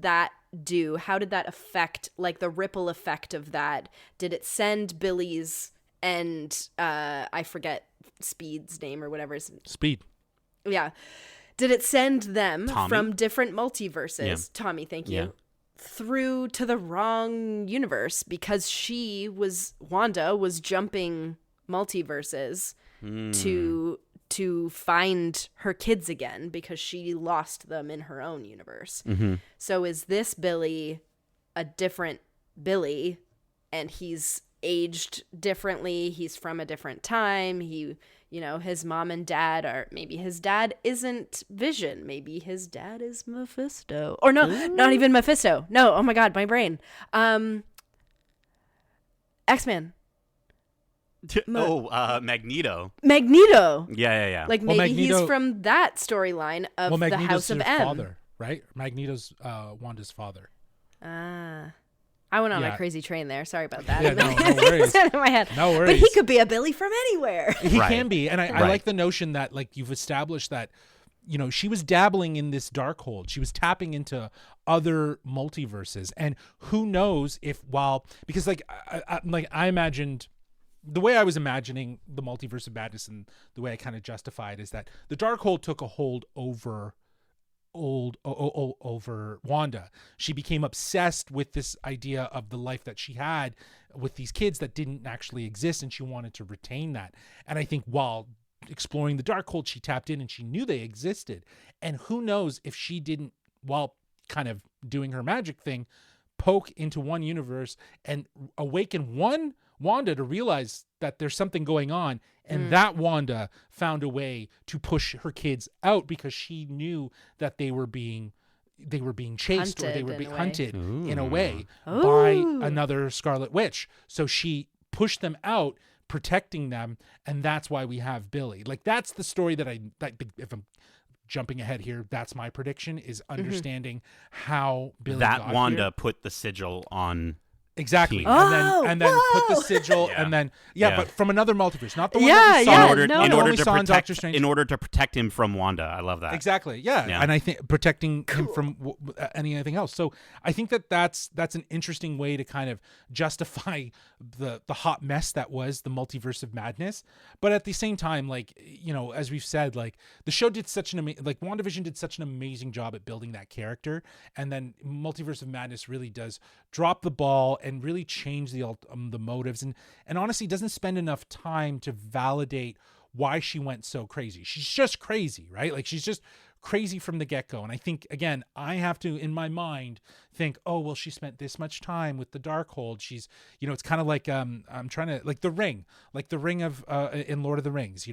that do? How did that affect, like, the ripple effect of that? Did it send Billy's and I forget Speed's name or whatever. Speed. Yeah. Did it send them Tommy? from different multiverses? Yeah. Tommy, thank you. Yeah. Through to the wrong universe because Wanda was jumping multiverses to find her kids again because she lost them in her own universe. So is this Billy a different Billy, and he's aged differently? He's from a different time. His mom and dad are, maybe his dad isn't Vision. Maybe his dad is Mephisto. Or no, not even Mephisto. No, oh my God, my brain. X-Men. Magneto. Magneto. Yeah. Like maybe he's from that storyline of the House of M. Father, right? Magneto's Wanda's father. I went on a crazy train there. Sorry about that. Yeah, no worries. It's in my head. No worries. But he could be a Billy from anywhere. He can be. And I like the notion that, like, you've established that, she was dabbling in this Darkhold. She was tapping into other multiverses. And who knows because I imagined, the way I was imagining the multiverse of madness and the way I kind of justified is that the Darkhold took a hold over Wanda. She became obsessed with this idea of the life that she had with these kids that didn't actually exist, and she wanted to retain that. And I think while exploring the Darkhold, she tapped in and she knew they existed. And who knows if she didn't, while kind of doing her magic thing, poke into one universe and awaken one Wanda to realize that there's something going on, and that Wanda found a way to push her kids out because she knew that they were being chased, or they were being hunted in a way by another Scarlet Witch. So she pushed them out, protecting them, and that's why we have Billy. Like, that's the story that if I'm jumping ahead here, that's my prediction, is understanding how Billy got Wanda here. put the sigil on. Exactly. Team. And then put the sigil and then but from another multiverse, not the one that we saw in order to protect him from Wanda. I love that. Exactly. Yeah. And I think protecting him from anything else. So I think that's an interesting way to kind of justify the hot mess that was the multiverse of madness. But at the same time, like, as we've said, like, the show did such an WandaVision did such an amazing job at building that character, and then Multiverse of Madness really does drop the ball and really change the motives, and honestly doesn't spend enough time to validate why she went so crazy. She's just crazy, right? Like, she's just crazy from the get-go. And I think, again, I have to, in my mind, think, oh, well, she spent this much time with the Darkhold. She's, it's kind of like, I'm trying to, like the ring of, in Lord of the Rings,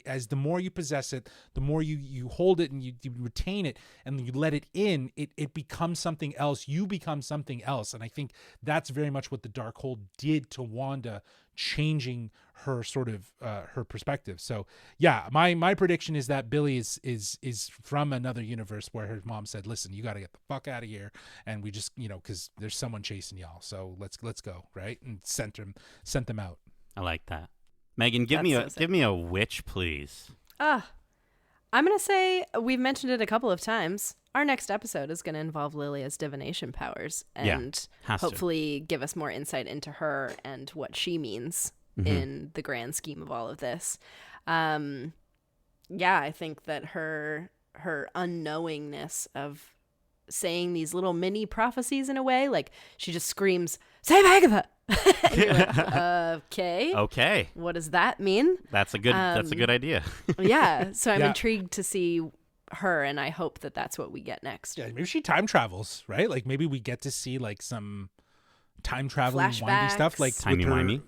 as the more you possess it, the more you hold it and you retain it and you let it in, it becomes something else. You become something else. And I think that's very much what the Darkhold did to Wanda, changing her sort of her perspective. So yeah, my prediction is that Billy is from another universe where her mom said, listen, you got to get the fuck out of here, and we just, because there's someone chasing y'all, so let's go, right? And sent them out. I like that. Megan, give me a witch, please. I'm gonna say, we've mentioned it a couple of times, our next episode is going to involve Lilia's divination powers and hopefully give us more insight into her and what she means in the grand scheme of all of this. I think that her unknowingness of saying these little mini prophecies in a way, like she just screams, "Save Agatha!" And you're like, okay. What does that mean? That's a good idea. Yeah. So I'm intrigued to see her, and I hope that that's what we get next. Yeah, maybe she time travels, right? Like maybe we get to see like some time traveling windy stuff, like timey-wimey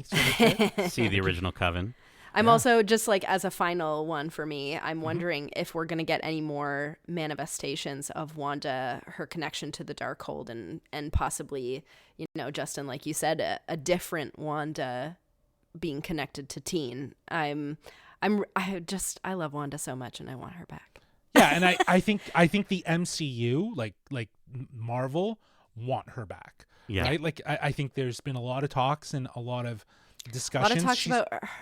sort of see the original Coven. I'm also just like, as a final one for me, I'm wondering if we're going to get any more manifestations of Wanda, her connection to the Darkhold, and possibly, Justin, like you said, a different Wanda being connected to Teen. I love Wanda so much, and I want her back. Yeah, and I think the MCU, like Marvel, want her back. Yeah. right? Like I think there's been a lot of talks and a lot of A lot discussions. of talks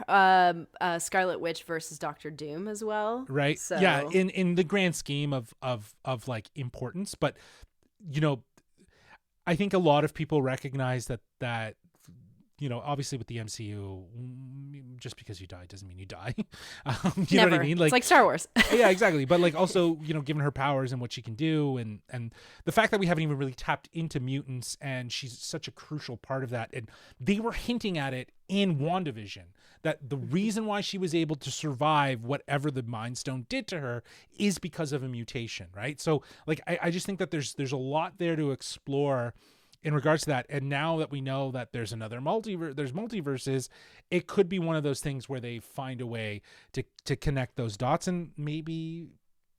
about Scarlet Witch versus Doctor Doom as well. Right. So Yeah. In the grand scheme of like importance, but you know, I think a lot of people recognize that you know, obviously with the MCU, just because you die doesn't mean you die. You know what I mean? It's like Star Wars. Yeah, exactly. But like also, you know, given her powers and what she can do, and the fact that we haven't even really tapped into mutants, and she's such a crucial part of that. And they were hinting at it in WandaVision, that the reason why she was able to survive whatever the Mind Stone did to her is because of a mutation, right? So like I just think that there's a lot there to explore in regards to that. And now that we know that there's another there's multiverses, it could be one of those things where they find a way to connect those dots. And maybe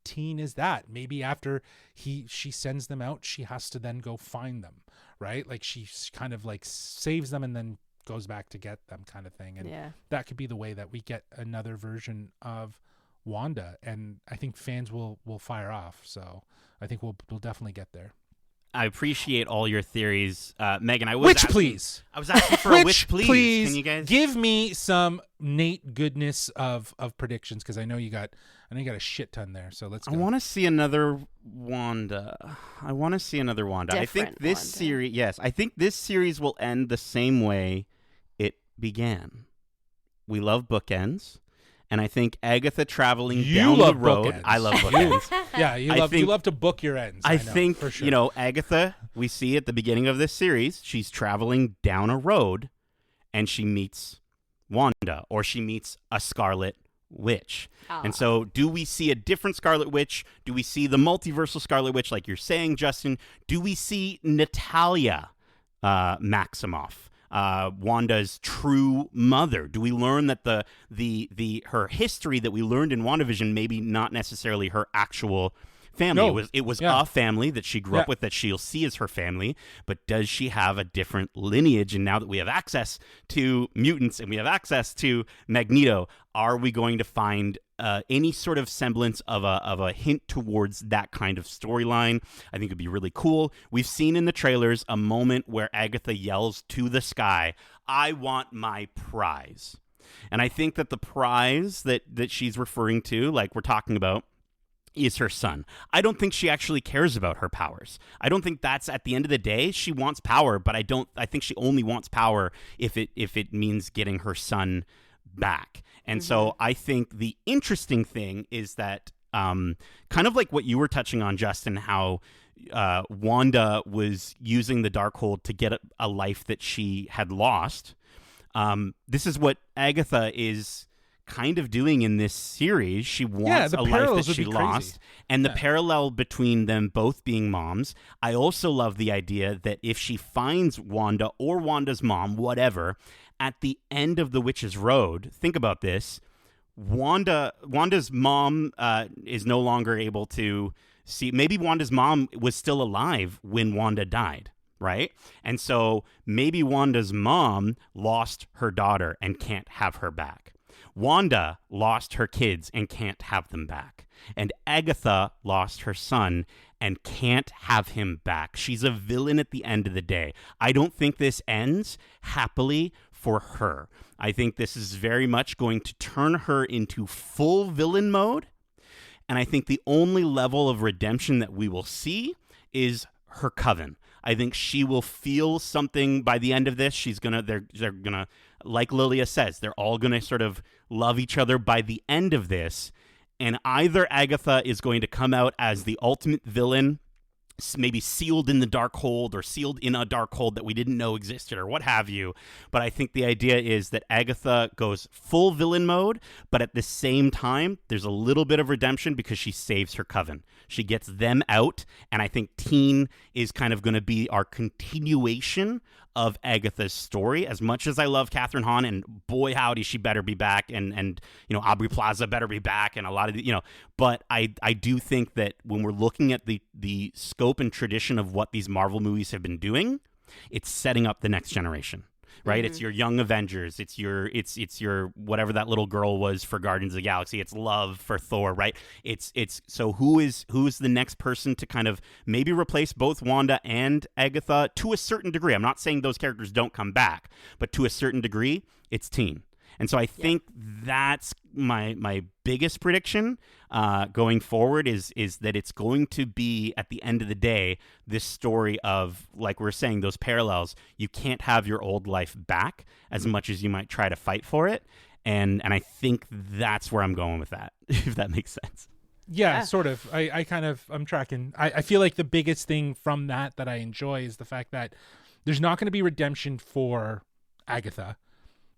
Teen is that. Maybe after she sends them out, she has to then go find them, right? Like she kind of like saves them and then goes back to get them, kind of thing. And that could be the way that we get another version of Wanda. And I think fans will fire off. So I think we'll definitely get there. I appreciate all your theories, Megan. I was Witch, asking, please. I was asking for a witch, please. Can you guys give me some Nate goodness of predictions? Because I know you got a shit ton there. So let's go. I want to see another Wanda. Different I think this Wanda. series, yes, I think this series will end the same way it began. We love bookends. And I think Agatha traveling down the road. Bookends. I love bookends. Yeah, you love to book your ends. I know, think, for sure. you know, Agatha, we see at the beginning of this series, she's traveling down a road and she meets Wanda, or she meets a Scarlet Witch. And so do we see a different Scarlet Witch? Do we see the multiversal Scarlet Witch like you're saying, Justin? Do we see Natalia Maximoff? Wanda's true mother? Do we learn that her history that we learned in WandaVision, maybe not necessarily her actual family? No. It was a family that she grew up with that she'll see as her family, but does she have a different lineage? And now that we have access to mutants and we have access to Magneto, are we going to find any sort of semblance of a hint towards that kind of storyline? I think it'd be really cool. We've seen in the trailers a moment where Agatha yells to the sky, "I want my prize." And I think that the prize that she's referring to, like we're talking about, is her son. I don't think she actually cares about her powers. I don't think that's, at the end of the day, she wants power, but I think she only wants power if it means getting her son back. And so I think the interesting thing is that kind of like what you were touching on, Justin, how Wanda was using the Darkhold to get a life that she had lost. This is what Agatha is kind of doing in this series. She wants a life that she lost. And the parallel between them both being moms, I also love the idea that if she finds Wanda or Wanda's mom, whatever, at the end of the Witch's Road, think about this, Wanda's mom is no longer able to see. Maybe Wanda's mom was still alive when Wanda died, right? And so maybe Wanda's mom lost her daughter and can't have her back. Wanda lost her kids and can't have them back. And Agatha lost her son and can't have him back. She's a villain at the end of the day. I don't think this ends happily for her. I think this is very much going to turn her into full villain mode. And I think the only level of redemption that we will see is her coven. I think she will feel something by the end of this. They're gonna, like Lilia says, they're all gonna sort of love each other by the end of this. And either Agatha is going to come out as the ultimate villain, maybe sealed in the Darkhold or sealed in a Darkhold that we didn't know existed or what have you. But I think the idea is that Agatha goes full villain mode, but at the same time, there's a little bit of redemption because she saves her coven. She gets them out, and I think Teen is kind of going to be our continuation of Agatha's story. As much as I love Catherine Hahn, and boy howdy, she better be back, and you know, Aubrey Plaza better be back, and a lot of the, but I do think that when we're looking at the scope and tradition of what these Marvel movies have been doing, it's setting up the next generation. right? It's your young Avengers. It's your whatever that little girl was for Guardians of the Galaxy. It's Love for Thor, right? It's so who is the next person to kind of maybe replace both Wanda and Agatha to a certain degree? I'm not saying those characters don't come back, but to a certain degree, it's teen. And so I think that's my biggest prediction going forward is that it's going to be, at the end of the day, this story of, like we're saying, those parallels. You can't have your old life back as much as you might try to fight for it. And I think that's where I'm going with that, if that makes sense. Yeah, sort of. I'm tracking. I feel like the biggest thing from that I enjoy is the fact that there's not going to be redemption for Agatha,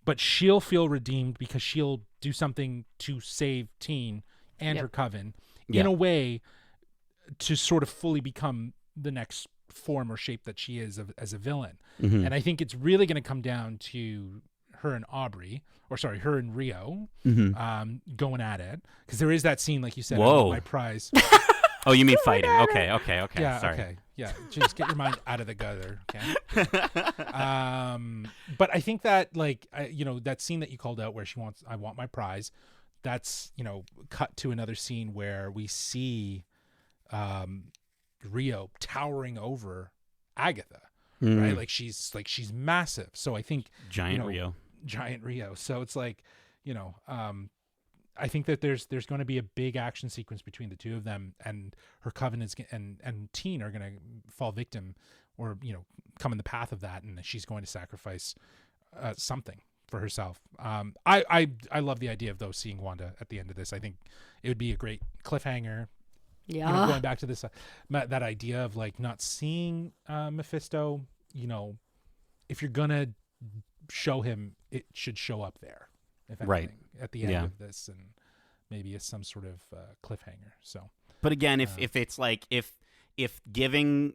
but she'll feel redeemed because she'll do something to save Teen and her coven in a way to sort of fully become the next form or shape that she is as a villain. And I think it's really going to come down to her and her and Rio going at it, because there is that scene, like you said, my prize. Oh, you mean fighting? Okay. Yeah, sorry. okay. Yeah, just get your mind out of the gutter, okay? But I think that, like, that scene that you called out where I want my prize, that's, cut to another scene where we see Rio towering over Agatha, right? Like she's massive. So I think Giant Rio. So it's like, I think that there's going to be a big action sequence between the two of them, and her coven and Teen are going to fall victim, or come in the path of that, and she's going to sacrifice something for herself. I love the idea of those seeing Wanda at the end of this. I think it would be a great cliffhanger. Yeah, going back to this that idea of like not seeing Mephisto. If you're gonna show him, it should show up there. If anything, at the end of this, and maybe it's some sort of cliffhanger. So, but again, if it's like if giving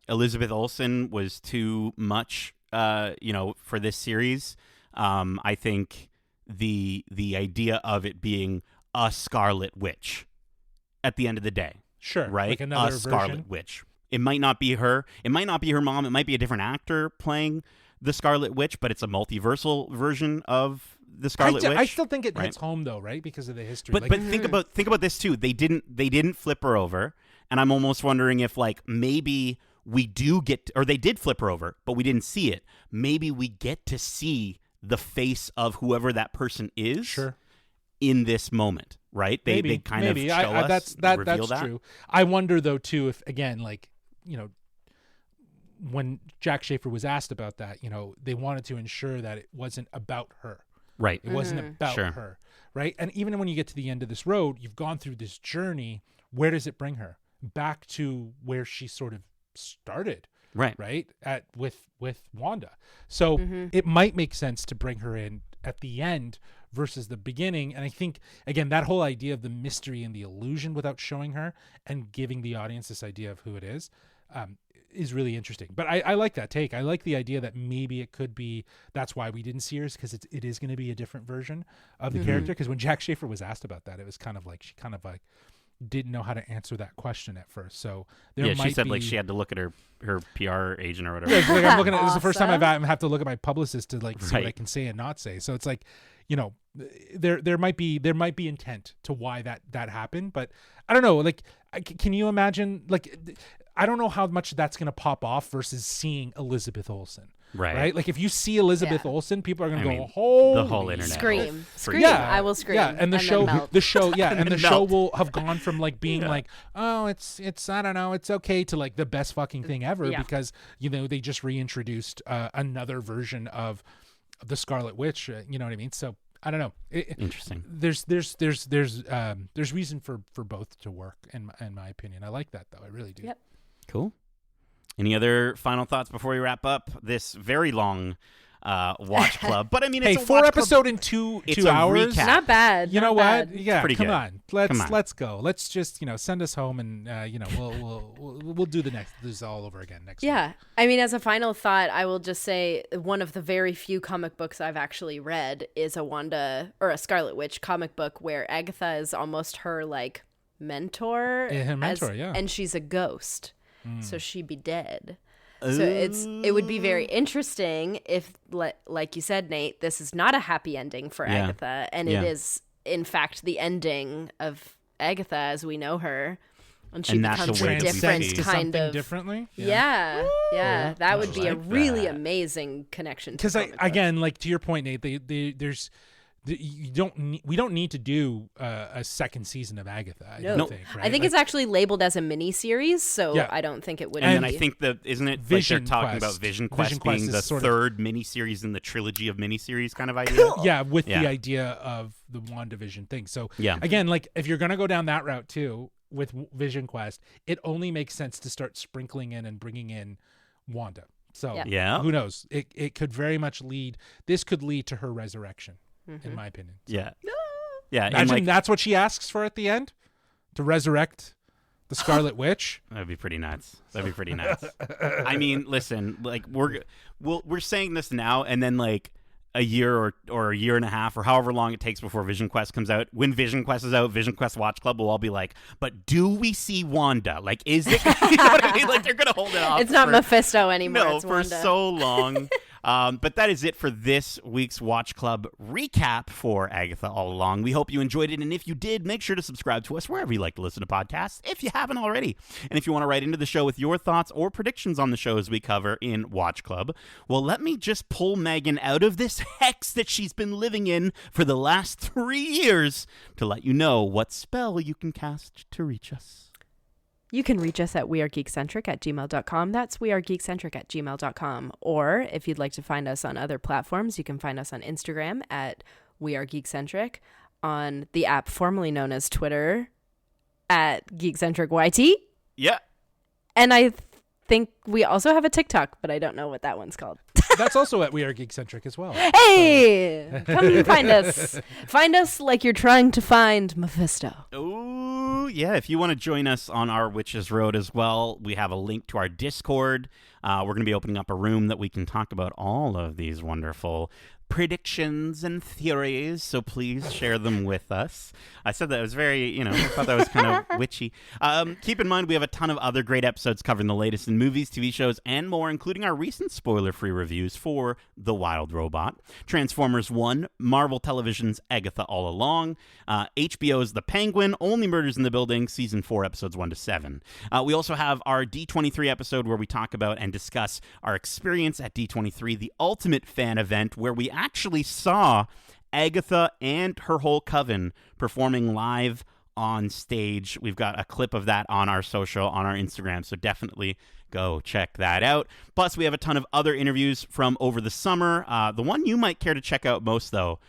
Elizabeth Olsen was too much, for this series, I think the idea of it being a Scarlet Witch at the end of the day, right? Like another Scarlet Witch. It might not be her. It might not be her mom. It might be a different actor playing the Scarlet Witch, but it's a multiversal version of the Scarlet Witch. I still think it hits home though, right? Because of the history. But think about this too. They didn't flip her over, and I'm almost wondering if like maybe we do get, or they did flip her over, but we didn't see it. Maybe we get to see the face of whoever that person is in this moment, right? They kind of show us, reveal that's true. I wonder though too if, again, like, when Jack Schaefer was asked about that, they wanted to ensure that it wasn't about her. Right. It wasn't about her. Right. And even when you get to the end of this road, you've gone through this journey. Where does it bring her? Back to where she sort of started. Right. Right. With Wanda. So it might make sense to bring her in at the end versus the beginning. And I think, again, that whole idea of the mystery and the illusion without showing her and giving the audience this idea of who it is really interesting. But I like that take. I like the idea that maybe it could be that's why we didn't see her, because it is going to be a different version of the character. Because when Jack Schaefer was asked about that, it was kind of like she kind of like didn't know how to answer that question at first. So she said like she had to look at her PR agent or whatever. Yeah, like I'm looking at this is the first time I have to look at my publicist to like see what I can say and not say. So it's like, there might be intent to why that happened, but I don't know. Like, can you imagine? Like, I don't know how much that's going to pop off versus seeing Elizabeth Olsen. Right. Like if you see Elizabeth Olsen, people are going to go, "Holy!" The whole internet scream. Yeah, I will scream. Yeah, and the show, and the show will have gone from like being like, "Oh, it's I don't know, it's okay," to like the best fucking thing ever because they just reintroduced another version of the Scarlet Witch. You know what I mean? So I don't know. Interesting. There's reason for both to work in my opinion. I like that though. I really do. Yep. Cool. Any other final thoughts before we wrap up this very long watch club? But I mean, it's a 4 watch episode club. in two It's a hours. recap. Not bad. You know what? Yeah, pretty come good. on. Let's go. Let's just send us home, and we'll do this all over again next week. Yeah. I mean, as a final thought, I will just say one of the very few comic books I've actually read is a Wanda or a Scarlet Witch comic book where Agatha is almost her like mentor. Her mentor, yeah. And she's a ghost. So she'd be dead. So it would be very interesting if, like you said, Nate, this is not a happy ending for Agatha, and it is, in fact, the ending of Agatha as we know her, and she becomes a different kind of differently. Yeah. That would be a really amazing connection. Because again, like to your point, Nate, we don't need to do a second season of Agatha. I don't think. Right? I think it's actually labeled as a mini series, so I don't think it would. And I think isn't it Vision like they're talking about Vision Quest being the third miniseries in the trilogy of miniseries kind of idea? Yeah, with the idea of the WandaVision thing. So again, like if you're gonna go down that route too with Vision Quest, it only makes sense to start sprinkling in and bringing in Wanda. So who knows? It could very much lead. This could lead to her resurrection. In my opinion. So. Yeah. Imagine that's what she asks for at the end, to resurrect the Scarlet Witch. That'd be pretty nuts. I mean, listen, like we're saying this now, and then like a year or a year and a half or however long it takes before Vision Quest comes out. When Vision Quest is out, Vision Quest Watch Club will all be like, but do we see Wanda? Like, is it? You know what I mean? Like, they're gonna hold it off. It's not Mephisto anymore. No, it's for Wanda. so long. But that is it for this week's Watch Club recap for Agatha All Along. We hope you enjoyed it, and if you did, make sure to subscribe to us wherever you like to listen to podcasts, if you haven't already. And if you want to write into the show with your thoughts or predictions on the shows we cover in Watch Club, well, let me just pull Megan out of this hex that she's been living in for the last 3 years to let you know what spell you can cast to reach us. You can reach us at wearegeekcentric@gmail.com. That's wearegeekcentric@gmail.com. Or if you'd like to find us on other platforms, you can find us on Instagram at wearegeekcentric, on the app formerly known as Twitter at geekcentricyt. Yeah. And I think we also have a TikTok, but I don't know what that one's called. That's also at We Are Geekcentric as well. Hey! Come and find us. Find us like you're trying to find Mephisto. Oh, yeah. If you want to join us on our Witches Road as well, we have a link to our Discord. We're going to be opening up a room that we can talk about all of these wonderful predictions and theories, so please share them with us. I said that it was very, I thought that was kind of witchy. Keep in mind, we have a ton of other great episodes covering the latest in movies, TV shows, and more, including our recent spoiler-free reviews for The Wild Robot, Transformers 1, Marvel Television's Agatha All Along, HBO's The Penguin, Only Murders in the Building, Season 4, Episodes 1 to 7. We also have our D23 episode where we talk about and discuss our experience at D23, the ultimate fan event, where we actually saw Agatha and her whole coven performing live on stage. We've got a clip of that on our social, on our Instagram, so definitely go check that out. Plus, we have a ton of other interviews from over the summer. The one you might care to check out most, though,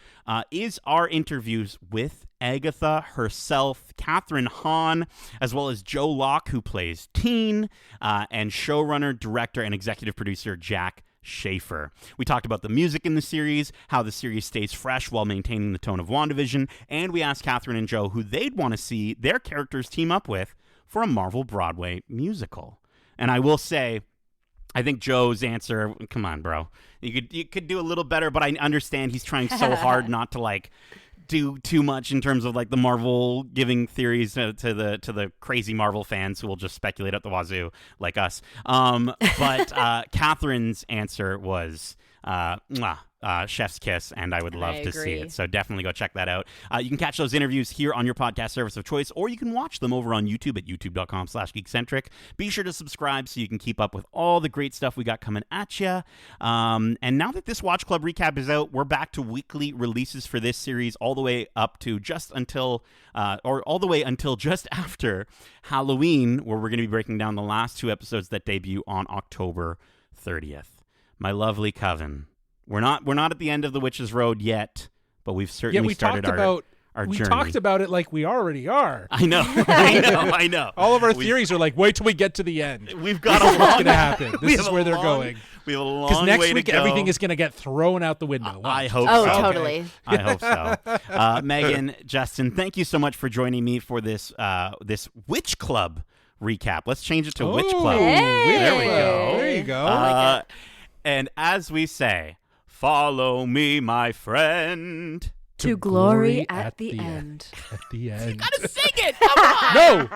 is our interviews with Agatha herself, Catherine Hahn, as well as Joe Locke, who plays Teen, and showrunner, director, and executive producer Jack Schaefer. We talked about the music in the series, how the series stays fresh while maintaining the tone of WandaVision, and we asked Catherine and Joe who they'd want to see their characters team up with for a Marvel Broadway musical. And I will say, I think Joe's answer, come on, bro. You could do a little better, but I understand he's trying so hard not to do too much in terms of the Marvel giving theories to the crazy Marvel fans who will just speculate at the wazoo like us. But Catherine's answer was chef's kiss, and I would love to see it. So definitely go check that out. You can catch those interviews here on your podcast service of choice, or you can watch them over on YouTube at youtube.com/geekcentric. Be sure to subscribe so you can keep up with all the great stuff we got coming at you. And now that this Watch Club recap is out, we're back to weekly releases for this series all the way up to just until just after Halloween, where we're going to be breaking down the last 2 episodes that debut on October 30th. My lovely coven. We're not at the end of the Witch's Road yet, but we've certainly started our journey. We talked about it like we already are. I know. I know. All of our theories are like, wait till we get to the end. We've got what's going to happen. This is where they're going. We have a long way to go. Because next week, everything is going to get thrown out the window. I hope so. Oh, totally. I hope so. Megan, Justin, thank you so much for joining me for this Witch Club recap. Let's change it to Witch Club. Hey. There we go. There you go. And as we say, follow me, my friend. To glory at the end. At the end. You gotta sing it! Come on! No!